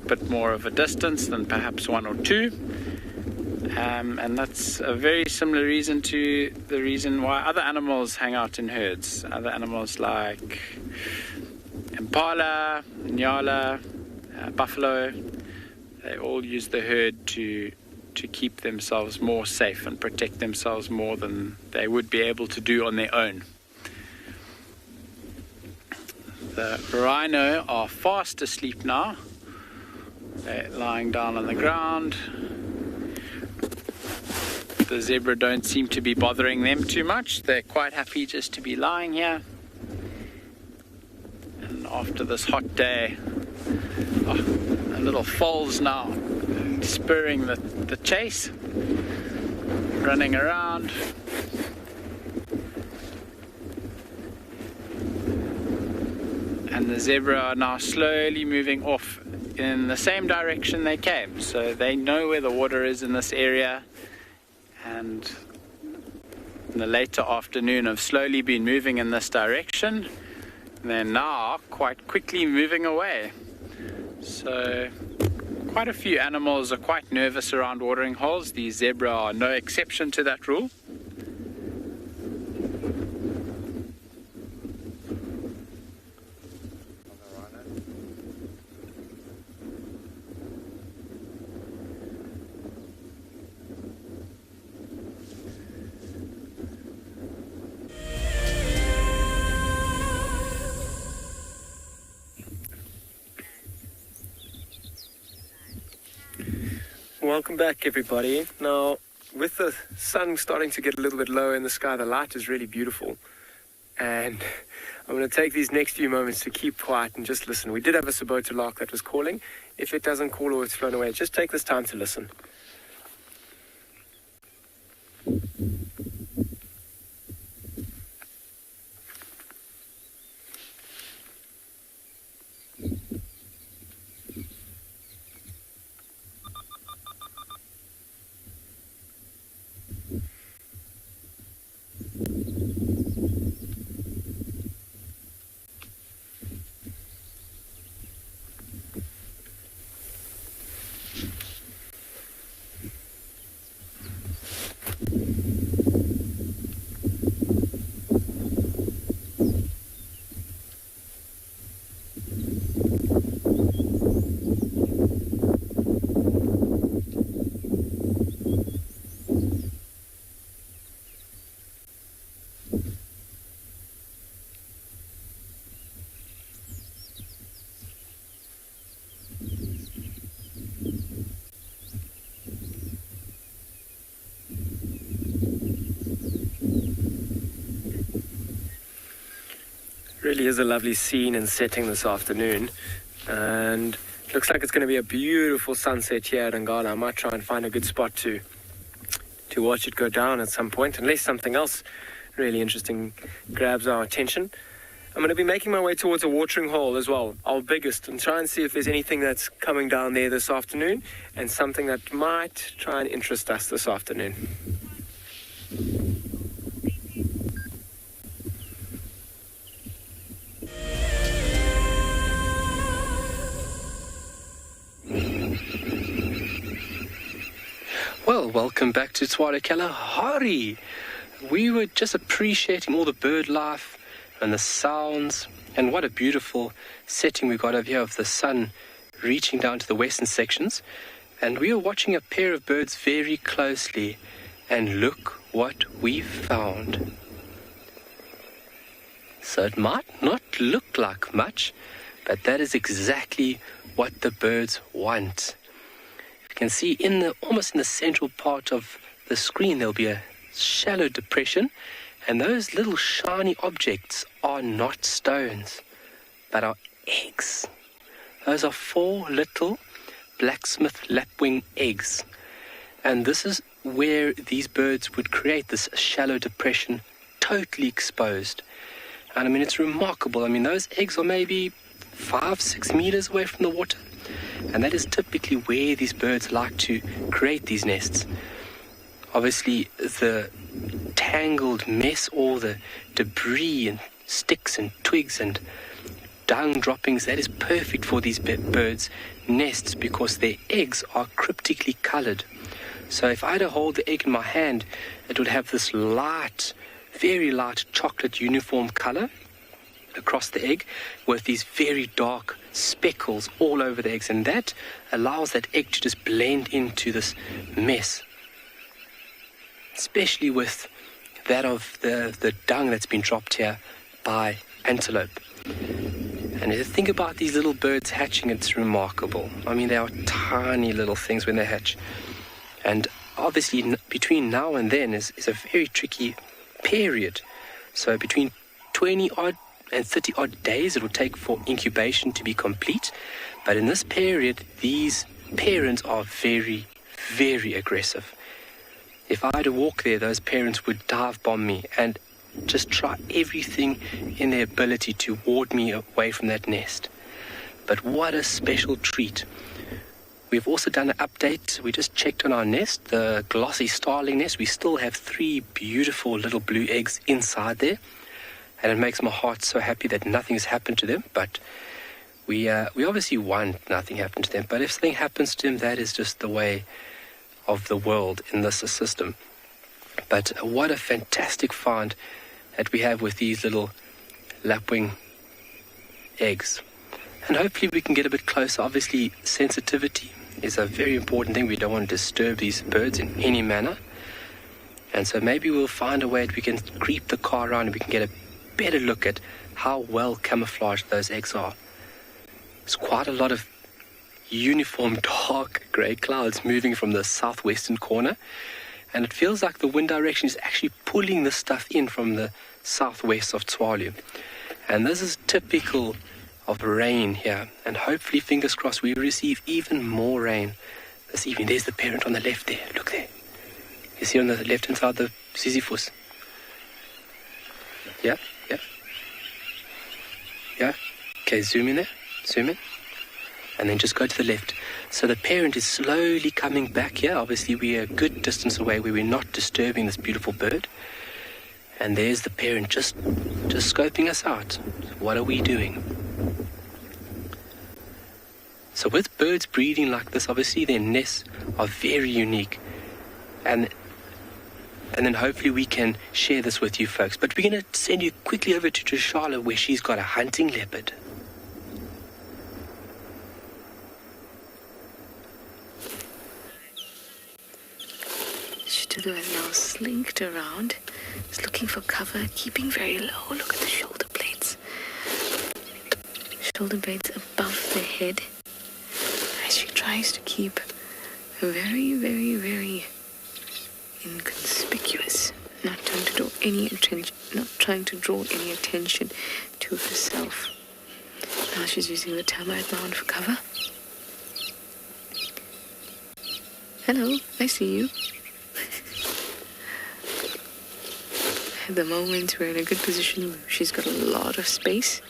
bit more of a distance than perhaps one or two. And that's a very similar reason to the reason why other animals hang out in herds. Other animals like impala, nyala, buffalo, they all use the herd to keep themselves more safe and protect themselves more than they would be able to do on their own. The rhino are fast asleep now. They're lying down on the ground. The zebra don't seem to be bothering them too much. They're quite happy just to be lying here. And after this hot day, a little foal's now spurring the chase, running around. And the zebra are now slowly moving off in the same direction they came. So they know where the water is in this area. And in the later afternoon have slowly been moving in this direction. They're now quite quickly moving away. So quite a few animals are quite nervous around watering holes. The zebra are no exception to that rule. Welcome back, everybody. Now, with the sun starting to get a little bit lower in the sky, the light is really beautiful. And I'm going to take these next few moments to keep quiet and just listen. We did have a Sobota lark that was calling. If it doesn't call or it's flown away, just take this time to listen. Really is a lovely scene and setting this afternoon, and looks like it's going to be a beautiful sunset here at Ngala. I might try and find a good spot to watch it go down at some point, unless something else really interesting grabs our attention. I'm going to be making my way towards a watering hole as well, our biggest, and try and see if there's anything that's coming down there this afternoon, and something that might try and interest us this afternoon. Well, welcome back to Tshwane Kalahari. We were just appreciating all the bird life and the sounds, and what a beautiful setting we got over here of the sun reaching down to the western sections. And we were watching a pair of birds very closely, and look what we found. So it might not look like much, but that is exactly what the birds want. You can see almost in the central part of the screen there'll be a shallow depression, and those little shiny objects are not stones, but are eggs. Those are 4 little blacksmith lapwing eggs, and this is where these birds would create this shallow depression, totally exposed. And I mean, it's remarkable. I mean, those eggs are maybe 5-6 meters away from the water. And that is typically where these birds like to create these nests. Obviously, the tangled mess, all the debris and sticks and twigs and dung droppings, that is perfect for these birds' nests because their eggs are cryptically colored. So if I had to hold the egg in my hand, it would have this light, very light chocolate uniform color across the egg with these very dark speckles all over the eggs, and that allows that egg to just blend into this mess, especially with that of the dung that's been dropped here by antelope. And if you think about these little birds hatching, it's remarkable. I mean, they are tiny little things when they hatch, and obviously between now and then is a very tricky period. So between 20 odd and 30 odd days it will take for incubation to be complete. But in this period, these parents are very, very aggressive. If I had to walk there, those parents would dive bomb me and just try everything in their ability to ward me away from that nest. But what a special treat. We've also done an update. We just checked on our nest, the glossy starling nest. We still have 3 beautiful little blue eggs inside there. And it makes my heart so happy that nothing has happened to them. But we obviously want nothing happen to them. But if something happens to them, that is just the way of the world in this system. But what a fantastic find that we have with these little lapwing eggs. And hopefully we can get a bit closer. Obviously, sensitivity is a very important thing. We don't want to disturb these birds in any manner. And so maybe we'll find a way that we can creep the car around and we can get a better look at how well camouflaged those eggs are. There's quite a lot of uniform dark grey clouds moving from the southwestern corner, and it feels like the wind direction is actually pulling the stuff in from the southwest of Tswalu. And this is typical of rain here, and hopefully, fingers crossed, we receive even more rain this evening. There's the parent on the left there. Look there. You see on the left hand side the Sisyphus. Yeah. Okay, zoom in there. Zoom in. And then just go to the left. So the parent is slowly coming back here. Obviously, we're a good distance away where we're not disturbing this beautiful bird. And there's the parent just scoping us out. What are we doing? So with birds breeding like this, obviously their nests are very unique. And then hopefully we can share this with you folks. But we're going to send you quickly over to Tishala where she's got a hunting leopard. Shtudu has now slinked around. He's looking for cover, keeping very low. Look at the shoulder blades. Shoulder blades above the head. As she tries to keep very, very, very inconspicuous. Not trying to draw any attention to herself. Now she's using the termite mound for cover. Hello, I see you. At the moment, we're in a good position. She's got a lot of space.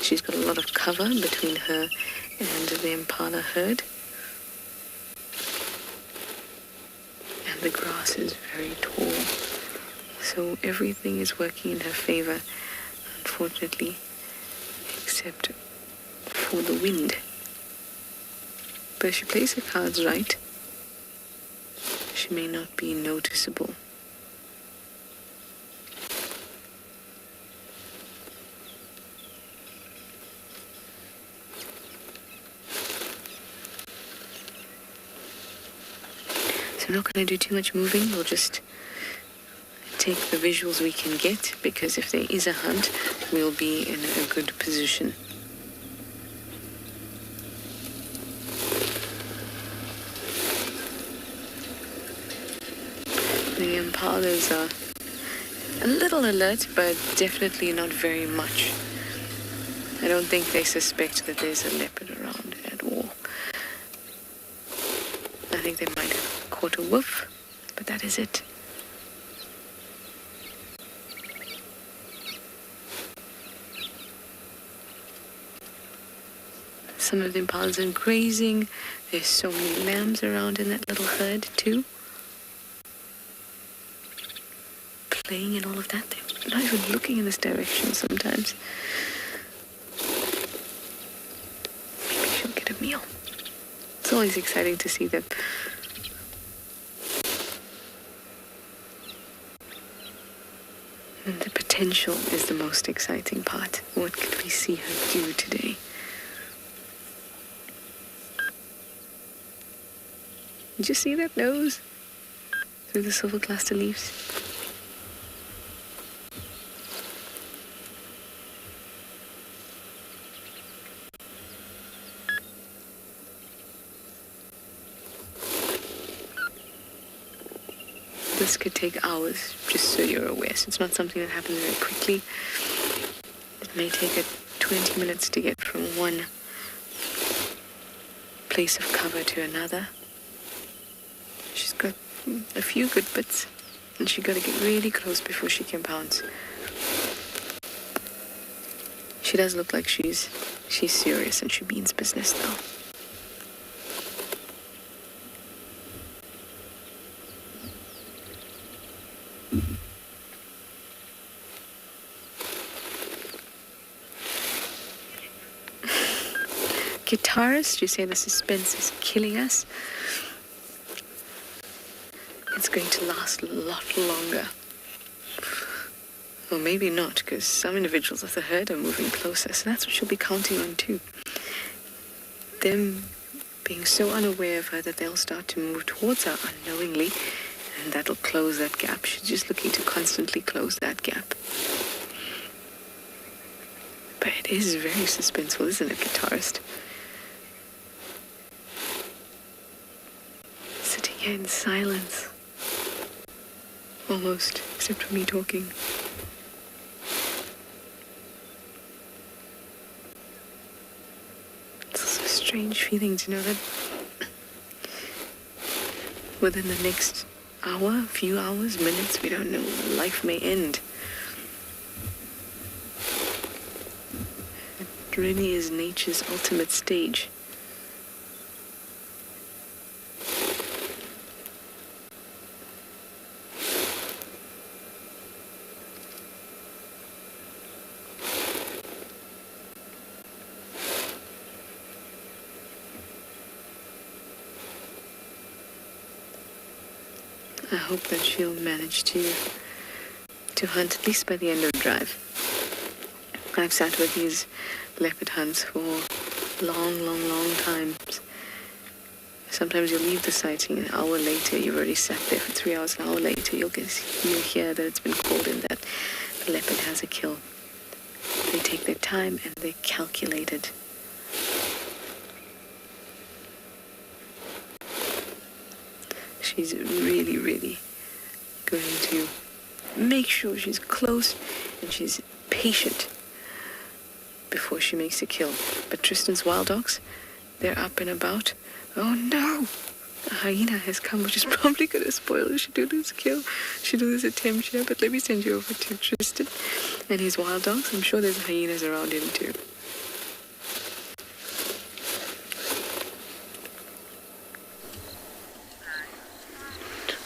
She's got a lot of cover between her and the impala herd. And the grass is very tall. So everything is working in her favor, unfortunately, except for the wind. But if she plays her cards right, she may not be noticeable. So I'm not going to do too much moving. We'll just take the visuals we can get, because if there is a hunt, we'll be in a good position. The impalas are a little alert, but definitely not very much. I don't think they suspect that there's a leopard around at all. I think they might have caught a wolf, but that is it. Some of the impalas are grazing. There's so many lambs around in that little herd too. Playing and all of that. They're not even looking in this direction sometimes. meal. It's always exciting to see them. And the potential is the most exciting part. What could we see her do today? Did you see that nose through the silver cluster leaves? This could take hours, just so you're aware. So it's not something that happens very quickly. It may take her 20 minutes to get from one place of cover to another. She's got a few good bits, and she's got to get really close before she can pounce. She does look like she's serious and she means business, though. Guitarist, you say the suspense is killing us. It's going to last a lot longer. Or maybe not, because some individuals of the herd are moving closer, so that's what she'll be counting on too. Them being so unaware of her that they'll start to move towards her unknowingly, and that'll close that gap. She's just looking to constantly close that gap. But it is very suspenseful, isn't it, guitarist? Sitting here in silence. Almost, except for me talking. It's also a strange feeling to know that within the next hour, few hours, minutes, we don't know, life may end. It really is nature's ultimate stage. I hope that she'll manage to hunt at least by the end of the drive. I've sat with these leopard hunts for long times. Sometimes you'll leave the sighting an hour later. You've already sat there for 3 hours. An hour later, you'll hear that it's been called in that the leopard has a kill. They take their time and they calculate it. She's really going to make sure she's close and she's patient before she makes a kill. But Tristan's wild dogs, they're up and about. Oh no! A hyena has come, which is probably going to spoil her. She do this kill. She do this attempt here. But let me send you over to Tristan and his wild dogs. I'm sure there's hyenas around him too.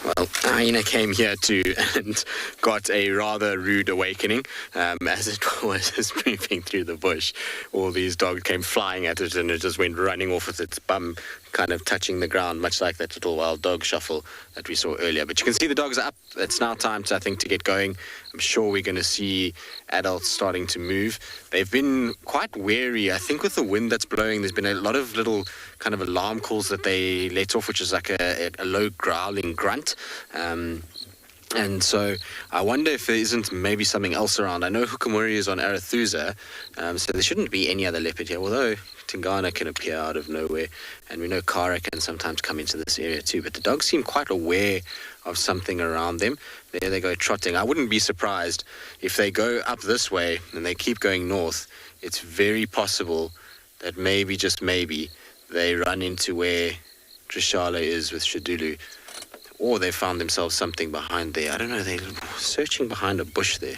Well, hyena came here too and got a rather rude awakening as it was moving through the bush. All these dogs came flying at it and it just went running off with its bum kind of touching the ground, much like that little wild dog shuffle that we saw earlier. But you can see the dogs are up. It's now time to, I think, to get going. I'm sure we're going to see adults starting to move. They've been quite wary. I think with the wind that's blowing, there's been a lot of little kind of alarm calls that they let off, which is like a low growling grunt. And so I wonder if there isn't maybe something else around. I know Hukamuri is on Arathusa, so there shouldn't be any other leopard here, although Tingana can appear out of nowhere, and we know Kara can sometimes come into this area too. But the dogs seem quite aware of something around them. There they go trotting. I wouldn't be surprised if they go up this way and they keep going north. It's very possible that maybe, just maybe, they run into where Trishala is with Shadulu. Or they found themselves something behind there. I don't know, they're searching behind a bush there.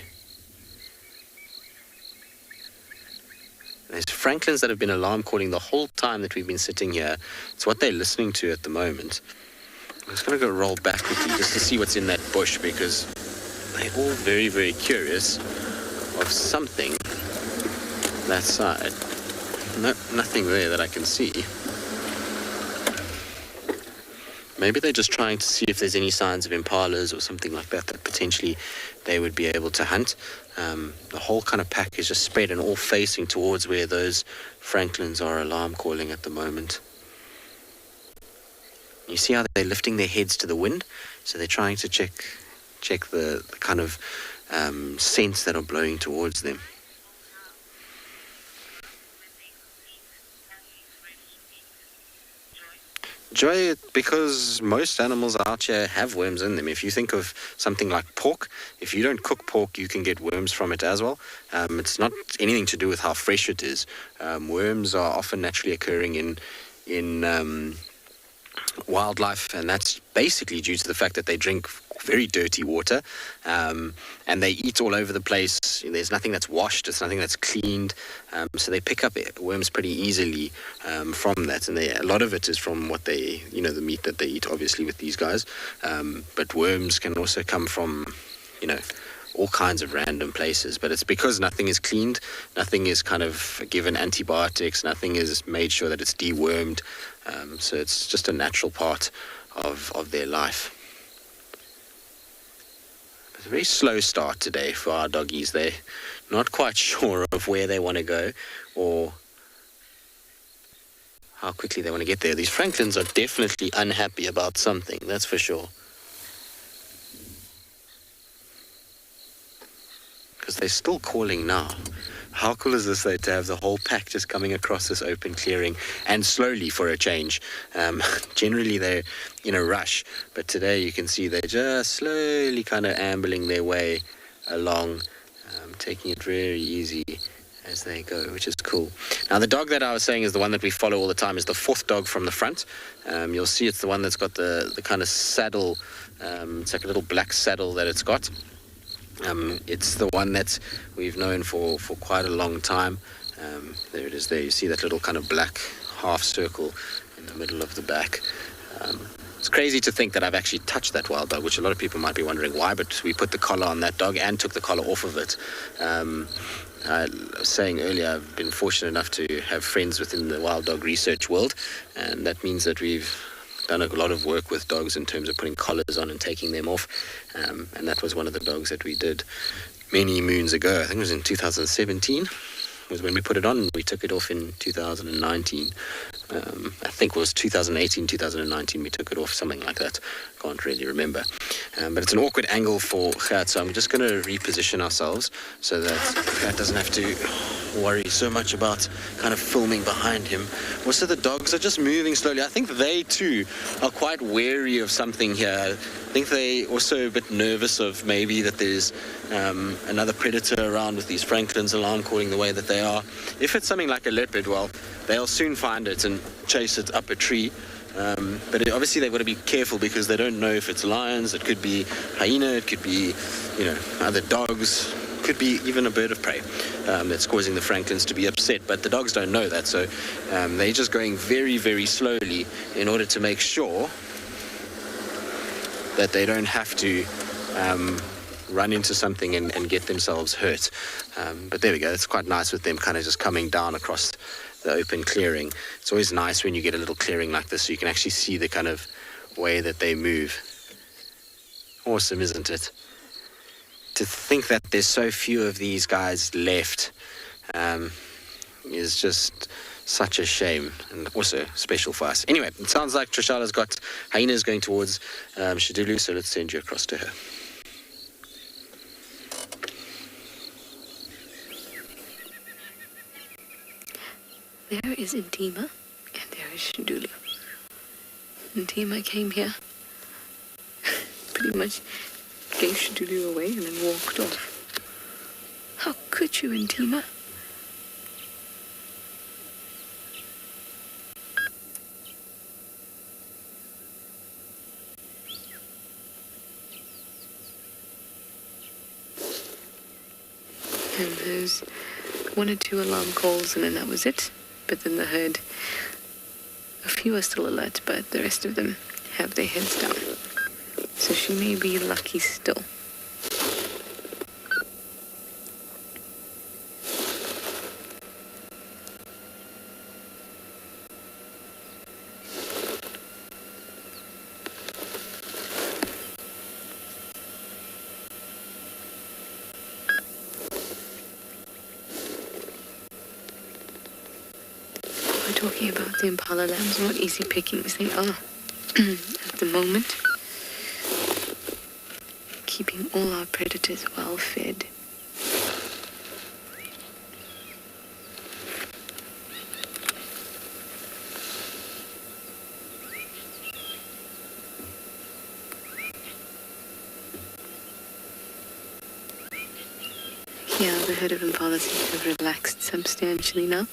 There's Franklins that have been alarm calling the whole time that we've been sitting here. It's what they're listening to at the moment. I'm just going to go roll back quickly just to see what's in that bush, because they're all very, very curious of something that side. No, nothing there that I can see. Maybe they're just trying to see if there's any signs of impalas or something like that that potentially they would be able to hunt. The whole kind of pack is just spread and all facing towards where those francolins are alarm calling at the moment. You see how they're lifting their heads to the wind? So they're trying to check the kind of scents that are blowing towards them. Joy, because most animals out here have worms in them. If you think of something like pork, if you don't cook pork, you can get worms from it as well. It's not anything to do with how fresh it is. Worms are often naturally occurring in wildlife, and that's basically due to the fact that they drink very dirty water, and they eat all over the place. There's nothing that's washed, it's nothing that's cleaned, so they pick up worms pretty easily from that, and a lot of it is from what they, the meat that they eat, obviously, with these guys, but worms can also come from, all kinds of random places, but it's because nothing is cleaned, nothing is kind of given antibiotics, nothing is made sure that it's dewormed, so it's just a natural part of their life. It's a very slow start today for our doggies. They're not quite sure of where they want to go or how quickly they want to get there. These francolins are definitely unhappy about something, that's for sure. Because they're still calling now. How cool is this, though, to have the whole pack just coming across this open clearing, and slowly for a change. Generally they're in a rush, but today you can see they're just slowly kind of ambling their way along, taking it very easy as they go, which is cool. Now the dog that I was saying is the one that we follow all the time is the fourth dog from the front. You'll see it's the one that's got the kind of saddle, it's like a little black saddle that it's got. It's the one that we've known for quite a long time. There it is there. You see that little kind of black half circle in the middle of the back. It's crazy to think that I've actually touched that wild dog, which a lot of people might be wondering why, but we put the collar on that dog and took the collar off of it. I was saying earlier, I've been fortunate enough to have friends within the wild dog research world, and that means that we've done a lot of work with dogs in terms of putting collars on and taking them off, and that was one of the dogs that we did many moons ago. I think it was in 2017 was when we put it on. We took it off in 2019. I think it was 2018, 2019 we took it off, something like that. Can't really remember. But it's an awkward angle for Gert, so I'm just going to reposition ourselves so that Gert doesn't have to worry so much about kind of filming behind him. Also, the dogs are just moving slowly. I think they too are quite wary of something here. I think they also a bit nervous of maybe that there's another predator around with these francolins alarm calling the way that they are. If it's something like a leopard, well, they'll soon find it and chase it up a tree. But obviously they've got to be careful because they don't know if it's lions, it could be hyena, it could be, other dogs, could be even a bird of prey that's causing the francolins to be upset. But the dogs don't know that, so they're just going very, very slowly in order to make sure that they don't have to run into something and get themselves hurt. But there we go, it's quite nice with them kind of just coming down across the open clearing. It's always nice when you get a little clearing like this so you can actually see the kind of way that they move. Awesome, isn't it? To think that there's so few of these guys left is just such a shame, and also special for us. Anyway, it sounds like Trishala's got hyenas going towards Shadulu, so let's send you across to her. There is Intima, and there is Shadulu. Intima came here, pretty much gave Shadulu away and then walked off. How could you, Intima? And there's one or two alarm calls, and then that was it. But then the herd, a few are still alert, but the rest of them have their heads down. So she may be lucky still. talking about the Impala lambs, not easy pickings they are at the moment. Keeping all our predators well fed. Yeah, the herd of impalas seems to have relaxed substantially now.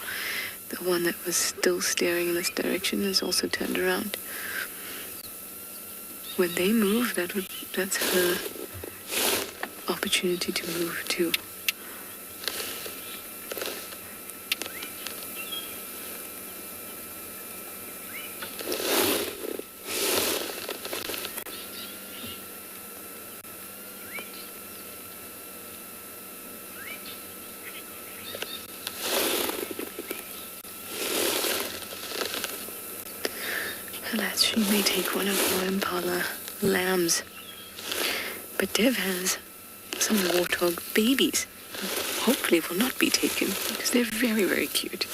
The one that was still staring in this direction has also turned around. When they move, that's her opportunity to move too. Alas, she may take one of our impala lambs. But Dev has some warthog babies. Hopefully will not be taken because they're very, very cute.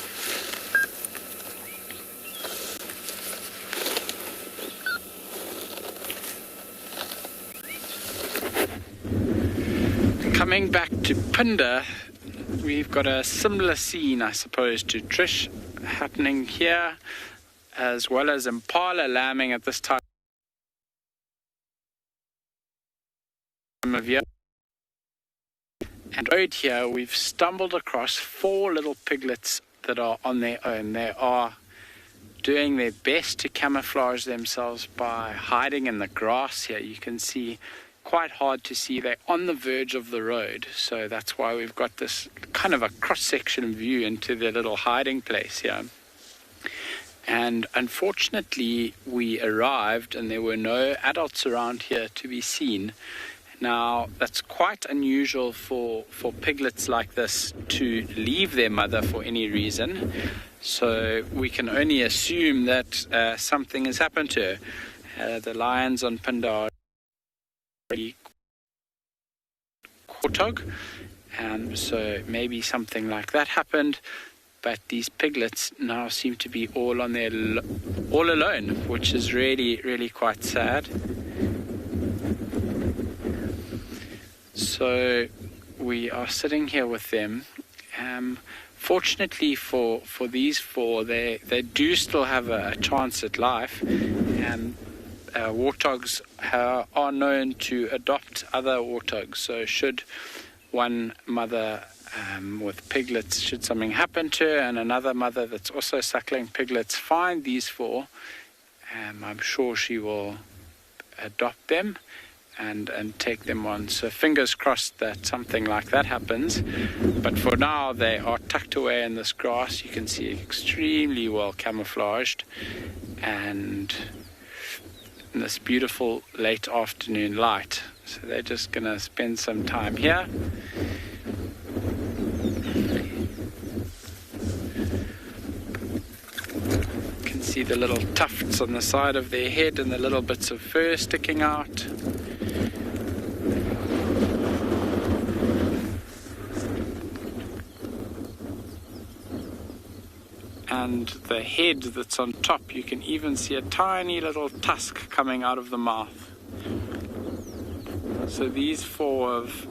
Coming back to Punda, we've got a similar scene, I suppose, to Trish happening here, as well as impala lambing at this time of year. And right here, we've stumbled across 4 little piglets that are on their own. They are doing their best to camouflage themselves by hiding in the grass here. You can see quite hard to see. They're on the verge of the road, so that's why we've got this kind of a cross-section view into their little hiding place here. And unfortunately, we arrived and there were no adults around here to be seen. Now, that's quite unusual for piglets like this to leave their mother for any reason. So we can only assume that something has happened to her. The lions on Punda are already warthog, so maybe something like that happened. But these piglets now seem to be all alone, which is really, really quite sad. So we are sitting here with them. Fortunately for these 4, they do still have a chance at life. And warthogs are known to adopt other warthogs. So should one mother with piglets, should something happen to her, and another mother that's also suckling piglets find these 4, I'm sure she will adopt them and take them on. So fingers crossed that something like that happens. But for now, they are tucked away in this grass. You can see extremely well camouflaged, and in this beautiful late afternoon light. So they're just going to spend some time here. See the little tufts on the side of their head and the little bits of fur sticking out. And the head that's on top, you can even see a tiny little tusk coming out of the mouth. So these 4 of...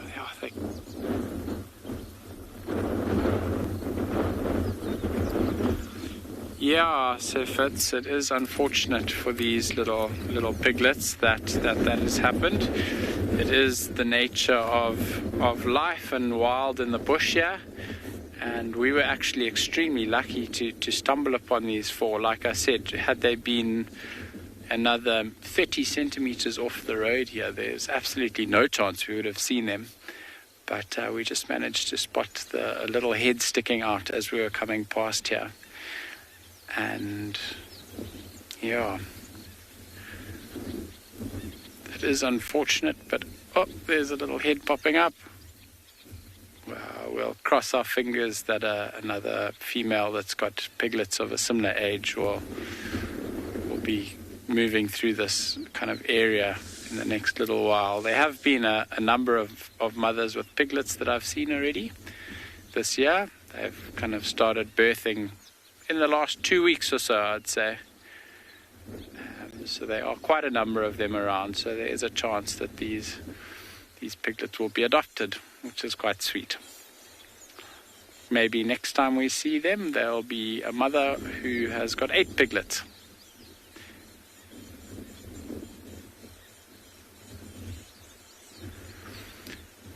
they are thick. Yeah, so Fitz, it is unfortunate for these little piglets that has happened. It is the nature of life and wild in the bush here, and we were actually extremely lucky to stumble upon these 4. Like I said, had they been another 30 centimeters off the road here, there's absolutely no chance we would have seen them. But we just managed to spot a little head sticking out as we were coming past here. And yeah, it is unfortunate, but there's a little head popping up. We'll cross our fingers that another female that's got piglets of a similar age will be moving through this kind of area in the next little while. There have been a number of mothers with piglets that I've seen already this year, They've kind of started birthing in the last 2 weeks or so, I'd say. So there are quite a number of them around, so there is a chance that these piglets will be adopted, which is quite sweet. Maybe next time we see them, there'll be a mother who has got 8 piglets.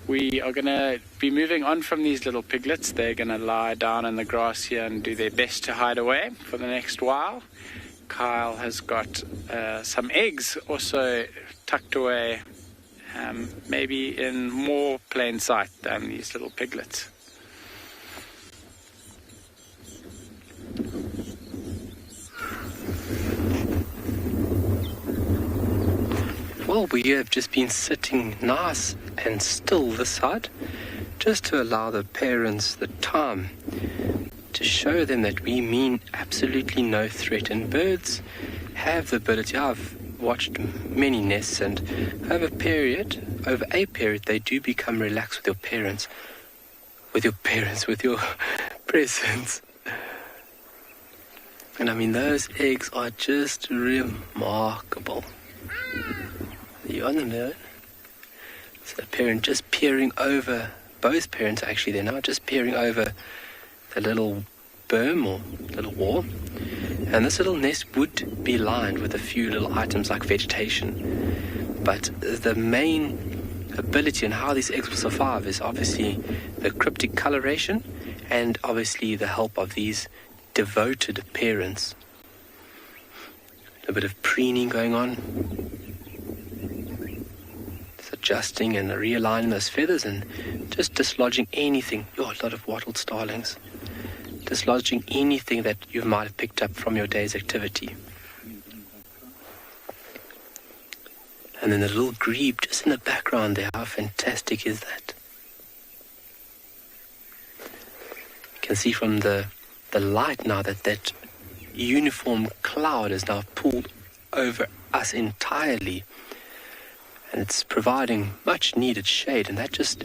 We are going to be moving on from these little piglets. They're going to lie down in the grass here and do their best to hide away for the next while. Kyle has got some eggs also tucked away, maybe in more plain sight than these little piglets. Well, we have just been sitting nice and still this side, just to allow the parents the time to show them that we mean absolutely no threat. And birds have the ability, I've watched many nests, and over a period, they do become relaxed with your parents, with your presence. And I mean, those eggs are just remarkable. You on them there? So the parent just peering over, both parents actually, they're now just peering over the little berm or little wall. And this little nest would be lined with a few little items like vegetation. But the main ability and how these eggs will survive is obviously the cryptic coloration and obviously the help of these devoted parents. A bit of preening going on. Adjusting and realigning those feathers and just dislodging anything. A lot of wattled starlings. Dislodging anything that you might have picked up from your day's activity. And then the little grebe just in the background there. How fantastic is that? You can see from the light now that uniform cloud is now pulled over us entirely. And it's providing much needed shade, and that just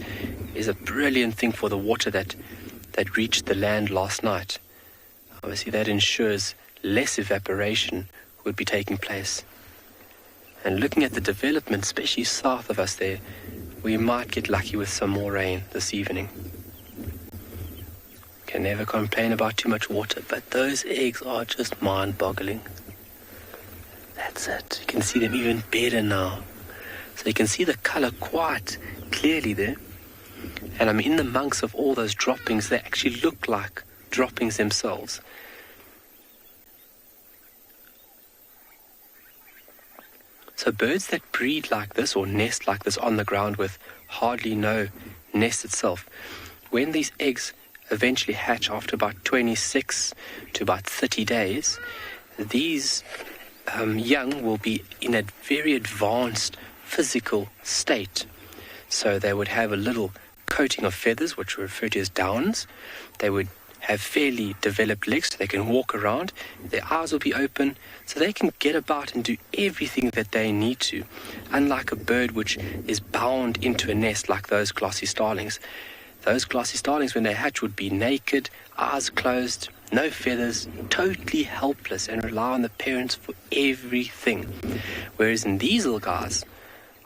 is a brilliant thing for the water that reached the land last night. Obviously that ensures less evaporation would be taking place. And looking at the development, especially south of us there, we might get lucky with some more rain this evening. Can never complain about too much water, but those eggs are just mind-boggling. That's it. You can see them even better now. So you can see the color quite clearly there. And I'm in the monks of all those droppings. They actually look like droppings themselves. So birds that breed like this or nest like this on the ground with hardly no nest itself, when these eggs eventually hatch after about 26 to about 30 days, these young will be in a very advanced physical state. So they would have a little coating of feathers, which we refer to as downs. They would have fairly developed legs, so they can walk around. Their eyes will be open, so they can get about and do everything that they need to. Unlike a bird which is bound into a nest like those glossy starlings. Those glossy starlings, when they hatch, would be naked, eyes closed, no feathers, totally helpless, and rely on the parents for everything. Whereas in these little guys,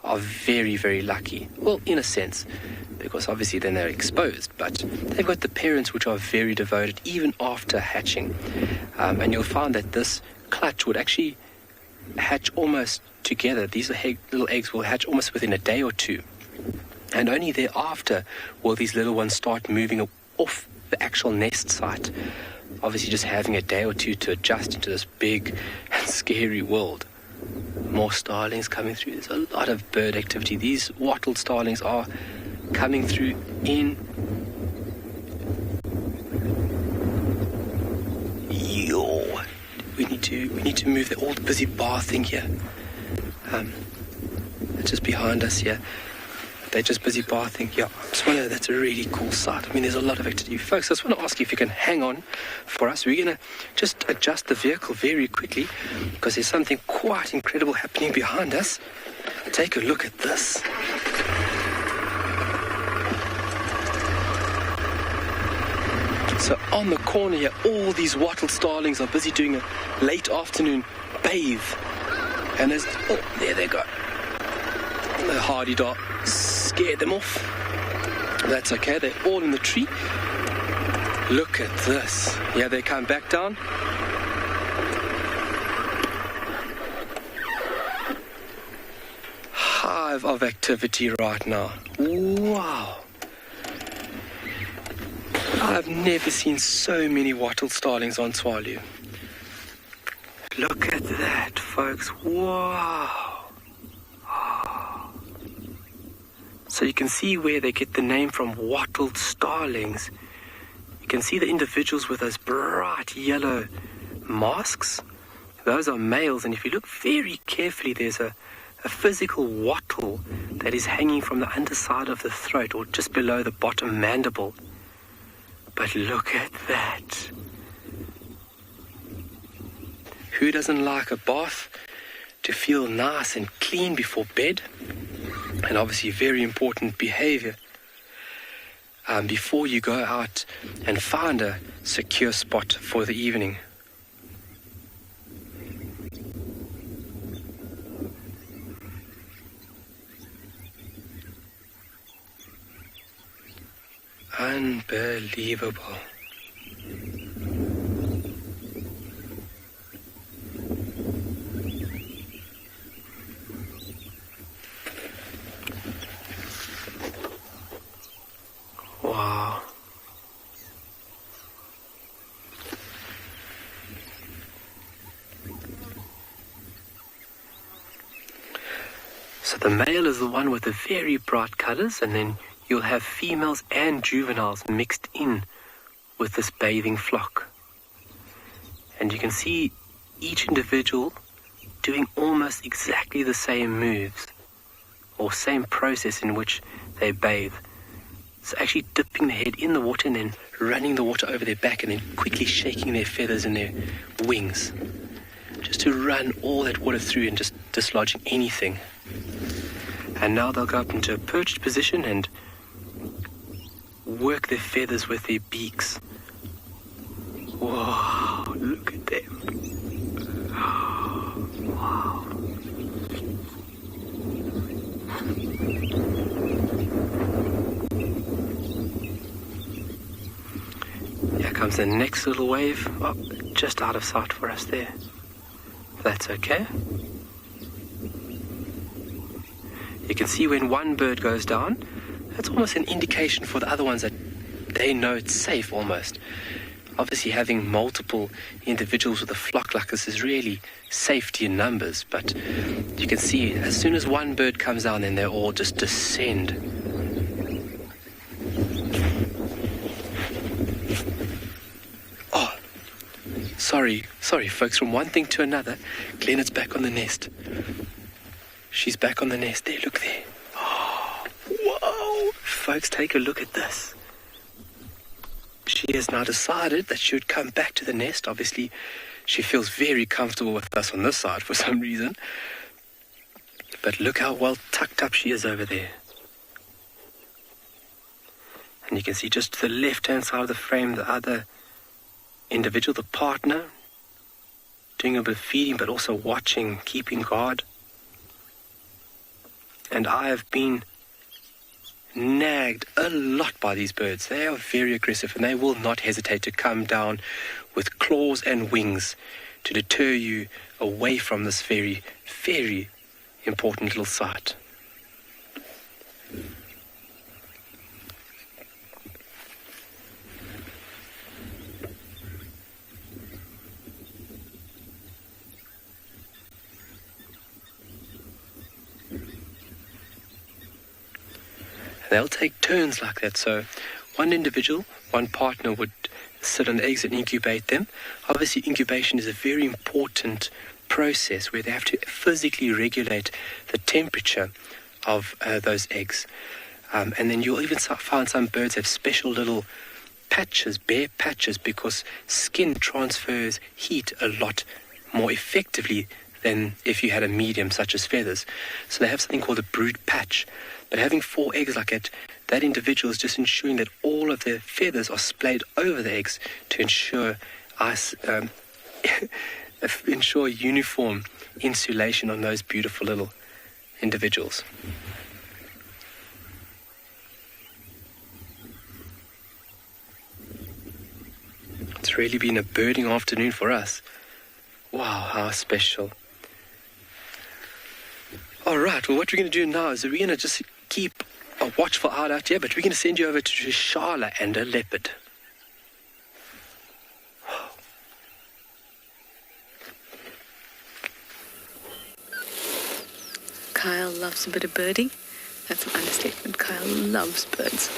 are very, very lucky. Well, in a sense, because obviously then they're exposed, but they've got the parents which are very devoted even after hatching. And you'll find that this clutch would actually hatch almost together. These little eggs will hatch almost within a day or two. And only thereafter will these little ones start moving off the actual nest site. Obviously just having a day or two to adjust into this big and scary world. More starlings coming through. There's a lot of bird activity. These wattled starlings are coming through in we need to move. They're all busy bathing here. They're just behind us here. They're just busy bathing. Yeah, that's a really cool sight. I mean, there's a lot of activity. Folks, I just want to ask you if you can hang on for us. We're going to just adjust the vehicle very quickly because there's something quite incredible happening behind us. Take a look at this. So on the corner here, all these wattled starlings are busy doing a late afternoon bathe. And there's, oh, there they go. The hardy-dart scared them off. That's okay, they're all in the tree. Look at this. Yeah, they come back down. Hive of activity right now. Wow. I've never seen so many wattled starlings on Tswalu. Look at that, folks. Wow. So you can see where they get the name from, wattled starlings. You can see the individuals with those bright yellow masks. Those are males, and if you look very carefully, there's a physical wattle that is hanging from the underside of the throat or just below the bottom mandible. But look at that. Who doesn't like a bath to feel nice and clean before bed? And obviously very important behavior before you go out and find a secure spot for the evening. Unbelievable. Wow. So the male is the one with the very bright colors, and then you'll have females and juveniles mixed in with this bathing flock. And you can see each individual doing almost exactly the same moves or same process in which they bathe. So actually dipping the head in the water and then running the water over their back and then quickly shaking their feathers and their wings just to run all that water through and just dislodging anything. And now they'll go up into a perched position and work their feathers with their beaks. Whoa, look at them. Wow. Here comes the next little wave. Oh, just out of sight for us there. That's okay. You can see when one bird goes down, that's almost an indication for the other ones that they know it's safe almost. Obviously having multiple individuals with a flock like this is really safety in numbers, but you can see as soon as one bird comes down, then they all just descend. Oh, sorry folks, from one thing to another, Glennett's back on the nest. She's back on the nest there, look there. Oh, whoa! Folks, take a look at this. She has now decided that she would come back to the nest. Obviously, she feels very comfortable with us on this side for some reason. But look how well tucked up she is over there. And you can see just to the left-hand side of the frame, the other individual, the partner, doing a bit of feeding, but also watching, keeping guard. And I have been nagged a lot by these birds. They are very aggressive and they will not hesitate to come down with claws and wings to deter you away from this very, very important little site. They'll take turns like that. So one individual, one partner would sit on the eggs and incubate them. Obviously, incubation is a very important process where they have to physically regulate the temperature of those eggs. And then you'll even find some birds have special little patches, bare patches, because skin transfers heat a lot more effectively than if you had a medium such as feathers. So they have something called a brood patch. But having 4 eggs like that, that individual is just ensuring that all of their feathers are splayed over the eggs to ensure ensure uniform insulation on those beautiful little individuals. It's really been a birding afternoon for us. Wow, how special. All right, well, what we're going to do now is we're going to just keep a watchful eye out here, but we're going to send you over to Shala and a leopard. Kyle loves a bit of birding. That's an understatement. Kyle loves birds.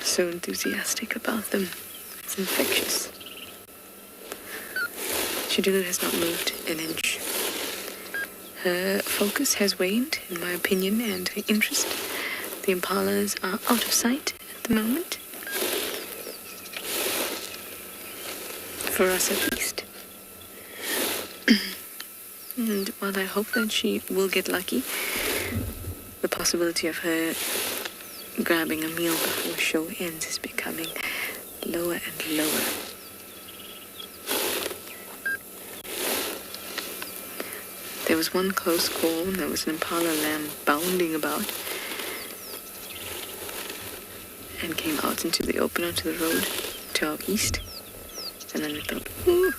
So enthusiastic about them. It's infectious. Shadulu has not moved an inch. Her focus has waned, in my opinion, and her interest. The impalas are out of sight at the moment. For us, at least. And while I hope that she will get lucky, the possibility of her grabbing a meal before show ends is becoming lower and lower. There was one close call, and there was an impala lamb bounding about and came out into the open onto the road to our east. And then I thought, ooh.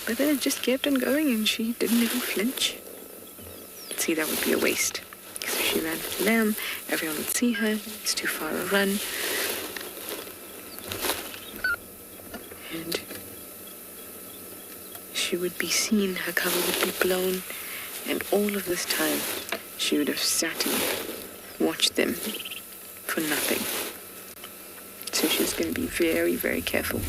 But then it just kept on going, and she didn't even flinch. See, that would be a waste. Because if she ran with the lamb, everyone would see her. It's too far a run. And she would be seen, her cover would be blown, and all of this time she would have sat and watched them for nothing. So she's going to be very, very careful.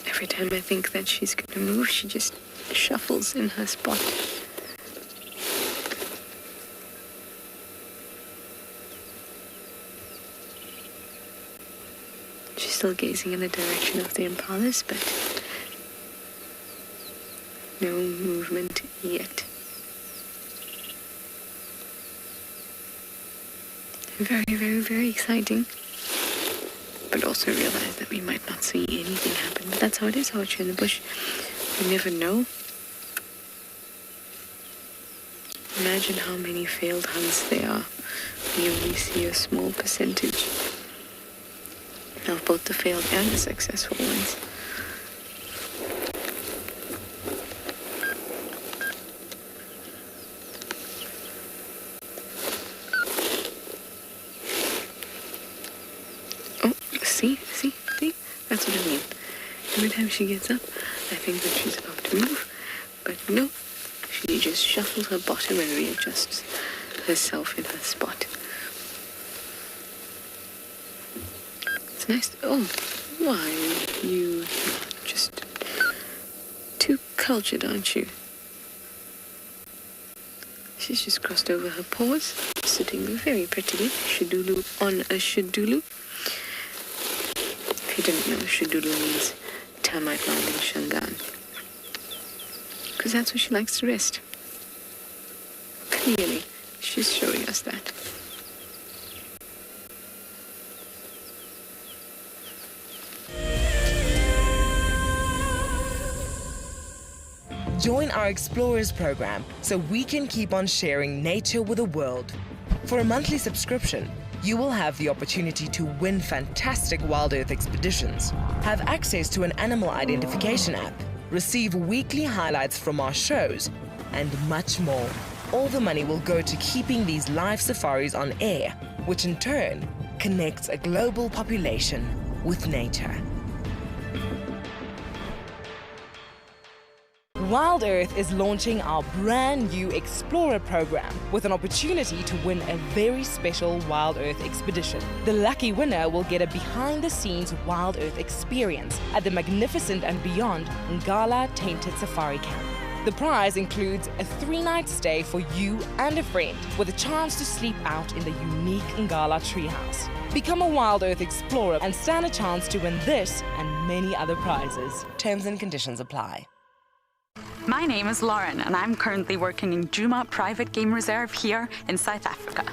Every time I think that she's going to move, she just shuffles in her spot. She's still gazing in the direction of the impalas, but no movement yet. Very, very, very exciting. But also realize that we might not see anything happen. But that's how it is out here in the bush. You never know. Imagine how many failed hunts there are. You only see a small percentage of both the failed and the successful ones. See? That's what I mean. Every time she gets up, I think that she's about to move. But no, she just shuffles her bottom and readjusts herself in her spot. It's nice. Oh, why, you just too cultured, aren't you? She's just crossed over her paws, sitting very prettily, Shadulu on a Shadulu. If you didn't know, Shadulu means termite mound in Shangaan. Because that's where she likes to rest. Clearly, she's showing us that. Join our Explorers program so we can keep on sharing nature with the world. For a monthly subscription, you will have the opportunity to win fantastic Wild Earth expeditions, have access to an animal identification app, receive weekly highlights from our shows, and much more. All the money will go to keeping these live safaris on air, which in turn connects a global population with nature. Wild Earth is launching our brand new Explorer program with an opportunity to win a very special Wild Earth expedition. The lucky winner will get a behind-the-scenes Wild Earth experience at the magnificent and beyond Ngala Tainted Safari Camp. The prize includes a 3-night stay for you and a friend with a chance to sleep out in the unique Ngala treehouse. Become a Wild Earth Explorer and stand a chance to win this and many other prizes. Terms and conditions apply. My name is Lauren, and I'm currently working in Djuma Private Game Reserve here in South Africa.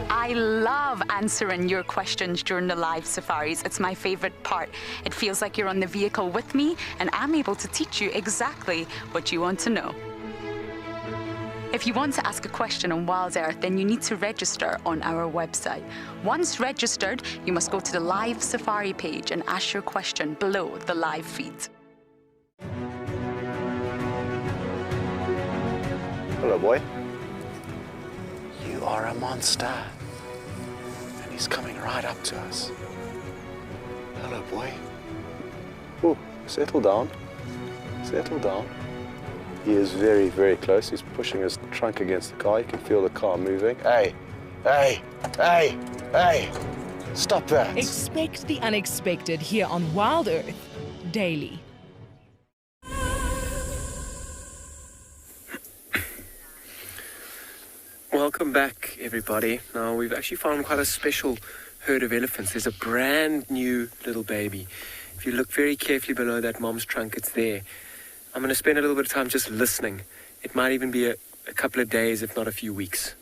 I love answering your questions during the live safaris. It's my favorite part. It feels like you're on the vehicle with me, and I'm able to teach you exactly what you want to know. If you want to ask a question on Wild Earth, then you need to register on our website. Once registered, you must go to the live safari page and ask your question below the live feed. Hello, boy. You are a monster. And he's coming right up to us. Hello, boy. Oh, settle down. Settle down. He is very, very close. He's pushing his trunk against the car. You can feel the car moving. Hey, hey, hey, hey. Stop that. Expect the unexpected here on Wild Earth daily. Welcome back, everybody. Now, we've actually found quite a special herd of elephants. There's a brand new little baby. If you look very carefully below that mom's trunk, it's there. I'm going to spend a little bit of time just listening. It might even be a couple of days, if not a few weeks.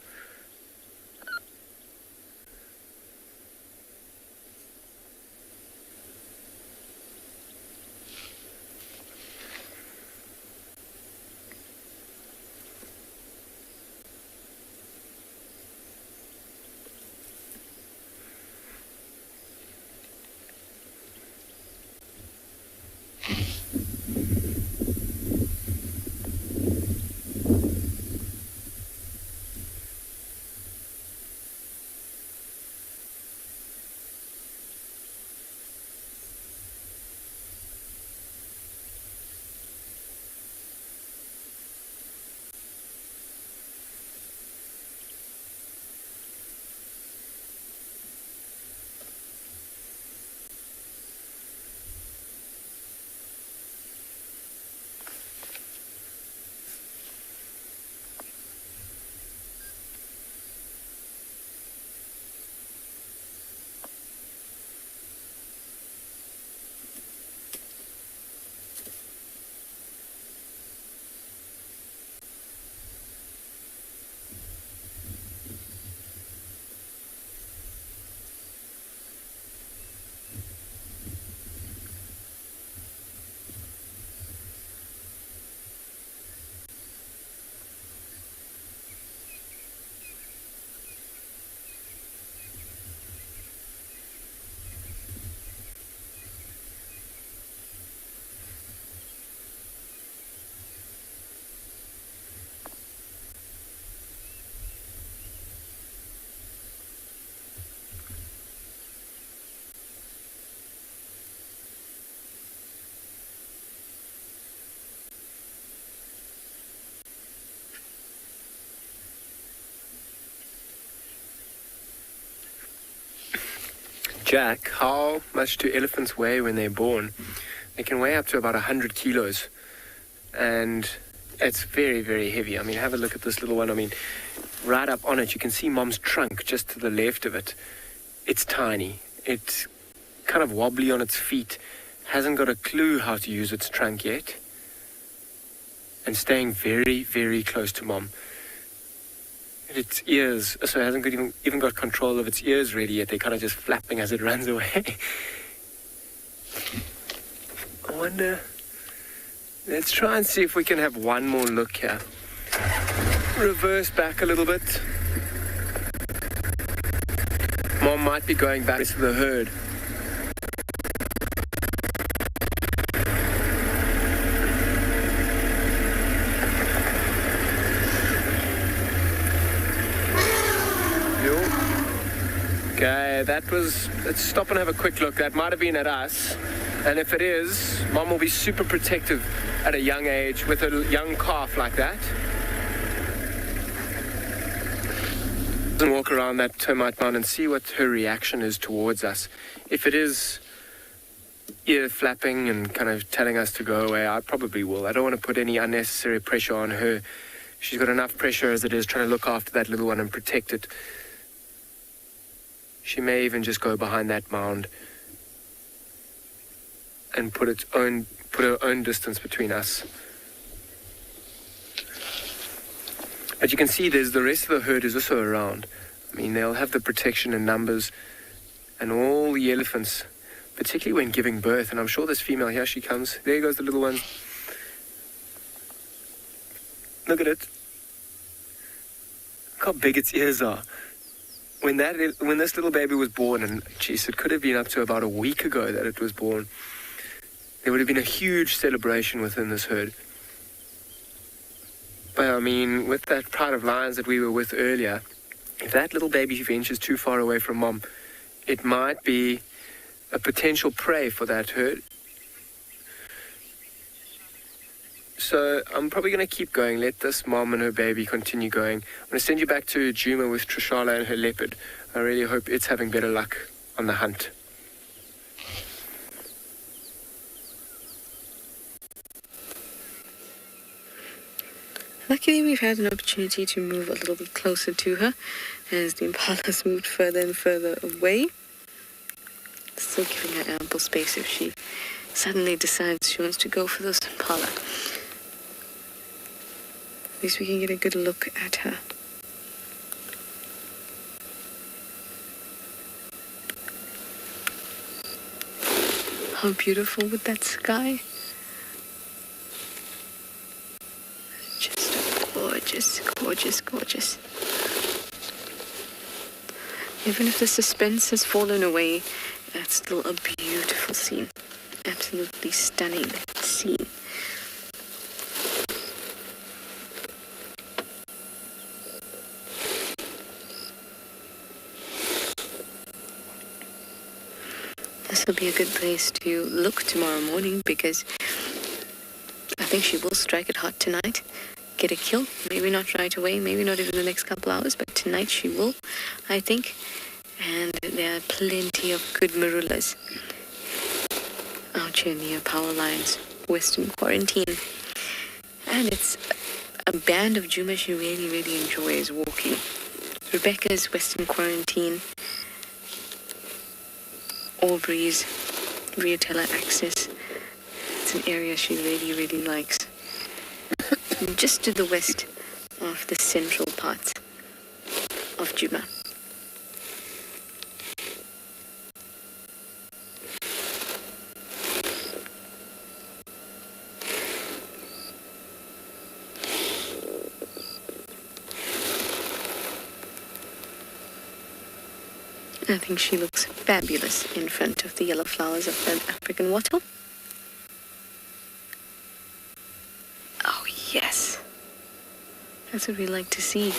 Jack, how much do elephants weigh when they're born? They can weigh up to about 100 kilos. And it's very, very heavy. I mean, have a look at this little one. I mean, right up on it, you can see Mom's trunk just to the left of it. It's tiny. It's kind of wobbly on its feet. Hasn't got a clue how to use its trunk yet. And staying very, very close to Mom. Its ears, so it hasn't even got control of its ears really yet. They're kind of just flapping as it runs away. I wonder... Let's try and see if we can have one more look here. Reverse back a little bit. Mom might be going back to the herd. Okay, let's stop and have a quick look. That might have been at us. And if it is, Mom will be super protective at a young age with a young calf like that. And walk around that termite mound and see what her reaction is towards us. If it is ear flapping and kind of telling us to go away, I probably will. I don't want to put any unnecessary pressure on her. She's got enough pressure as it is trying to look after that little one and protect it. She may even just go behind that mound and put her own distance between us. But you can see there's the rest of the herd is also around. I mean, they'll have the protection in numbers, and all the elephants, particularly when giving birth. And I'm sure this female, here she comes. There goes the little one. Look at it. Look how big its ears are. When this little baby was born, and geez, it could have been up to about a week ago that it was born, there would have been a huge celebration within this herd. But I mean, with that pride of lions that we were with earlier, if that little baby ventures too far away from Mom, it might be a potential prey for that herd. So I'm probably going to keep going, let this Mom and her baby continue going. I'm going to send you back to Juma with Trishala and her leopard. I really hope it's having better luck on the hunt. Luckily, we've had an opportunity to move a little bit closer to her as the impalas moved further and further away. Still giving her ample space if she suddenly decides she wants to go for this impala. At least we can get a good look at her. How beautiful with that sky. Gorgeous, gorgeous, gorgeous. Even if the suspense has fallen away, that's still a beautiful scene. Absolutely stunning scene. This will be a good place to look tomorrow morning because I think she will strike it hot tonight. Get a kill, maybe not right away, maybe not even the next couple hours, but tonight she will, I think. And there are plenty of good marulas out here near Power Lines, Western Quarantine. And it's a band of Juma she really, really enjoys walking. Rebecca's Western Quarantine, Aubrey's Riotella Access. It's an area she really, really likes. Just to the west of the central part of Juma. I think she looks fabulous in front of the yellow flowers of the African wattle. Yes, that's what we like to see.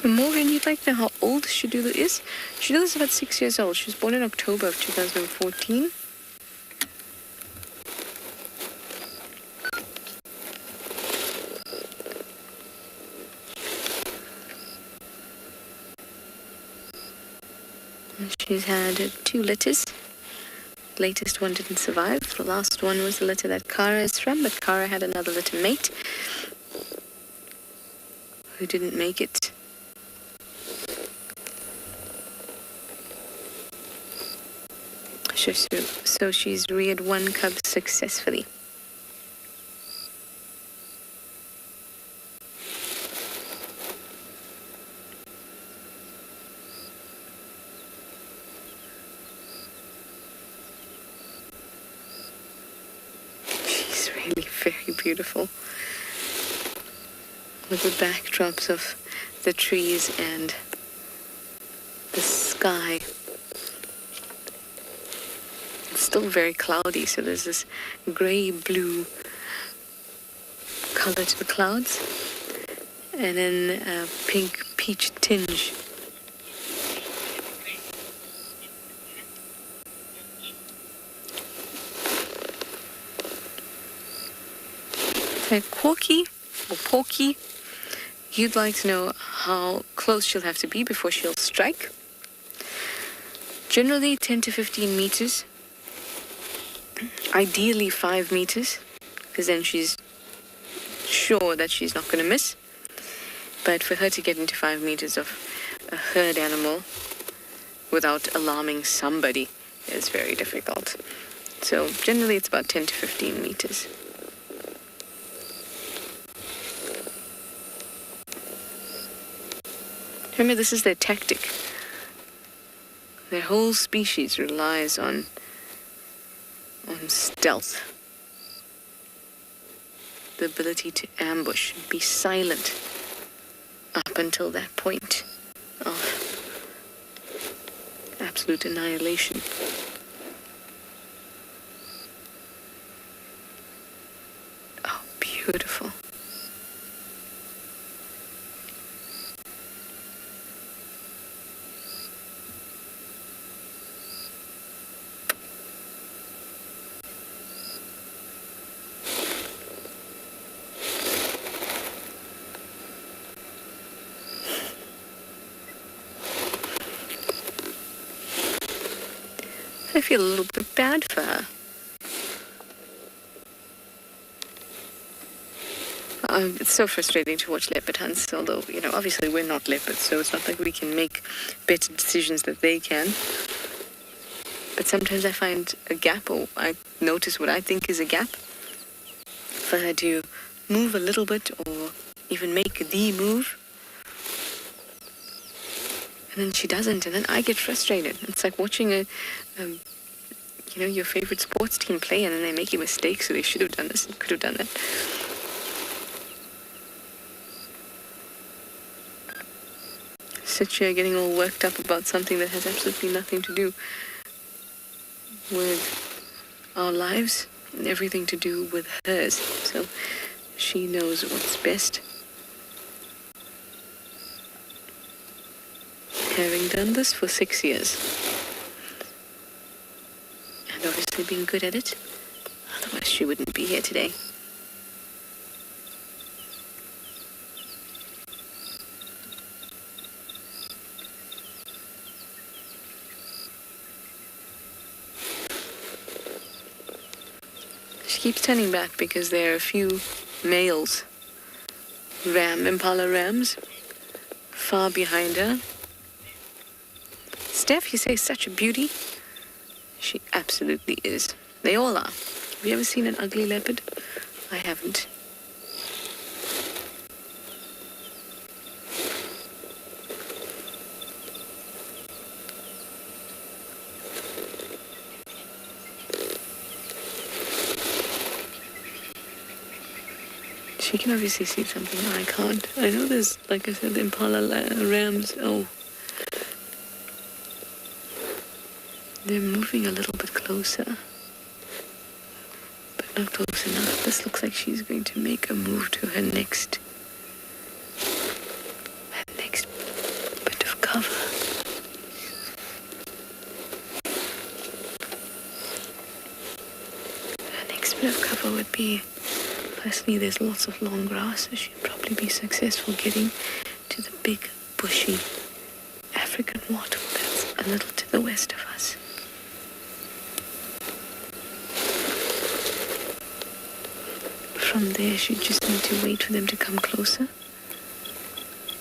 Morgan, you'd like to know how old Shadula is? Shadula is about 6 years old. She was born in October of 2014. And she's had 2 litters. The latest one didn't survive. The last one was the litter that Kara is from, but Kara had another litter mate who didn't make it. So she's reared 1 cub successfully. beautiful. With the backdrops of the trees and the sky. It's still very cloudy, so there's this gray-blue color to the clouds, and then a pink peach tinge. So Corky or Porky, you'd like to know how close she'll have to be before she'll strike. Generally 10 to 15 meters. Ideally 5 meters, because then she's sure that she's not going to miss. But for her to get into 5 meters of a herd animal without alarming somebody is very difficult. So generally it's about 10 to 15 meters. Remember, this is their tactic. Their whole species relies on stealth. The ability to ambush, be silent up until that point of absolute annihilation. Oh, beautiful. I feel a little bit bad for her. It's so frustrating to watch leopard hunts, although, obviously we're not leopards, so it's not like we can make better decisions than they can. But sometimes I find a gap, or I notice what I think is a gap, for her to move a little bit, or even make the move. And then she doesn't, and then I get frustrated. It's like watching your favorite sports team play, and then they make a mistake, so they should have done this and could have done that. Sit here getting all worked up about something that has absolutely nothing to do with our lives and everything to do with hers. So she knows what's best. Having done this for 6 years, and obviously being good at it, otherwise she wouldn't be here today. She keeps turning back because there are a few males, impala rams, far behind her. Steph, you say such a beauty. She absolutely is. They all are. Have you ever seen an ugly leopard? I haven't. She can obviously see something I can't. I know there's, like I said, the impala rams. Oh. They're moving a little bit closer, but not close enough. This looks like she's going to make a move to her next bit of cover. Her next bit of cover would be, firstly, there's lots of long grass, so she'd probably be successful getting to the big, bushy African wattle that's a little to the west of us. From there, she just need to wait for them to come closer.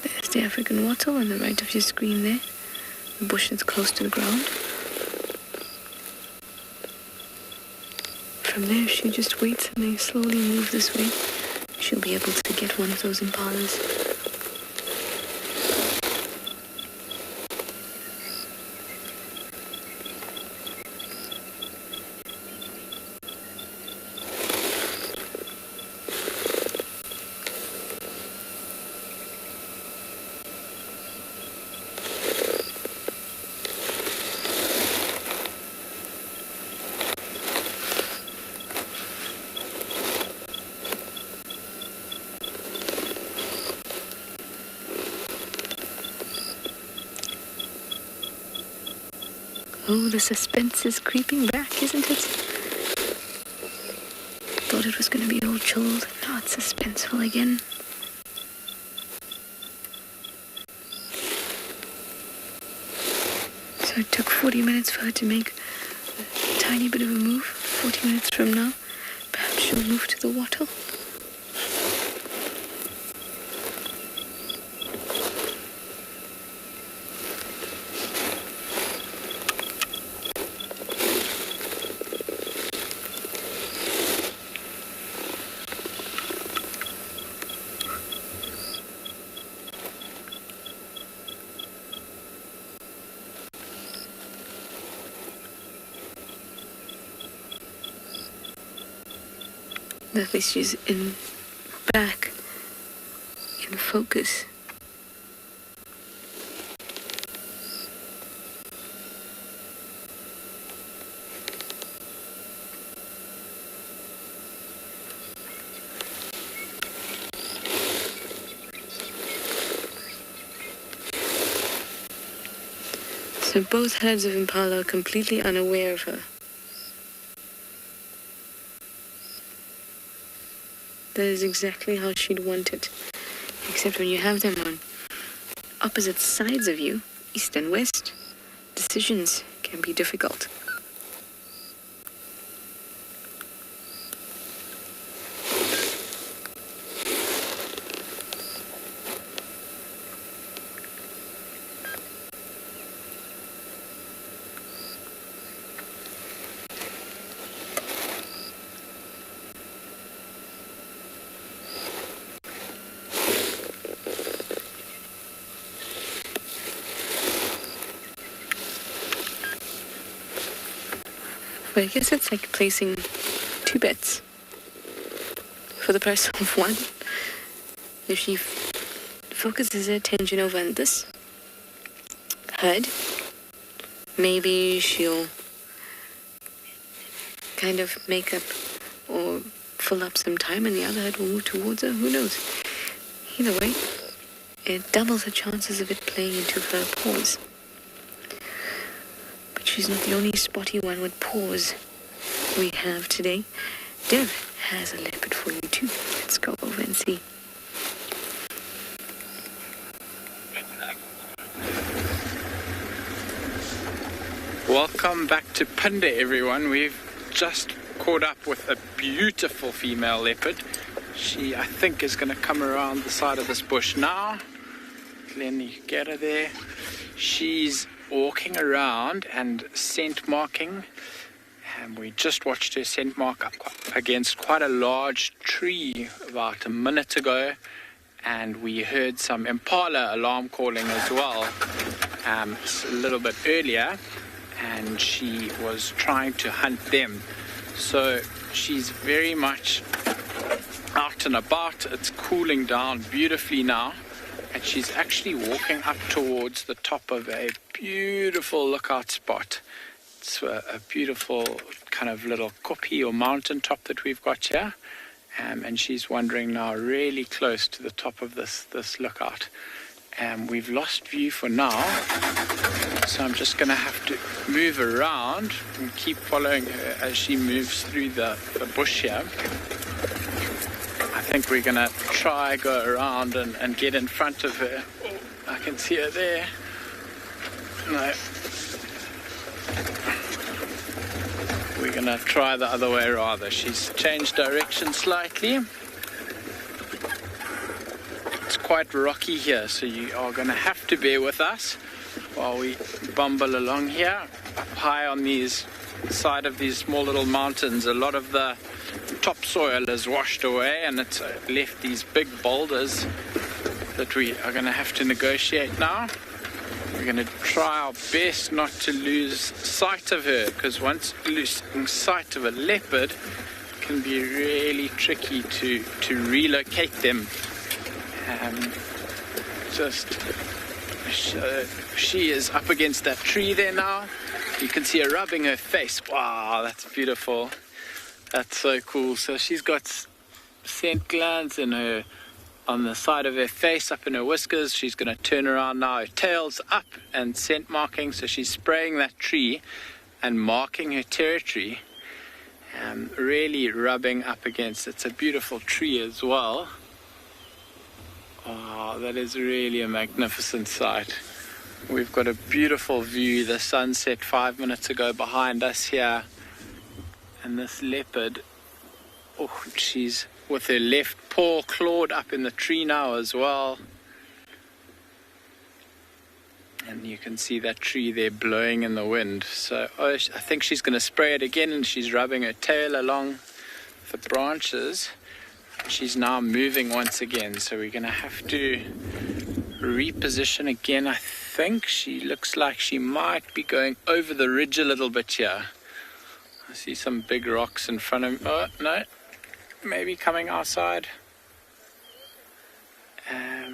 There's the African wattle on the right of your screen there. The bush that's close to the ground. From there, she just waits and they slowly move this way. She'll be able to get one of those impalas. Oh, the suspense is creeping back, isn't it? Thought it was going to be all chilled. Now it's suspenseful again. So it took 40 minutes for her to make a tiny bit of a move. 40 minutes from now, perhaps she'll move to the wattle. The fish is back in focus. So both herds of impala are completely unaware of her. That is exactly how she'd want it. Except when you have them on opposite sides of you, east and west, decisions can be difficult. But I guess it's like placing 2 bets for the price of 1. If she focuses her attention over on this herd, maybe she'll kind of make up or fill up some time and the other herd will move towards her. Who knows? Either way, it doubles the chances of it playing into her paws. She's not the only spotty one with paws we have today. Dev has a leopard for you too. Let's go over and see. Welcome back to Punda, everyone. We've just caught up with a beautiful female leopard. She, I think, is going to come around the side of this bush now. Glenn, you get her there. She's walking around and scent marking, and we just watched her scent mark up against quite a large tree about a minute ago, and we heard some impala alarm calling as well a little bit earlier, and she was trying to hunt them. So she's very much out and about. It's cooling down beautifully now, and she's actually walking up towards the top of a beautiful lookout spot. It's a beautiful kind of little koppie or mountain top that we've got here, and she's wandering now really close to the top of this lookout. We've lost view for now, so I'm just going to have to move around and keep following her as she moves through the bush here. I think we're going to try go around and get in front of her. Oh, I can see her there. No. We're going to try the other way rather. She's changed direction slightly. It's quite rocky here, so you are going to have to bear with us while we bumble along here. Up high on these side of these small little mountains, a lot of the topsoil is washed away, and it's left these big boulders that we are going to have to negotiate now. We're going to try our best not to lose sight of her, because once losing sight of a leopard can be really tricky to relocate them. She is up against that tree there now. You can see her rubbing her face. Wow, that's beautiful. That's so cool. So she's got scent glands in her on the side of her face, up in her whiskers. She's going to turn around now. Her tail's up and scent marking, so she's spraying that tree and marking her territory. Really rubbing up against. It's a beautiful tree as well. Oh, that is really a magnificent sight. We've got a beautiful view. The sun set 5 minutes ago behind us here. And this leopard, oh, she's with her left paw clawed up in the tree now as well. And you can see that tree there blowing in the wind. So I think she's going to spray it again, and she's rubbing her tail along the branches. She's now moving once again, so we're going to have to reposition again. I think she looks like she might be going over the ridge a little bit here. I see some big rocks in front of me. Oh, no. Maybe coming our side. I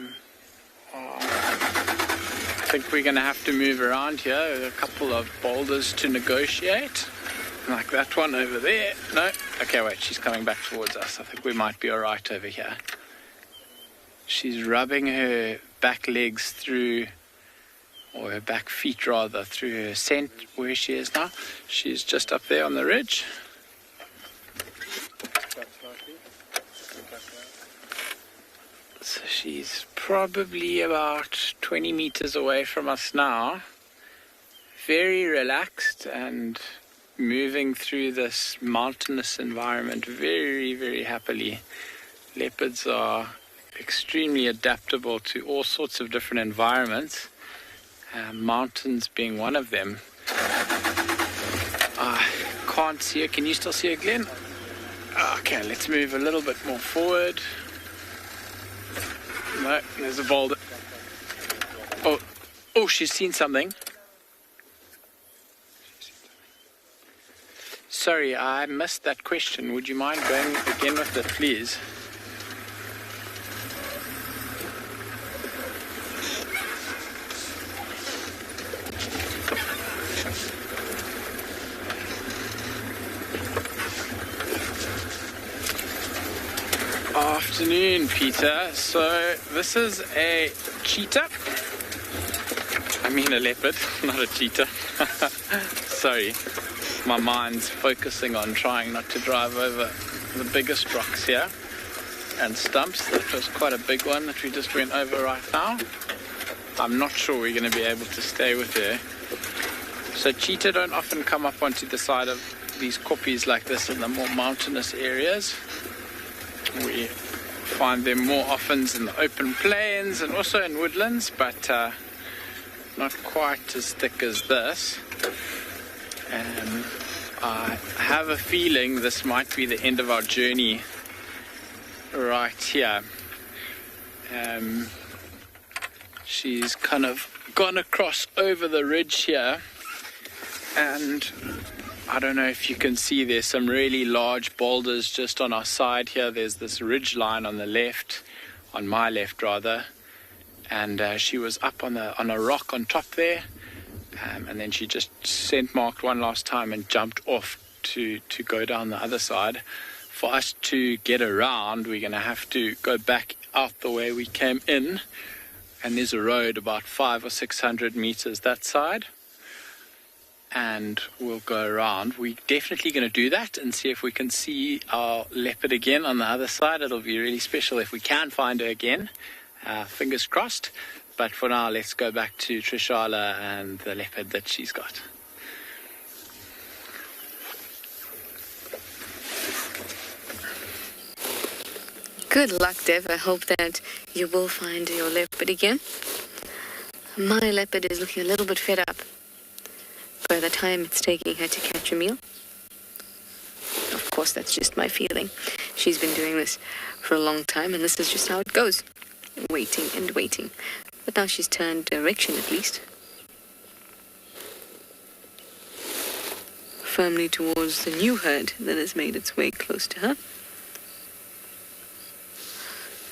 think we're going to have to move around here. A couple of boulders to negotiate. Like that one over there. No. Okay, wait. She's coming back towards us. I think we might be all right over here. She's rubbing her back legs through, or her back feet rather, through her scent where she is now. She's just up there on the ridge. So she's probably about 20 meters away from us now. Very relaxed and moving through this mountainous environment very, very happily. Leopards are extremely adaptable to all sorts of different environments, mountains being one of them. I can't see her. Can you still see her, Glenn? Okay, let's move a little bit more forward. No, there's a boulder. Oh, she's seen something. Sorry, I missed that question. Would you mind going again with it, please? Afternoon, Peter. So this is a cheetah. I mean a leopard, not a cheetah. Sorry, my mind's focusing on trying not to drive over the biggest rocks here and stumps. That was quite a big one that we just went over right now. I'm not sure we're going to be able to stay with her. So cheetah don't often come up onto the side of these koppies like this in the more mountainous areas. We find them more often in the open plains and also in woodlands, but not quite as thick as this. I have a feeling this might be the end of our journey right here. She's kind of gone across over the ridge here, and I don't know if you can see, there's some really large boulders just on our side here. There's this ridge line on the left, on my left rather, and she was up on a rock on top there, and then she just scent marked one last time and jumped off to go down the other side. For us to get around, we're going to have to go back out the way we came in, and there's a road about 500 or 600 meters that side. And we'll go around. We're definitely going to do that and see if we can see our leopard again on the other side. It'll be really special if we can find her again. Fingers crossed. But for now, let's go back to Trishala and the leopard that she's got. Good luck, Dev. I hope that you will find your leopard again. My leopard is looking a little bit fed up by the time it's taking her to catch a meal. Of course, that's just my feeling. She's been doing this for a long time, and this is just how it goes. Waiting and waiting. But now she's turned direction, at least. Firmly towards the new herd that has made its way close to her.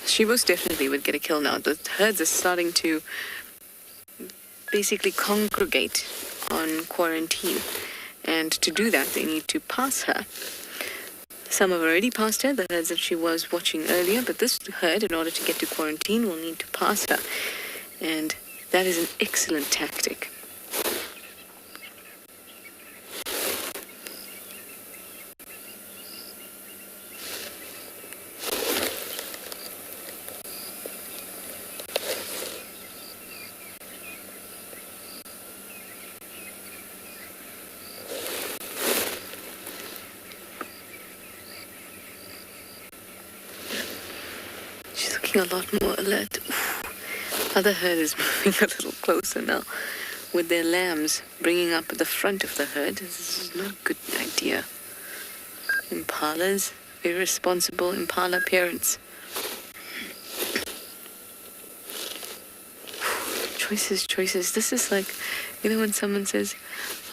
She most definitely would get a kill now. The herds are starting to basically congregate on quarantine, and to do that they need to pass her. Some have already passed her, the herds that she was watching earlier, but this herd, in order to get to quarantine, will need to pass her. And that is an excellent tactic. A lot more alert. Other herd is moving a little closer now with their lambs bringing up at the front of the herd. This is not a good idea. Impalas, irresponsible impala parents. Choices. This is like, when someone says,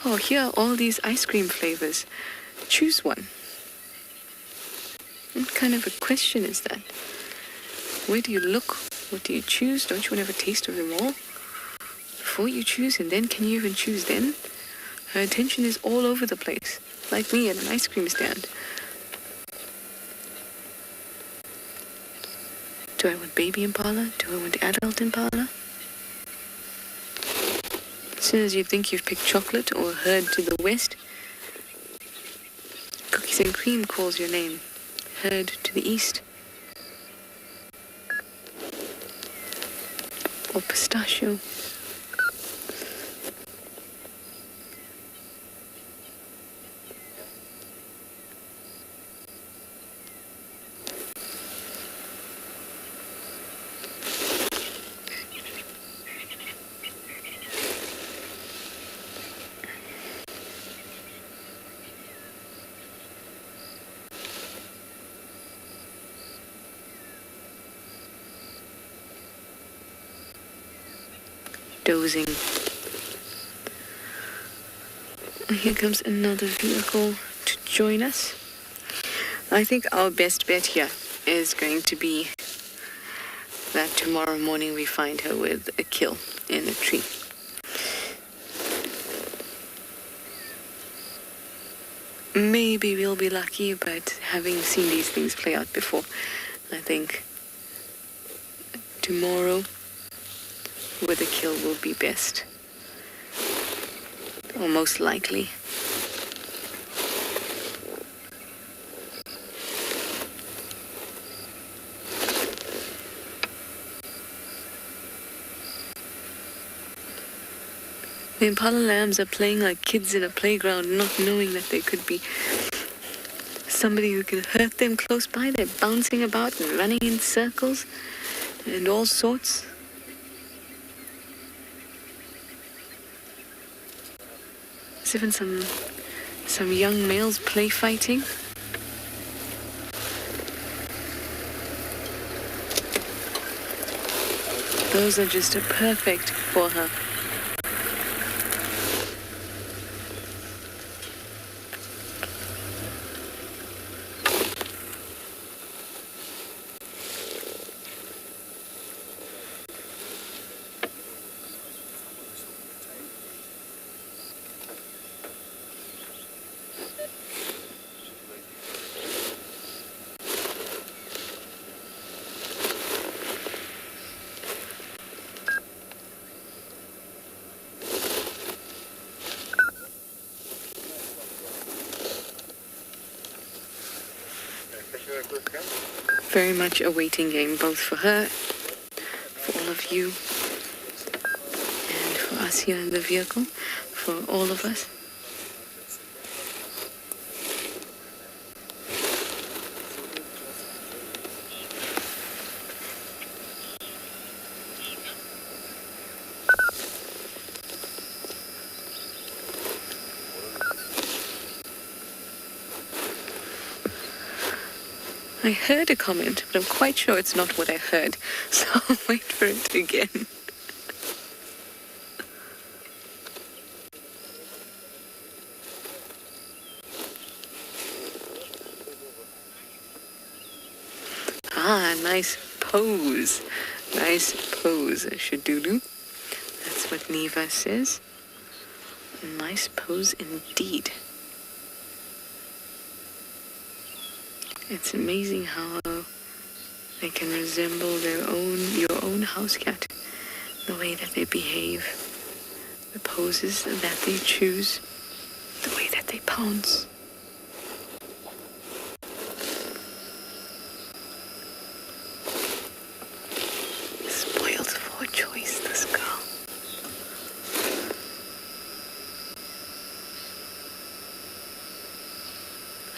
oh, here are all these ice cream flavors. Choose one. What kind of a question is that? Where do you look? What do you choose? Don't you want to have a taste of them all? Before you choose, and then can you even choose then? Her attention is all over the place, like me at an ice cream stand. Do I want baby impala? Do I want adult impala? As soon as you think you've picked chocolate or herd to the west, cookies and cream calls your name. Herd to the east. Or pistachio. Dozing. Here comes another vehicle to join us. I think our best bet here is going to be that tomorrow morning we find her with a kill in a tree. Maybe we'll be lucky, but having seen these things play out before, I think tomorrow with a kill will be best. Or most likely. The impala lambs are playing like kids in a playground, not knowing that there could be somebody who could hurt them close by. They're bouncing about and running in circles and all sorts. There's even some young males play fighting. Those are just perfect for her. Very much a waiting game, both for her, for all of you, and for us here in the vehicle, for all of us. I heard a comment, but I'm quite sure it's not what I heard, so I'll wait for it again. Ah, nice pose. Nice pose, Shadoodoo. That's what Neva says. A nice pose indeed. It's amazing how they can resemble your own house cat. The way that they behave, the poses that they choose, the way that they pounce. Spoiled for choice, this girl.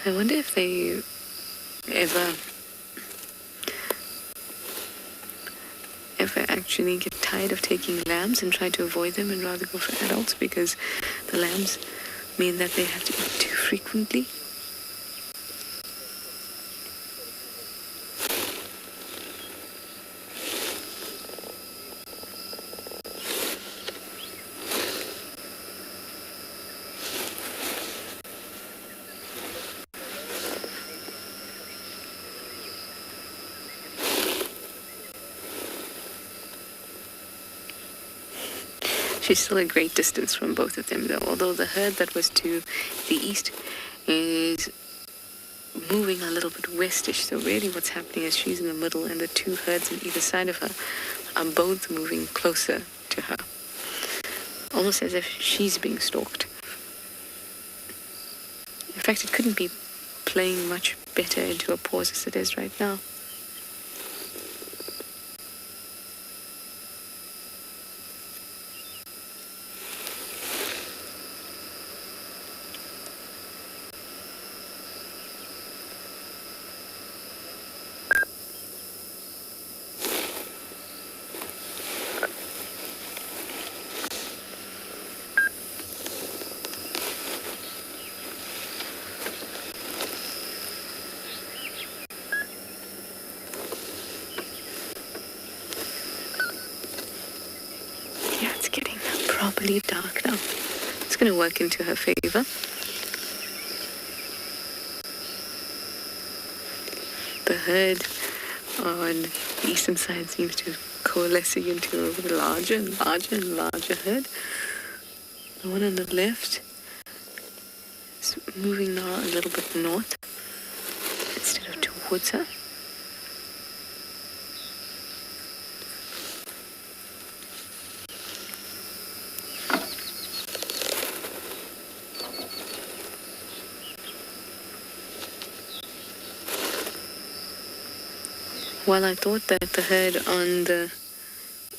I wonder if they ever actually get tired of taking lambs and try to avoid them and rather go for adults because the lambs mean that they have to eat too frequently. She's still a great distance from both of them, though, although the herd that was to the east is moving a little bit westish. So really what's happening is she's in the middle and the two herds on either side of her are both moving closer to her. Almost as if she's being stalked. In fact, it couldn't be playing much better into a pause as it is right now. Properly dark now. It's going to work into her favor. The herd on the eastern side seems to coalescing into a larger and larger and larger herd. The one on the left is moving now a little bit north instead of towards her. While I thought that the herd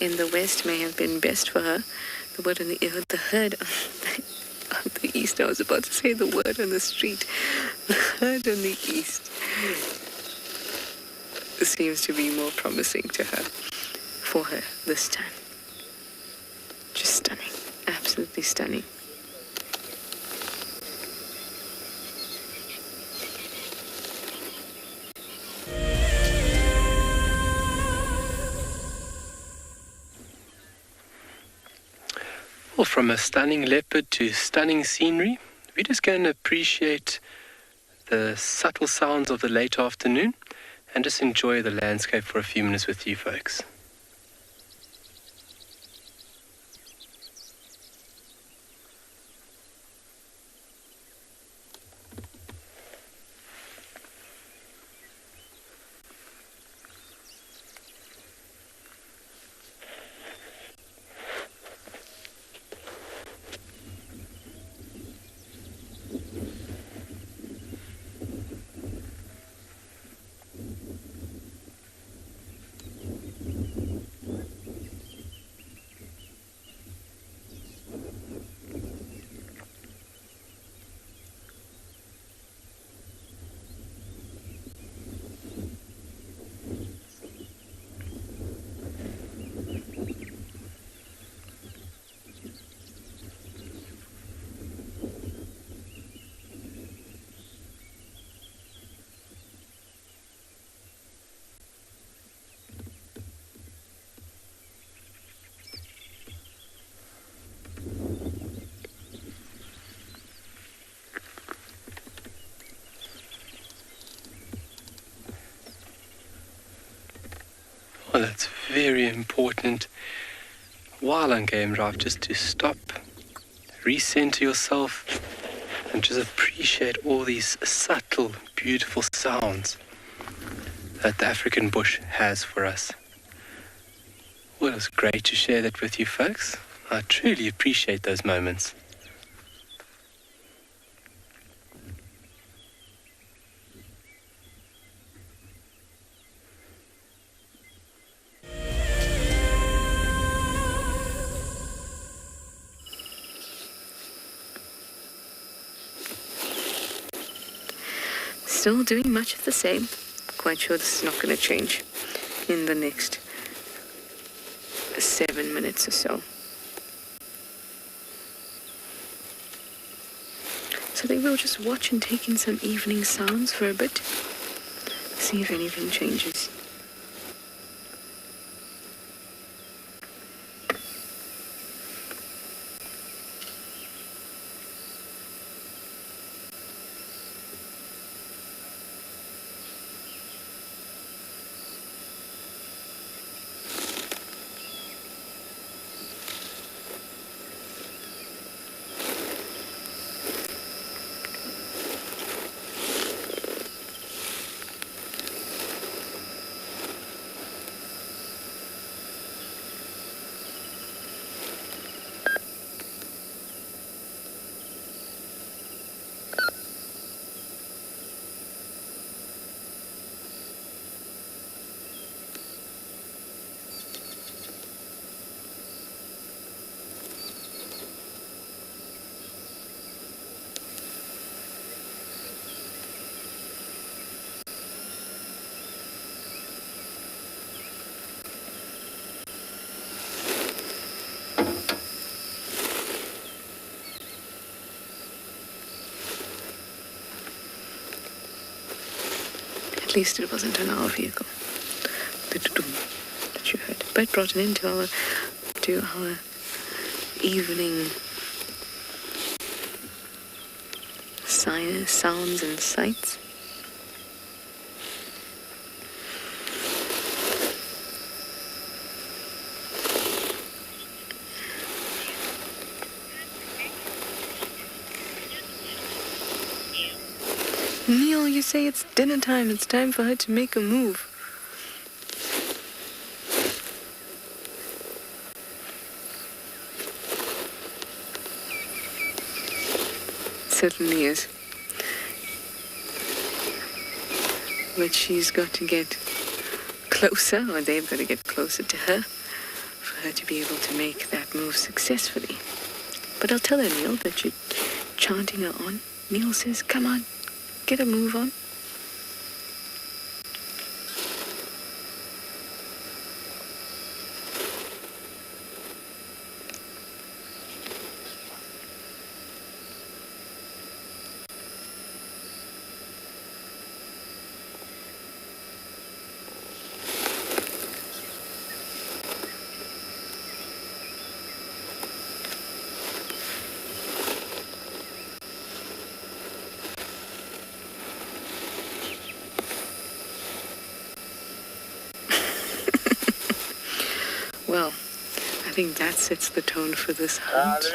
in the west may have been best for her, the herd on the east, I was about to say the word on the street, the herd on the east seems to be more promising to her, for her this time. Just stunning, absolutely stunning. Well, from a stunning leopard to stunning scenery, we're just going to appreciate the subtle sounds of the late afternoon and just enjoy the landscape for a few minutes with you folks. Well, that's very important while on game drive, just to stop, recenter yourself, and just appreciate all these subtle, beautiful sounds that the African bush has for us. Well, it was great to share that with you folks. I truly appreciate those moments. Still doing much of the same. Quite sure this is not going to change in the next 7 minutes or so. So they will just watch and take in some evening sounds for a bit. See if anything changes. At least it wasn't on our vehicle. The doo-doo that you heard. But brought it into our evening sounds and sights. Neil, you say it's dinner time. It's time for her to make a move. Certainly is. But she's got to get closer, or they've got to get closer to her, for her to be able to make that move successfully. But I'll tell her, Neil, that you're chanting her on. Neil says, come on. Get a move on. Well, I think that sets the tone for this hunt.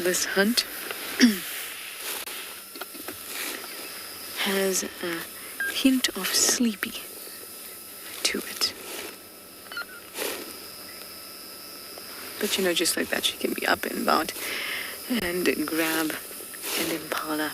This hunt has a hint of sleepy to it. But you know, just like that, she can be up and about and grab an impala.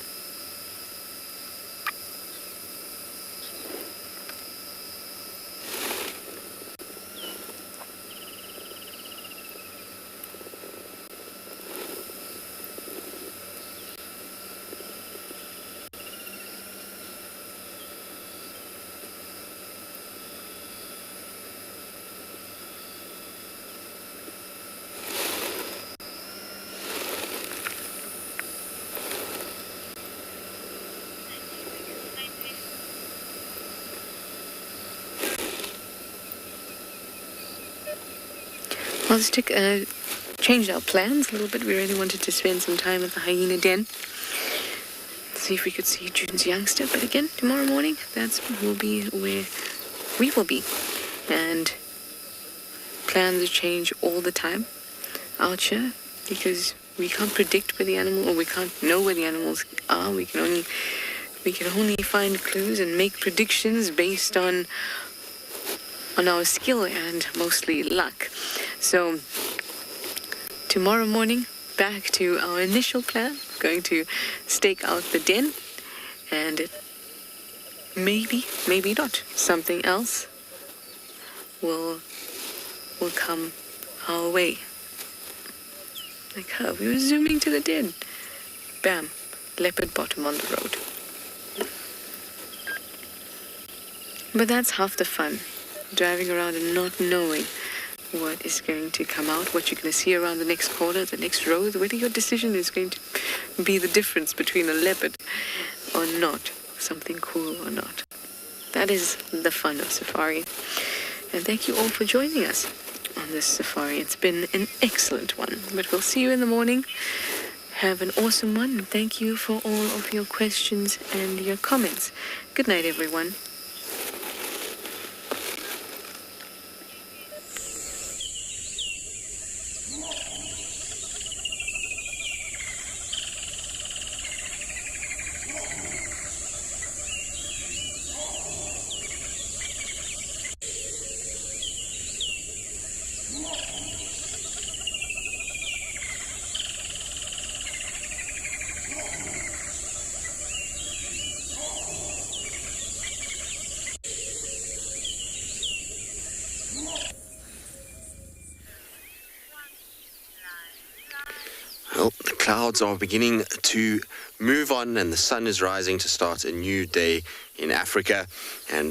Well, let's changed our plans a little bit. We really wanted to spend some time at the hyena den. See if we could see June's youngster. But again, tomorrow morning, will be where we will be. And plans change all the time out here because we can't predict where the animal, or we can't know where the animals are. We can only find clues and make predictions based on our skill and mostly luck. So tomorrow morning, back to our initial plan, going to stake out the den, and maybe not, something else will come our way. Like her, we were zooming to the den. Bam, leopard bottom on the road. But that's half the fun, driving around and not knowing what is going to come out, what you're going to see around the next corner, the next road, whether your decision is going to be the difference between a leopard or not, something cool or not. That is the fun of safari. And thank you all for joining us on this safari. It's been an excellent one, but we'll see you in the morning. Have an awesome one. And thank you for all of your questions and your comments. Good night, everyone. Well, the clouds are beginning to move on and the sun is rising to start a new day in Africa. And